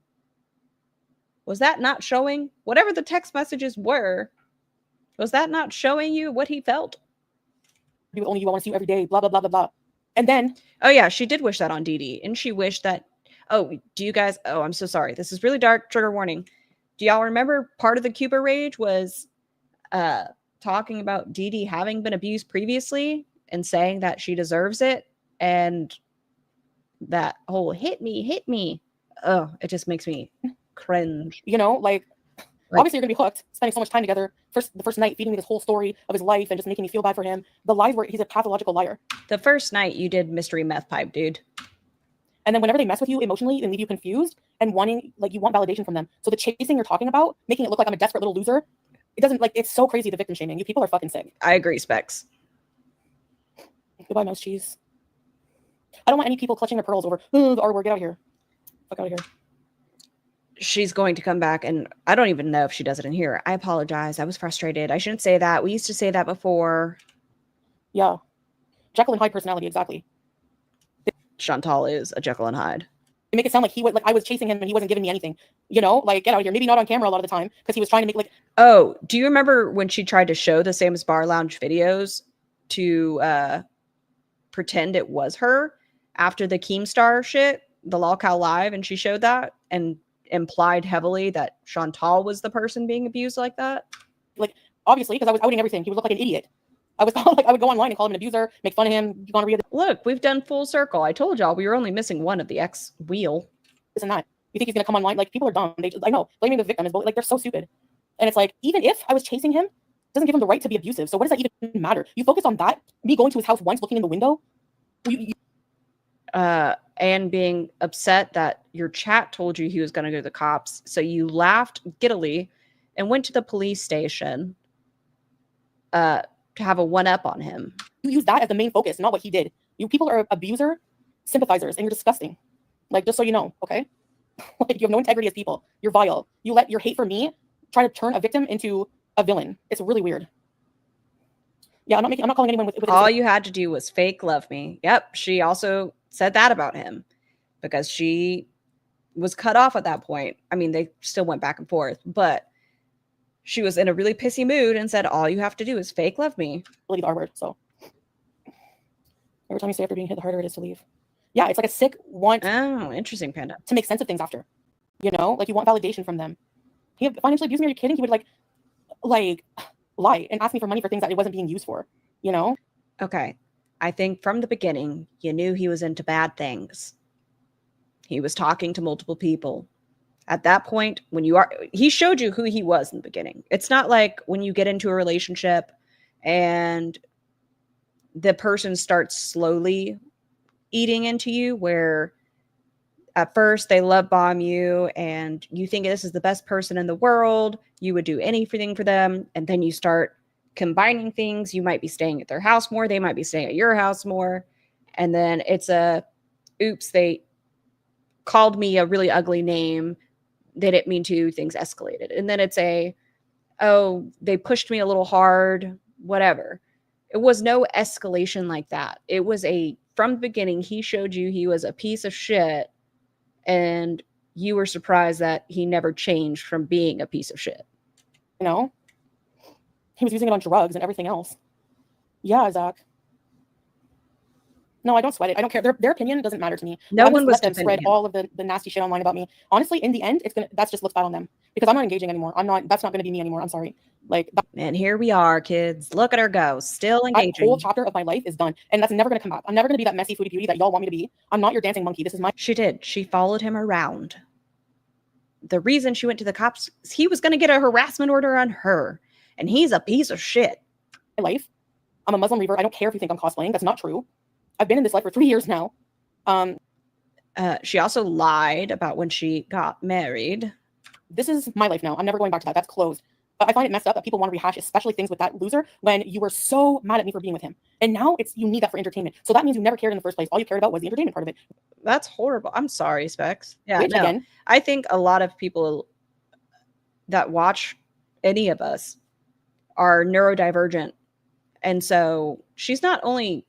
Was that not showing whatever the text messages were? Was that not showing you what he felt? Do only you. I want to see you every day. Blah blah blah blah blah. And then, oh yeah, she did wish that on Dee Dee, and she wished that. Oh, do you guys? Oh, I'm so sorry. This is really dark. Trigger warning. Do y'all remember part of the Cuba rage was talking about Dee Dee having been abused previously and saying that she deserves it, and that whole hit me. Oh, it just makes me cringe. You know, like obviously you're gonna be hooked, spending so much time together. The first night feeding me this whole story of his life and just making me feel bad for him. The lies were he's a pathological liar. The first night you did mystery meth pipe, dude. And then whenever they mess with you emotionally and leave you confused and wanting, like, you want validation from them. So the chasing you're talking about, making it look like I'm a desperate little loser, it doesn't, like, it's so crazy, the victim shaming. You people are fucking sick. I agree, Specs. Goodbye, mouse cheese. I don't want any people clutching their pearls over the R word. Get out of here. Fuck out of here. she's going to come back, and I don't even know if she does it in here. I apologize. I was frustrated. I shouldn't say that. We used to say that before. Yeah. Jekyll and Hyde personality, exactly. Chantal is a Jekyll and Hyde. They make it sound like I was chasing him and he wasn't giving me anything. You know, like, get out of here. Maybe not on camera a lot of the time because he was trying to make like. Oh, do you remember when she tried to show the Sam's Bar Lounge videos to pretend it was her after the Keemstar shit, the Lolcow Live, and she showed that and implied heavily that Chantal was the person being abused like that? Like, obviously, because I was outing everything. He would look like an idiot. I was like, I would go online and call him an abuser, make fun of him, gonorrhea, Look, we've done full circle. I told y'all we were only missing one of the X wheel. this and that. You think he's gonna come online? Like, people are dumb. I know, blaming the victim is like, they're so stupid. And it's like, even if I was chasing him, doesn't give him the right to be abusive. So what does that even matter? You focus on that. Me going to his house once, looking in the window. And being upset that your chat told you he was going to go to the cops. So you laughed giddily and went to the police station to have a one-up on him. You use that as the main focus, not what he did. You people are abuser sympathizers, and you're disgusting. Like, just so you know, okay? Like, you have no integrity as people. You're vile. You let your hate for me try to turn a victim into a villain. It's really weird. Yeah, I'm not calling anyone with all you had to do was fake love me. Yep, she also said that about him because she was cut off at that point. I mean, they still went back and forth, but she was in a really pissy mood and said, all you have to do is fake love me. Really the R word, so. Every time you say after being hit, the harder it is to leave. Yeah, it's like a sick want. Oh, interesting, Panda. To make sense of things after. You know, like you want validation from them. He financially abused me, are you kidding? He would like lie and ask me for money for things that it wasn't being used for, you know? Okay. I think from the beginning, you knew he was into bad things. He was talking to multiple people. At that point, he showed you who he was in the beginning. It's not like when you get into a relationship and the person starts slowly eating into you, where at first they love bomb you and you think this is the best person in the world. You would do anything for them. And then you start combining things. You might be staying at their house more. They might be staying at your house more. And then it's oops, they called me a really ugly name. They didn't mean to. Things escalated. And then it's oh, they pushed me a little hard, whatever. It was no escalation like that. It was from the beginning, he showed you he was a piece of shit. And you were surprised that he never changed from being a piece of shit. You know? He was using it on drugs and everything else. Yeah, Zach. No, I don't sweat it. I don't care. Their opinion doesn't matter to me. No one was let them spread all of the nasty shit online about me. Honestly, in the end, that's just looks bad on them. Because I'm not engaging anymore. That's not gonna be me anymore. I'm sorry. Like, and here we are, kids. Look at her go. Still engaging. That whole chapter of my life is done. And that's never gonna come back. I'm never gonna be that messy foodie beauty that y'all want me to be. I'm not your dancing monkey. This is my She did. She followed him around. The reason she went to the cops is he was gonna get a harassment order on her. And he's a piece of shit. Life. I'm a Muslim revert. I don't care if you think I'm cosplaying. That's not true. I've been in this life for 3 years now. She also lied about when she got married. This is my life now. I'm never going back to that. That's closed. But I find it messed up that people want to rehash, especially things with that loser, when you were so mad at me for being with him. And now you need that for entertainment. So that means you never cared in the first place. All you cared about was the entertainment part of it. That's horrible. I'm sorry, Specs. Yeah, Which, no. again, I think a lot of people that watch any of us are neurodivergent. And so she's not only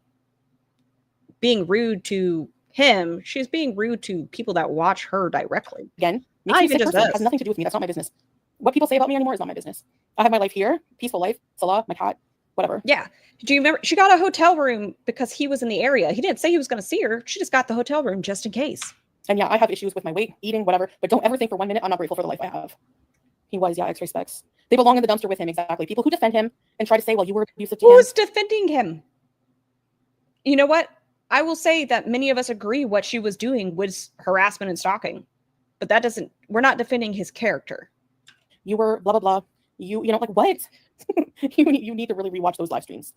being rude to him, she's being rude to people that watch her directly. Again, not even just us. has nothing to do with me. That's not my business. What people say about me anymore is not my business. I have my life here, peaceful life, Salah, my cat, whatever. Yeah. Do you remember? She got a hotel room because he was in the area. He didn't say he was going to see her. She just got the hotel room just in case. And yeah, I have issues with my weight, eating, whatever. But don't ever think for 1 minute I'm not grateful for the life I have. He was, yeah, X-ray specs. They belong in the dumpster with him, exactly. People who defend him and try to say, well, you were abusive to him. Who's defending him? You know what? I will say that many of us agree what she was doing was harassment and stalking. But we're not defending his character. You were blah, blah, blah. You know, like what? you need to really rewatch those live streams.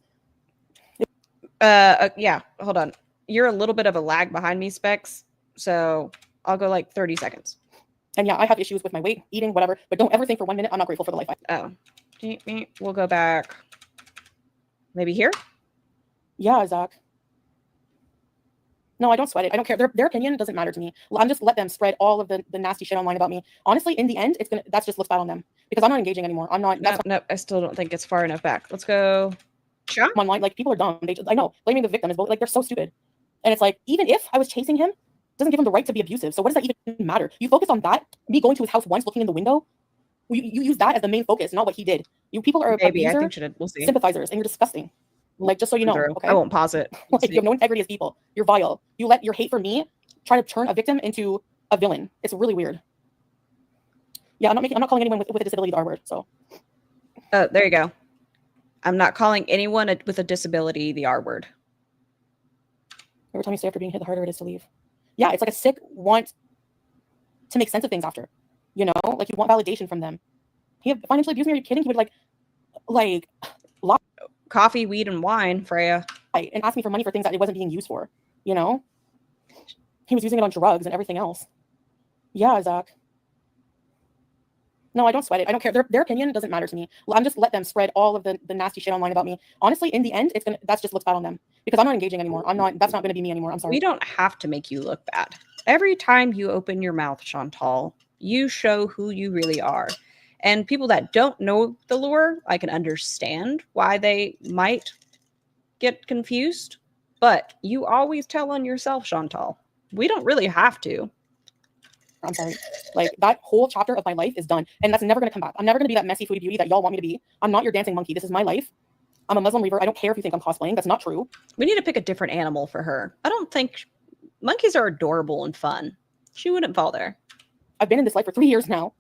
Yeah, hold on. You're a little bit of a lag behind me, Specs. So I'll go like 30 seconds. And yeah, I have issues with my weight, eating, whatever. But don't ever think for 1 minute I'm not grateful for the life I have. Oh. We'll go back. Maybe here? Yeah, Zach. No, I don't sweat it. I don't care. Their opinion doesn't matter to me. I'm just let them spread all of the nasty shit online about me. Honestly, in the end, that's just looks bad on them because I'm not engaging anymore. I'm not. No, I still don't think it's far enough back. Let's go. Sure. Online, like people are dumb. I know blaming the victim is like they're so stupid. And it's like, even if I was chasing him, doesn't give him the right to be abusive. So what does that even matter? You focus on that. Me going to his house once, looking in the window. You use that as the main focus, not what he did. You people are Maybe abuser, I think she did. We'll see. sympathizers, and you're disgusting. Like, just so you know, okay? I won't pause it. Like, you have no integrity as people. You're vile. You let your hate for me try to turn a victim into a villain. It's really weird. Yeah, I'm not calling anyone with a disability the R word. So there you go. I'm not calling anyone with a disability the R word. Every time you stay after being hit, the harder it is to leave. Yeah, it's like a sick want to make sense of things after. You know, like you want validation from them. He financially abused me. Are you kidding? He would like lie Coffee, weed, and wine, Freya. and ask me for money for things that it wasn't being used for. You know, he was using it on drugs and everything else. Yeah, Zach. No, I don't sweat it. I don't care. Their opinion doesn't matter to me. I'm just let them spread all of the nasty shit online about me. Honestly, in the end, that's just looks bad on them because I'm not engaging anymore. That's not going to be me anymore. I'm sorry. We don't have to make you look bad. Every time you open your mouth, Chantal, you show who you really are. And people that don't know the lore, I can understand why they might get confused. But you always tell on yourself, Chantal. We don't really have to. I'm sorry. Like, that whole chapter of my life is done. And that's never going to come back. I'm never going to be that messy foodie beauty that y'all want me to be. I'm not your dancing monkey. This is my life. I'm a Muslim reaver. I don't care if you think I'm cosplaying. That's not true. We need to pick a different animal for her. I don't think monkeys are adorable and fun. She wouldn't fall there. I've been in this life for 3 years now.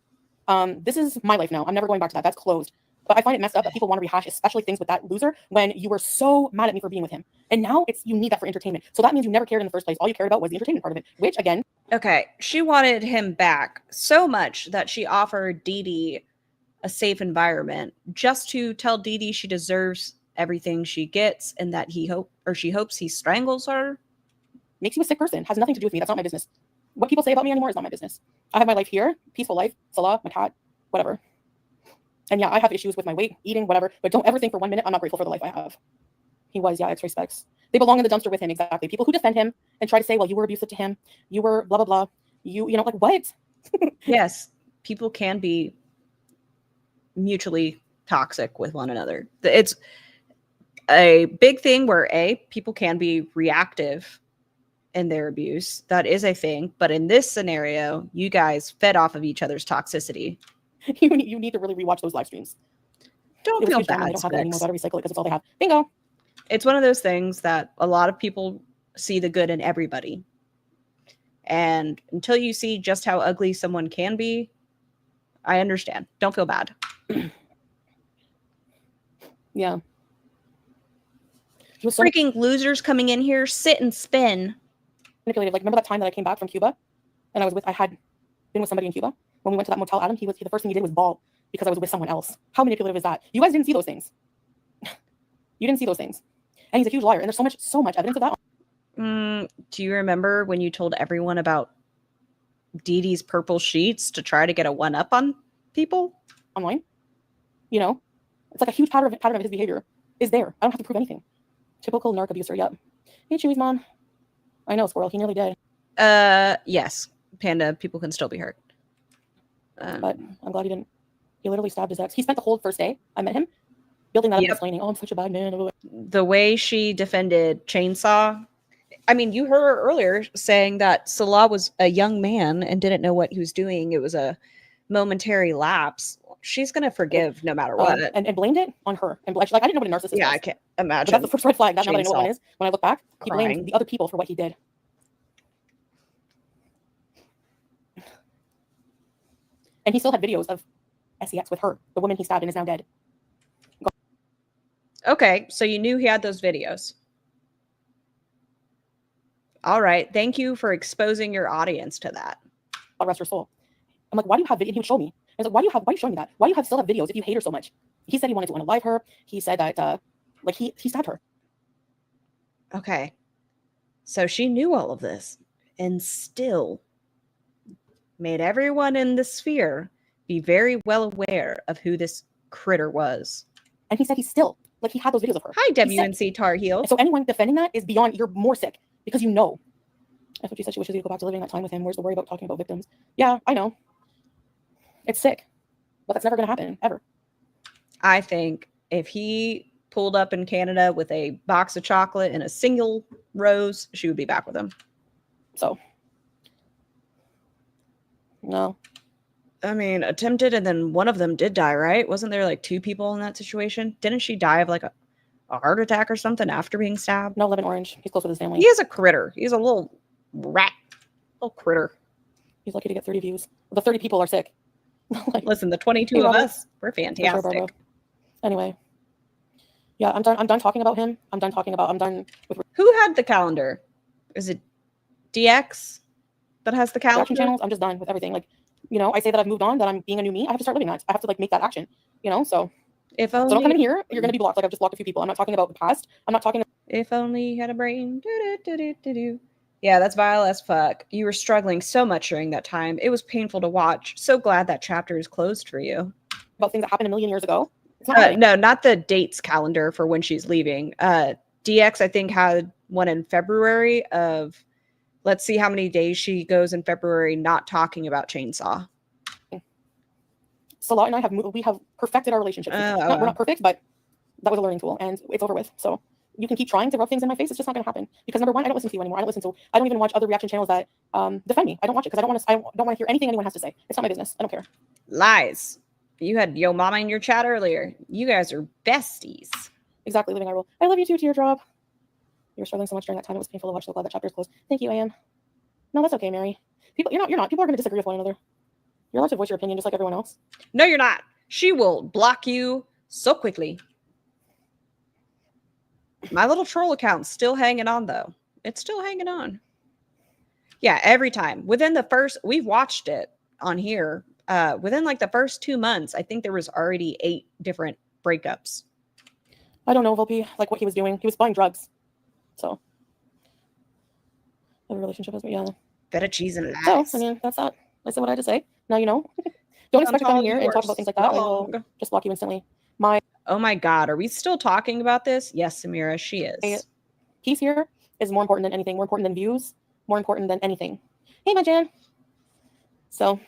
This is my life now. I'm never going back to that. That's closed. But I find it messed up that people want to rehash, especially things with that loser, when you were so mad at me for being with him. And now you need that for entertainment. So that means you never cared in the first place. All you cared about was the entertainment part of it, which, again... Okay, she wanted him back so much that she offered Dee Dee a safe environment just to tell Dee Dee she deserves everything she gets and that she hopes he strangles her. Makes you a sick person. Has nothing to do with me. That's not my business. What people say about me anymore is not my business. I have my life here, peaceful life, Salah, my cat, whatever. And yeah, I have issues with my weight, eating, whatever. But don't ever think for 1 minute I'm not grateful for the life I have. He was, yeah, X respects. They belong in the dumpster with him, exactly. People who defend him and try to say, well, you were abusive to him. You were blah, blah, blah. You know, like, what? Yes, people can be mutually toxic with one another. It's a big thing where people can be reactive in their abuse. That is a thing. But in this scenario, you guys fed off of each other's toxicity. You need to really rewatch those live streams. Don't feel bad. I don't have that anymore. Gotta recycle it because it's all they have. Bingo. It's one of those things that a lot of people see the good in everybody. And until you see just how ugly someone can be, I understand. Don't feel bad. Yeah. Freaking losers coming in here, sit and spin. Manipulated. Like, remember that time that I came back from Cuba and I had been with somebody in Cuba? When we went to that motel, Adam, the first thing he did was bawl because I was with someone else. How manipulative is that? You guys didn't see those things. You didn't see those things. And he's a huge liar. And there's so much evidence of that. Do you remember when you told everyone about Dee Dee's purple sheets to try to get a one-up on people? Online? You know? It's like a huge pattern of his behavior is there. I don't have to prove anything. Typical narc abuser, yep. Hey, Chewy's mom. I know, Squirrel. He nearly did. Yes. Panda, people can still be hurt. But I'm glad he didn't. He literally stabbed his ex. He spent the whole first day I met him building that up and explaining, oh, I'm such a bad man. The way she defended Chainsaw, I mean, you heard her earlier saying that Salah was a young man and didn't know what he was doing. It was a momentary lapse. She's going to forgive no matter what. And blamed it on her. And like, I didn't know what a narcissist was. Yeah, I can't imagine. But that's the first red flag. Now that I know what one is, when I look back, he blamed the other people for what he did. And he still had videos of sex with her, the woman he stabbed and is now dead. Okay, so you knew he had those videos. All right, thank you for exposing your audience to that. God rest her soul. I'm like, why do you have video? And he would show me. I was like, why are you showing me that? Why do you still have videos if you hate her so much? He said he wanted to unalive her. He said that, he stabbed her. Okay, so she knew all of this and still made everyone in the sphere be very well aware of who this critter was. And he said he had those videos of her. Hi, WNC Tar Heel. So anyone defending that is beyond, you're more sick because you know. That's what she said. She wishes he'd go back to living that time with him. Where's the worry about talking about victims? Yeah, I know. It's sick, but that's never going to happen, ever. I think if he pulled up in Canada with a box of chocolate and a single rose, she would be back with him. So, no. I mean, attempted, and then one of them did die, right? Wasn't there like 2 people in that situation? Didn't she die of like a heart attack or something after being stabbed? No, Lemon Orange. He's close with his family. He is a critter. He's a little rat, little critter. He's lucky to get 30 views. The 30 people are sick. Like, listen, the 22 of us, we're fantastic. Sure, anyway, yeah, I'm done talking about him. I'm done with Who had the calendar? Is it DX that has the calendar? reaction channels. I'm just done with everything. Like, you know, I say that I've moved on, that I'm being a new me. I have to start living that. I have to like make that action. You know, so if only, so don't come in here. You're gonna be blocked. Like I've just blocked a few people. I'm not talking about the past. I'm not talking. If only you had a brain. Do. Yeah, that's vile as fuck. You were struggling so much during that time. It was painful to watch. So glad that chapter is closed for you. About things that happened a million years ago. It's not No, not the dates calendar for when she's leaving. DX, I think, had one in February of, let's see how many days she goes in February not talking about Chainsaw. Salah and I have perfected our relationship. We're not perfect, but that was a learning tool, and it's over with. So you can keep trying to rub things in my face. It's just not going to happen because number one, I don't listen to you anymore. I don't even watch other reaction channels that defend me. I don't watch it because I don't want to hear anything anyone has to say. It's not my business. I don't care. Lies. You had Yo Mama in your chat earlier. You guys are besties. Exactly. Living our role. I love you too, Teardrop. You were struggling so much during that time. It was painful to watch. So glad that chapter is closed. Thank you, Anne. No, that's okay, Mary. You're not. People are going to disagree with one another. You're allowed to voice your opinion just like everyone else. No, you're not. She will block you so quickly. My little troll account's still hanging on, though. It's still hanging on. Yeah, every time. We've watched it on here. Within like the first 2 months, I think there was already 8 different breakups. I don't know, Volpe, like what he was doing. He was buying drugs. So, the relationship is, yeah. Feta cheese and lies. So, I mean, that's that. I said what I had to say. Now you know. Don't expect to come in here and talk about things like that. I will just block you instantly. Oh my God, are we still talking about this? Yes, Samira, she is. Peace here is more important than anything. More important than views. More important than anything. Hey, my Jan. So,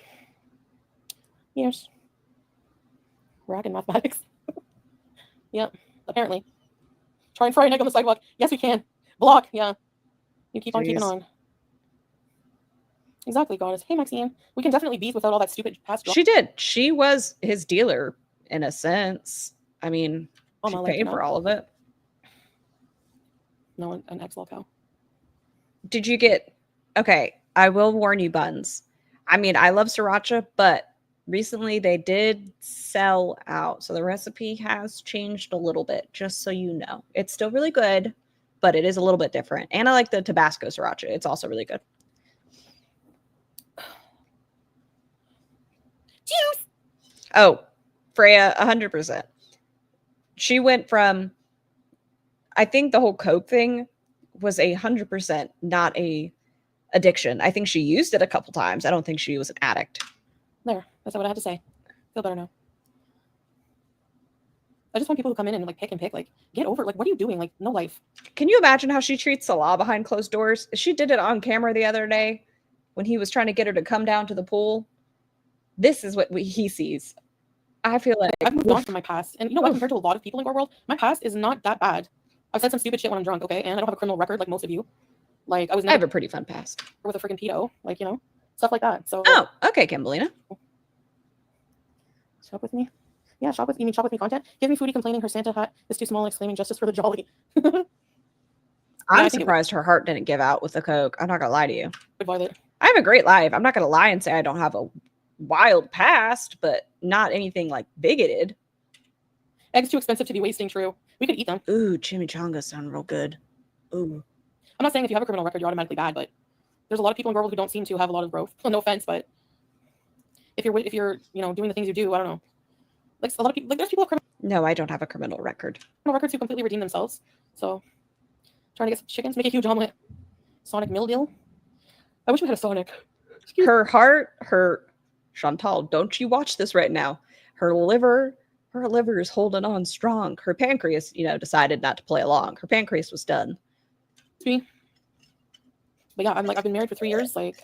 yes. Rack in mathematics. Yep, apparently. Try and fry an egg on the sidewalk. Yes, we can. Block, yeah. You keep on keeping on. Exactly, goddess. Hey, Maxine. We can definitely beef without all that stupid past. She did. She was his dealer, in a sense. I mean, she paid for all of it. No, an ex cow. Did you get... Okay, I will warn you, Buns. I mean, I love sriracha, but recently they did sell out. So the recipe has changed a little bit, just so you know. It's still really good, but it is a little bit different. And I like the Tabasco sriracha. It's also really good. Juice! Oh, Freya, 100%. She went from... I think the whole Coke thing was 100% not a addiction. I think she used it a couple times. I don't think she was an addict. There. That's what I had to say. Feel better now. I just want people who come in and like pick and pick. Like, get over it. Like, what are you doing? Like, no life. Can you imagine how she treats Salah behind closed doors? She did it on camera the other day when he was trying to get her to come down to the pool. This is what he sees. I feel like I've moved on from my past. And you know what? Compared to a lot of people in our world, my past is not that bad. I've said some stupid shit when I'm drunk, okay? And I don't have a criminal record like most of you. Like, I have a pretty fun past. With a freaking pedo. Like, you know, stuff like that. So. Oh, okay, Kimberlina. Shop with me? Yeah, shop with me content? Give me Foodie complaining her Santa hat is too small and exclaiming justice for the jolly. I'm surprised her heart didn't give out with the Coke. I'm not going to lie to you. Good Violet. I have a great life. I'm not going to lie and say I don't have a wild past, but not anything like bigoted. Eggs too expensive to be wasting, true. We could eat them. Ooh, chimichangas sound real good. Ooh. I'm not saying if you have a criminal record, you're automatically bad, but there's a lot of people in the world who don't seem to have a lot of growth. No offense, but if you're you know doing the things you do, I don't know. Like a lot of people, like there's people with criminal. No, I don't have a criminal record. Criminal records who completely redeem themselves. So trying to get some chickens, make a huge omelet. Sonic meal deal. I wish we had a Sonic. Her heart, Chantal, don't you watch this right now? Her liver is holding on strong. Her pancreas, decided not to play along. Her pancreas was done. Me. But yeah, I've been married for 3 years. Like,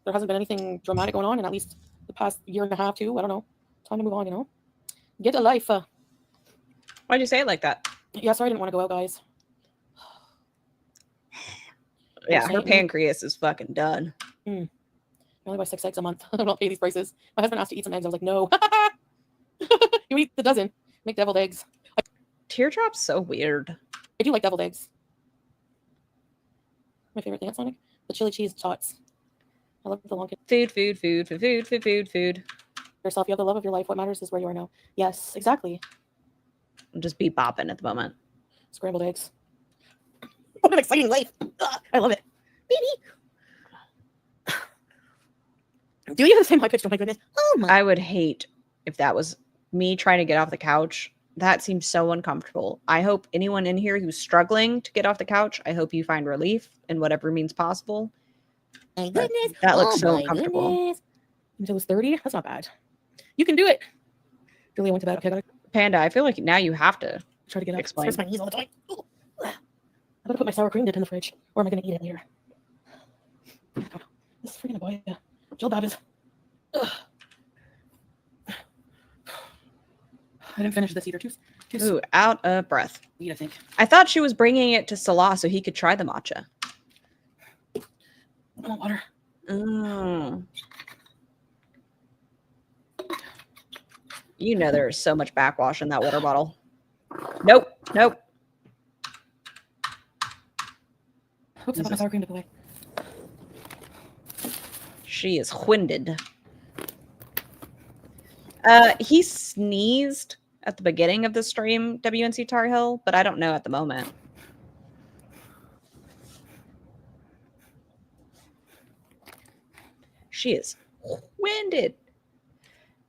there hasn't been anything dramatic going on in at least the past year and a half, too. I don't know. Time to move on, you know? Get a life. Why'd you say it like that? Yeah, sorry I didn't want to go out, guys. Yeah, her pancreas is fucking done. I only buy 6 eggs a month. I don't pay these prices. My husband asked to eat some eggs. I was like, no. You eat the dozen. Make deviled eggs. Teardrop's so weird. I do like deviled eggs. My favorite thing at Sonic? The chili cheese tots. I love the long Food. yourself. You have the love of your life. What matters is where you are now. Yes, exactly. I'm just be bopping at the moment. Scrambled eggs. What an exciting life. Ugh, I love it. Baby. Do you have the same high pitch? Oh my goodness. Oh my. I would hate if that was me trying to get off the couch. That seems so uncomfortable. I hope anyone in here who's struggling to get off the couch, I hope you find relief in whatever means possible. My goodness. That looks so uncomfortable. Goodness. Until it was 30? That's not bad. You can do it. Julia went to bed. Okay, I gotta Panda, I feel like now you have to try to get up. explain. It hurts my knees all the time. Ooh. I gotta put my sour cream dip in the fridge. Or am I gonna eat it later? I don't know. This is freaking boy. Jill Babbitt. Ugh. I didn't finish this either. Too Ooh, out of breath. sweet, I think. I thought she was bringing it to Salah so he could try the matcha. I want water. You know there's so much backwash in that water bottle. Nope. Oops, I put my sour cream dip away. She is winded. He sneezed at the beginning of the stream, WNC Tar Heel, but I don't know at the moment. She is winded.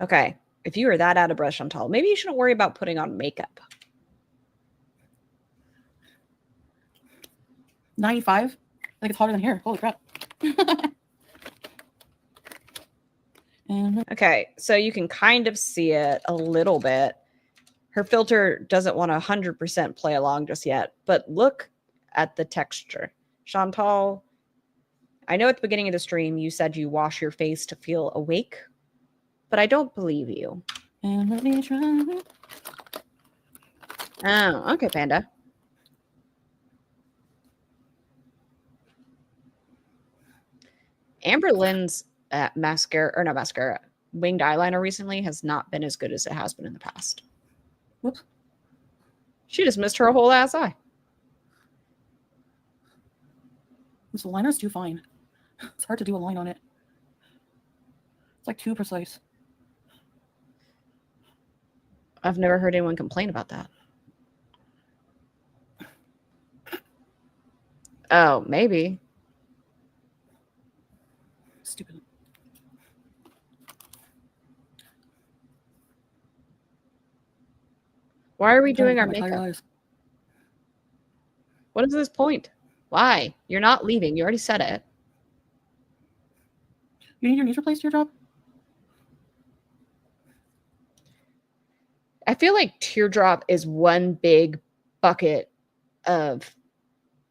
Okay. If you are that out of breath, Chantal, maybe you shouldn't worry about putting on makeup. 95? I think it's hotter than here. Holy crap. Okay, so you can kind of see it a little bit. Her filter doesn't want to 100% play along just yet, but look at the texture. Chantal, I know at the beginning of the stream you said you wash your face to feel awake, but I don't believe you. And let me try. Oh, okay, Panda. Amber Lynn's winged eyeliner recently has not been as good as it has been in the past. Whoops. She just missed her whole ass eye. This liner's too fine. It's hard to do a line on it. It's like too precise. I've never heard anyone complain about that. Oh, maybe. Stupid. Why are we doing our My tired makeup? eyes. What is this point? Why? You're not leaving. You already said it. You need your knees replaced, your job? I feel like Teardrop is one big bucket of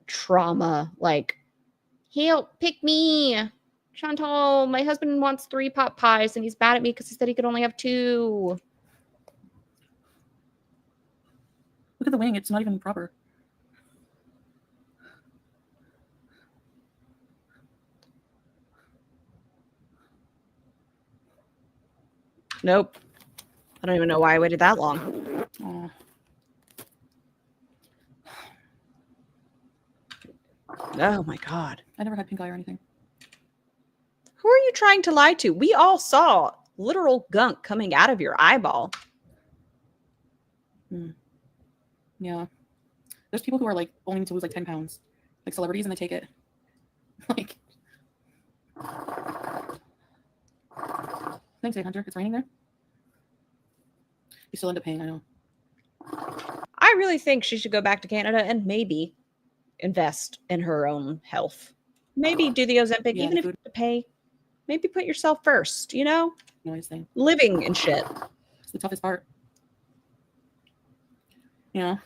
trauma. Like, help, pick me. Chantal, my husband wants 3 pot pies and he's mad at me because he said he could only have 2. Look at the wing. It's not even proper. Nope. I don't even know why I waited that long. Aw. Oh my God. I never had pink eye or anything. Who are you trying to lie to? We all saw literal gunk coming out of your eyeball. Yeah. There's people who are like only to lose like 10 pounds. Like celebrities, and they take it. Like. Thanks, Hunter. It's raining there. You still end up paying, I know. I really think she should go back to Canada and maybe invest in her own health. Maybe do the Ozempic, Yeah, even if you have to pay. Maybe put yourself first, you know? No, I think Living and shit. it's the toughest part. You know?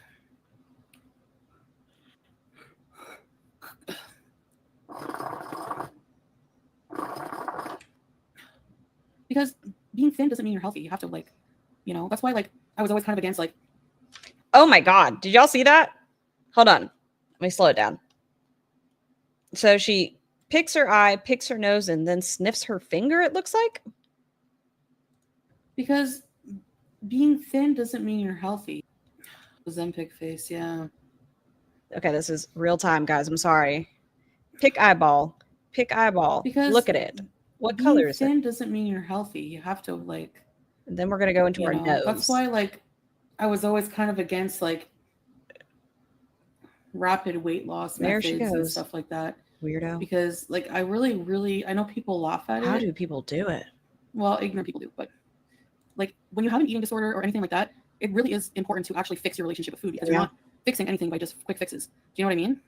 Because being thin doesn't mean you're healthy. You have to like, you know, that's why like I was always kind of against like. Oh my God. Did y'all see that? Hold on. Let me slow it down. So she picks her eye, picks her nose, and then sniffs her finger, it looks like. Because being thin doesn't mean you're healthy. Ozempic face, yeah. Okay, this is real time, guys. I'm sorry. Pick eyeball. Pick eyeball. Because look at it. What being color is thin it? doesn't mean you're healthy. You have to like. And then we're gonna go into our nose. That's why like I was always kind of against like rapid weight loss There she methods and goes. stuff like that. Weirdo. Because like I really I know people laugh at How it. do people do it? Well, ignorant people do, but like when you have an eating disorder or anything like that, it really is important to actually fix your relationship with food because you're not fixing anything by just quick fixes. Do you know what I mean?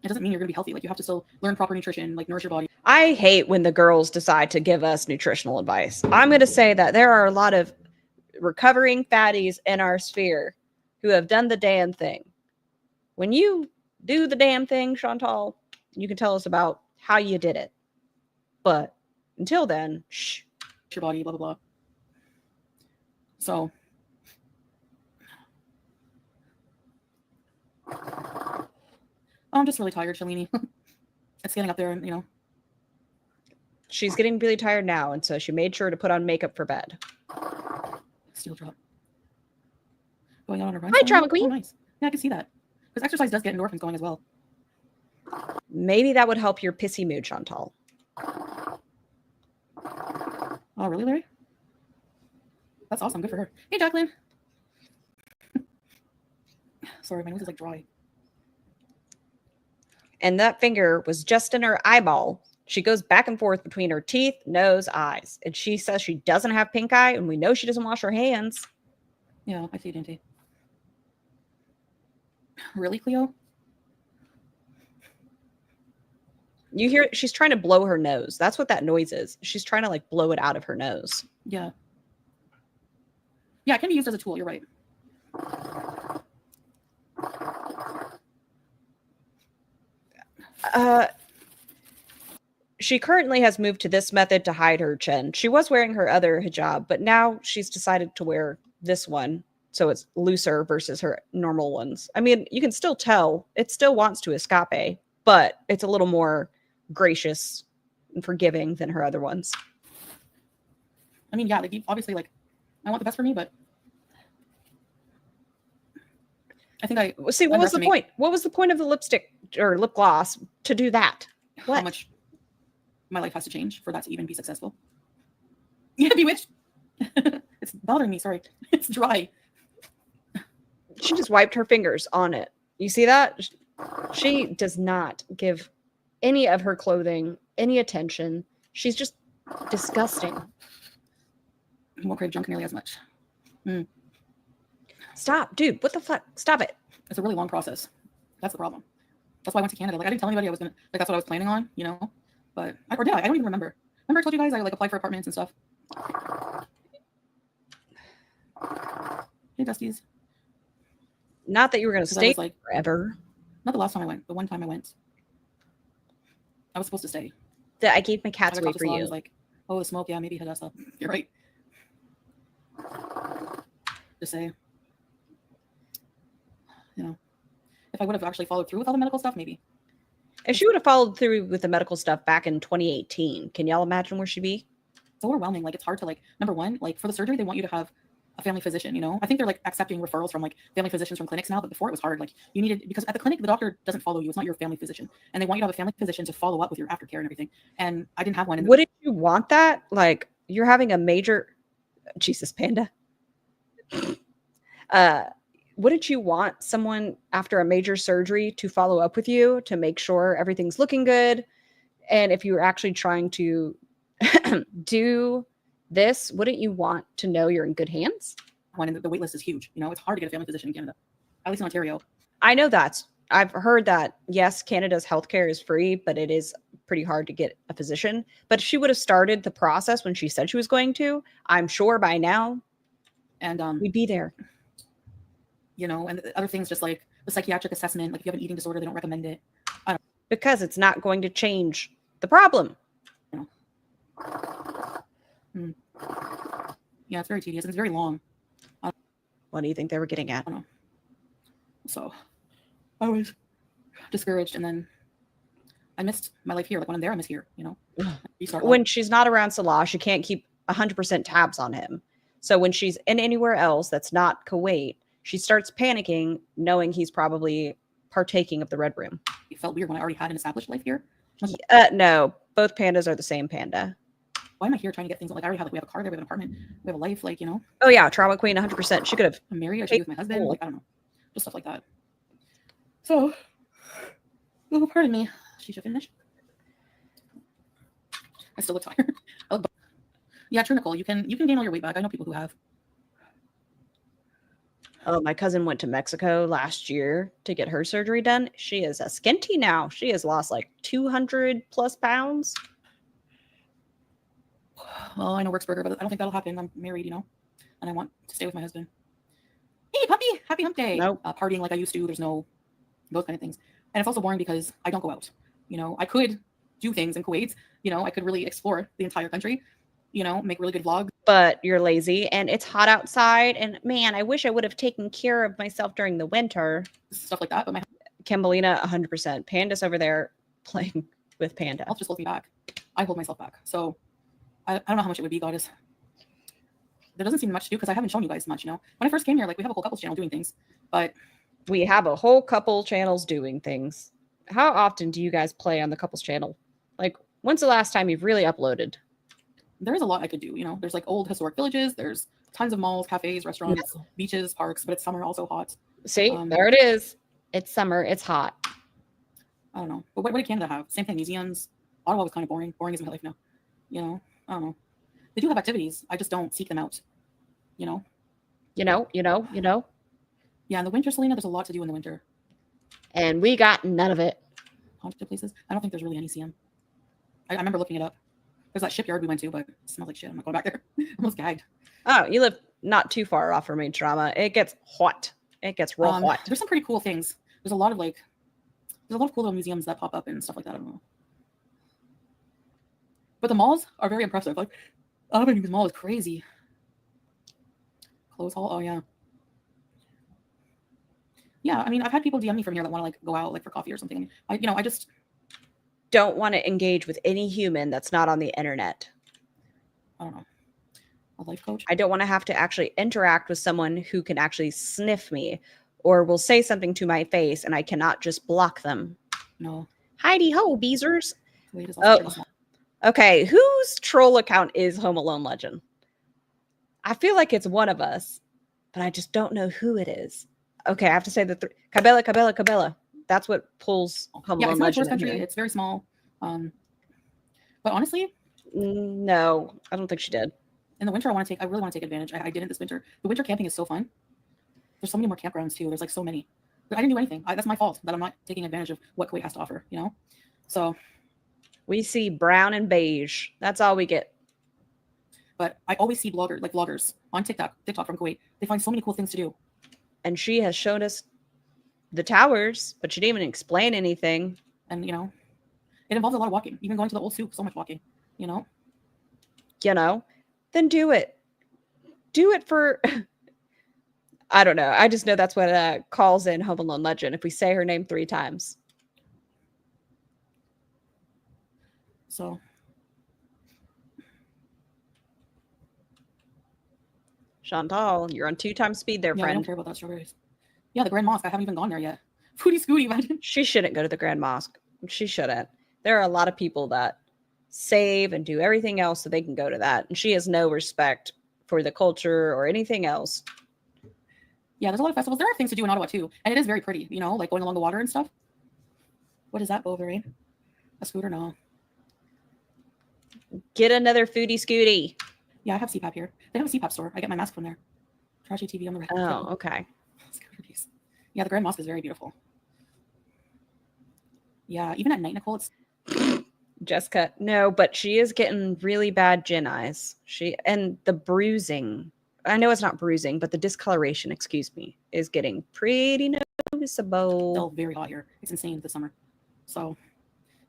It doesn't mean you're gonna be healthy. Like you have to still learn proper nutrition, like nourish your body. I hate when the girls decide to give us nutritional advice. I'm going to say that there are a lot of recovering fatties in our sphere who have done the damn thing. When you do the damn thing, Chantal, you can tell us about how you did it. But until then, shh. Your body, blah blah blah. So I'm just really tired, Shalini. It's getting up there, and you know. She's getting really tired now, and so she made sure to put on makeup for bed. Steel drop. Going out on a run. Hi, Drama Queen. Oh, nice. Yeah, I can see that. Because exercise does get endorphins going as well. Maybe that would help your pissy mood, Chantal. Oh, really, Larry? That's awesome. Good for her. Hey, Jacqueline. Sorry, my nose is like dry. And that finger was just in her eyeball. She goes back and forth between her teeth, nose, eyes. And she says she doesn't have pink eye, and we know she doesn't wash her hands. Yeah, I see, Dante. Really, Cleo? You hear she's trying to blow her nose. That's what that noise is. She's trying to like blow it out of her nose. Yeah. Yeah, it can be used as a tool. You're right. She currently has moved to this method to hide her chin. She was wearing her other hijab, but now she's decided to wear this one. So it's looser versus her normal ones. I mean, you can still tell it still wants to escape, but it's a little more gracious and forgiving than her other ones. I mean, yeah, like obviously, like I want the best for me, but I think I see. What was the point? What was the point of the lipstick or lip gloss to do that? What? How much my life has to change for that to even be successful? Yeah, bewitched. It's bothering me. Sorry, it's dry. She just wiped her fingers on it. You see that? She does not give any of her clothing any attention. She's just disgusting. You won't crave junk nearly as much. Mm. Stop, dude. What the fuck? Stop it. It's a really long process. That's the problem. That's why I went to Canada. Like I didn't tell anybody I was gonna like that's what I was planning on, you know. But or did I? I don't even remember. Remember I told you guys I like applied for apartments and stuff. Hey, Dusties. Not that you were going to stay like, forever. Not the last time I went, but one time I went. I was supposed to stay. That I gave my cats away for you. I was like, oh, the smoke, yeah, maybe Hadassah. You're right. Just say, you know, if I would have actually followed through with all the medical stuff, maybe. If she would have followed through with the medical stuff back in 2018, can y'all imagine where she'd be? It's overwhelming. Like, it's hard to, like, number one, like, for the surgery, they want you to have a family physician, you know? I think they're, like, accepting referrals from, like, family physicians from clinics now, but before it was hard. Like, you needed, because at the clinic, the doctor doesn't follow you. It's not your family physician. And they want you to have a family physician to follow up with your aftercare and everything. And I didn't have one. Wouldn't you want that? Like, you're having a major... Jesus, Panda. Wouldn't you want someone after a major surgery to follow up with you to make sure everything's looking good? And if you were actually trying to do this, wouldn't you want to know you're in good hands? When the wait list is huge, you know, it's hard to get a family physician in Canada, at least in Ontario. I know I've heard that, yes, Canada's healthcare is free, but it is pretty hard to get a physician. But if she would have started the process when she said she was going to, I'm sure by now, and we'd be there. You know, and other things just like the psychiatric assessment, like if you have an eating disorder, they don't recommend it. Because it's not going to change the problem. You know. Yeah, it's very tedious and it's very long. What do you think they were getting at? I don't know. So I was discouraged, and then I missed my life here. Like when I'm there, I miss here, you know? Restart When life. she's not around Salah, she can't keep 100% tabs on him. So when she's in anywhere else that's not Kuwait, she starts panicking, knowing he's probably partaking of the red room. It felt weird when I already had an established life here. No, both pandas are the same panda. Why am I here trying to get things? Like I already have, like, we have a car there, we have an apartment, we have a life, like, you know? Oh yeah, trauma queen, 100%. She could have. I'm married, I should be with my husband, like, I don't know. Just stuff like that. So, oh, pardon me. She should finish. I still look tired. Yeah, true, Nicole. You can gain all your weight back. I know people who have. Oh, my cousin went to Mexico last year to get her surgery done. She is a skinty now. She has lost like 200 plus pounds. Well, I know works burger, but I don't think that'll happen. I'm married, you know, and I want to stay with my husband. Hey, puppy! Happy hump day. Nope. Partying like I used to. There's no those kind of things, and it's also boring because I don't go out. You know, I could do things in Kuwait. You know, I could really explore the entire country. You know, make really good vlogs. But you're lazy and it's hot outside. And man, I wish I would have taken care of myself during the winter. Stuff like that. But my Kimbolina, 100%. Panda's over there playing with Panda. health just holds me back. I hold myself back. So I don't know how much it would be, Goddess. There doesn't seem much to do because I haven't shown you guys much, you know. When I first came here, like we have a whole couples channel doing things, but We have a whole couple channels doing things. How often do you guys play on the couples channel? Like, when's the last time you've really uploaded? there is a lot I could do, you know. There's like old historic villages, there's tons of malls, cafes, restaurants, beaches, parks, but it's summer, also hot. See, there it is. It's summer. It's hot. I don't know. But what did Canada have? Same thing, museums. Ottawa was kind of boring. Boring is my life now. You know, I don't know. They do have activities. I just don't seek them out. You know? You know. Yeah, in the winter, Selena, there's a lot to do in the winter. And we got none of it. Haunted places. I don't think there's really any CM. I remember looking it up. There's that shipyard we went to, but it smells like shit. I'm not going back there. I almost gagged. Oh, you live not too far off from me, Drama. It gets hot. It gets real hot. There's some pretty cool things. There's a lot of cool little museums that pop up and stuff like that. I don't know. But the malls are very impressive. Like, Albany's Mall is crazy. Clothes Hall. Oh yeah. Yeah, I mean, I've had people DM me from here that want to like go out like for coffee or something. I just Don't want to engage with any human that's not on the internet. I don't know. A life coach. I don't want to have to actually interact with someone who can actually sniff me or will say something to my face and I cannot just block them. No. Heidi ho, Beezers. Kuwait is also pretty small. Okay, whose troll account is Home Alone Legend? I feel like it's one of us, but I just don't know who it is. Okay, I have to say the Cabela. That's what pulls Home Yeah, Alone it's not a Legend. tourist country. It's very small. But honestly, No, I don't think she did. in the winter, I really want to take advantage. I didn't this winter. The winter camping is so fun. There's so many more campgrounds too. There's like so many. But I didn't do anything. That's my fault that I'm not taking advantage of what Kuwait has to offer, you know? So, We see brown and beige. That's all we get. but I always see vloggers on TikTok from Kuwait. They find so many cool things to do. And she has shown us the towers, but she didn't even explain anything. And, you know, it involves a lot of walking. Even going to the old souk, so much walking, you know? Then do it. Do it for, I don't know. I just know that's what calls in Home Alone Legend if we say her name 3 times. So, Chantal, you're on 2 times speed there, yeah, I don't friend. care about that strawberries. Yeah, the Grand Mosque. I haven't even gone there yet. Foodie Scooty, imagine. She shouldn't go to the Grand Mosque. She shouldn't. There are a lot of people that save and do everything else so they can go to that. And she has no respect for the culture or anything else. Yeah, there's a lot of festivals. There are things to do in Ottawa too. And it is very pretty, you know, like going along the water and stuff. What is that, Bovary? A scooter? No. Get another Foodie Scooty. Yeah, I have CPAP here. They have a CPAP store. I get my mask from there. Trashy TV on the right. Oh, okay. Scooter piece. Yeah, the Grand Mosque is very beautiful. Yeah, even at night, Nicole, it's Jessica, no, but she is getting really bad gin eyes. And the bruising. I know it's not bruising, but the discoloration, excuse me, is getting pretty noticeable. still very hot here. It's insane this summer. So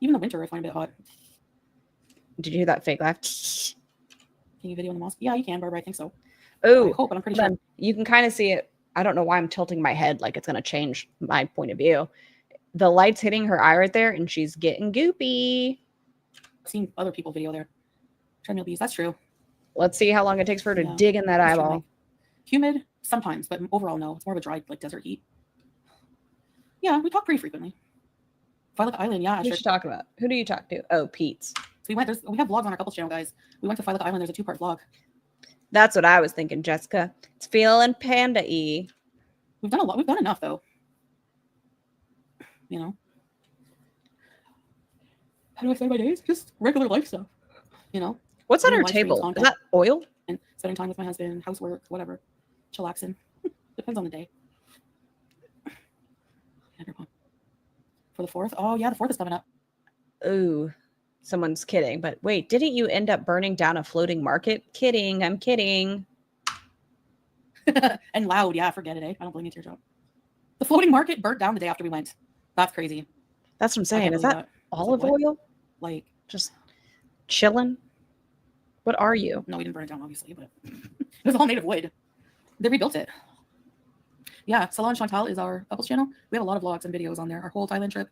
even the winter, I find a bit hot. Did you hear that fake laugh? Can you video in the mosque? Yeah, you can, Barbara. I think so. I Oh, hope, but I'm pretty hold sure. on. You can kind of see it. I don't know why I'm tilting my head like it's going to change my point of view. The light's hitting her eye right there, and she's getting goopy. I've seen other people video there. Treadmill bees. That's true. Let's see how long it takes for her to Yeah, dig in that that's true, eyeball. like, humid sometimes, but overall, no. It's more of a dry, like desert heat. Yeah, we talk pretty frequently. Violet Island, yeah. Who's she talking about? Who do you talk to? Oh, Pete's. So we have vlogs on our couples channel, guys. We went to Violet Island. There's a 2-part vlog. That's what I was thinking, Jessica. It's feeling panda-y. We've done a lot. We've done enough, though. You know. How do I spend my days? Just regular life stuff. You know. What's on Doing her live streams, table? Is content, that oil? and spending time with my husband, housework, whatever. Chillaxing. Depends on the day. For the 4th? Oh, yeah, the 4th is coming up. Ooh, someone's kidding. But wait, didn't you end up burning down a floating market? Kidding. I'm kidding. And loud. Yeah, forget it, eh? I don't blame you, Teardrop. The floating market burnt down the day after we went. That's crazy. That's what I'm saying. can't Is believe that that. olive What? oil? Like, Just chilling? What are you? no, we didn't burn it down, obviously, but it was all made of wood. They rebuilt it. Yeah, Salon Chantal is our couples channel. We have a lot of vlogs and videos on there. Our whole Thailand trip.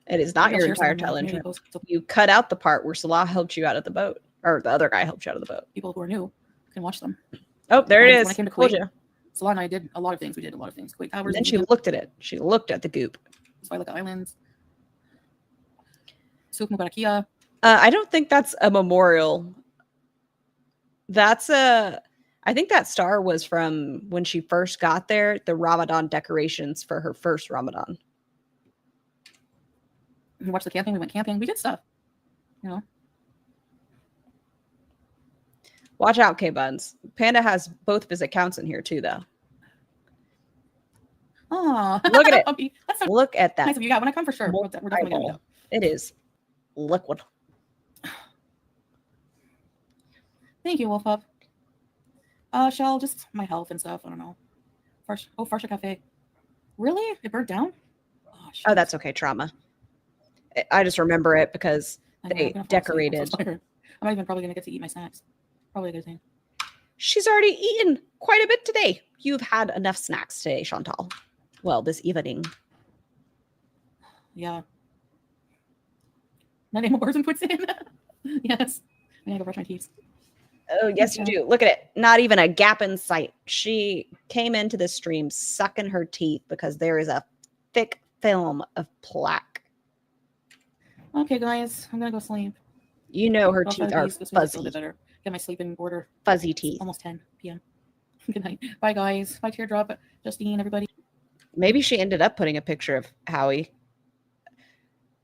It is not maybe I'll your share entire some of my Thailand community trip. posts so You cut out the part where Salah helped you out of the boat, or the other guy helped you out of the boat. people who are new can watch them. Oh, there it When is. I came to Told Kuwait, you. Salon and I did a lot of things. We did a lot of things. Kuwait Towers. And then she looked at it. She looked at the goop. Violet Islands. Suk Mubarakia. I don't think that's a memorial. That's I think that star was from when she first got there, the Ramadan decorations for her first Ramadan. We watched the camping. We went camping. We did stuff. You know. Watch out, K-Buns. Panda has both of his accounts in here too, though. Oh, Look at it. That's so Look at that. nice of you. Yeah, when I come for sure, we're definitely gonna meet eyeball. up. It is liquid. Thank you, Wolf Pup. Shell, just my health and stuff. I don't know. Farsha Cafe. Really? It burnt down? Oh, shoot. that's okay. Trauma. I just remember it because I know, they I'm gonna fall asleep. decorated. I'm so tired. I'm not even probably gonna get to eat my snacks. Probably a good thing. She's already eaten quite a bit today. You've had enough snacks today, Chantal. Well, this evening. Yeah. Not animal person puts in. Yes. I gotta go brush my teeth. Oh, yes, you do. Look at it. Not even a gap in sight. She came into this stream sucking her teeth because there is a thick film of plaque. Okay, guys. I'm gonna go sleep. You know her I'll try teeth to are use this one to feel a fuzzy. bit better. Get my sleep in order. Fuzzy It's teeth. almost 10 p.m. Good night. Bye, guys. Bye, Teardrop. Justine, everybody. Maybe she ended up putting a picture of Howie.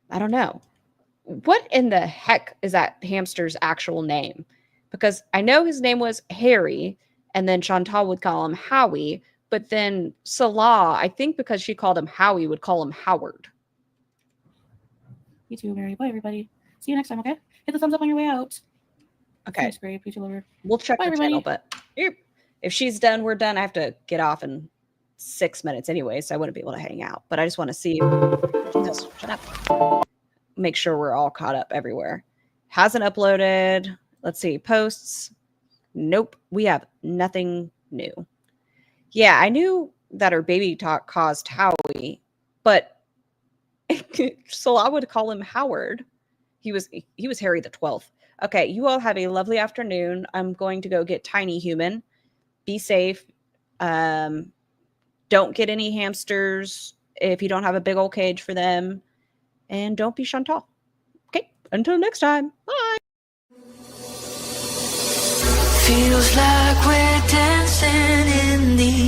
I don't know. What in the heck is that hamster's actual name? Because I know his name was Harry, and then Chantal would call him Howie, but then Salah, I think because she called him Howie, would call him Howard. You too, Mary. Bye, everybody. See you next time, okay? Hit the thumbs up on your way out. Okay. Thanks, Grape. You too, lover. We'll check Bye, the channel, everybody. but if she's done, we're done. I have to get off in 6 minutes anyway, so I wouldn't be able to hang out. But I just want to see. Jesus, shut up. Make sure we're all caught up everywhere. Hasn't uploaded. Let's see. Posts. Nope. We have nothing new. Yeah, I knew that her baby talk caused Howie, but so I would call him Howard. He was Harry the 12th. Okay, you all have a lovely afternoon. I'm going to go get Tiny Human. Be safe. Don't get any hamsters if you don't have a big old cage for them. And don't be Chantal. Okay, until next time. Bye. Feels like we're dancing in the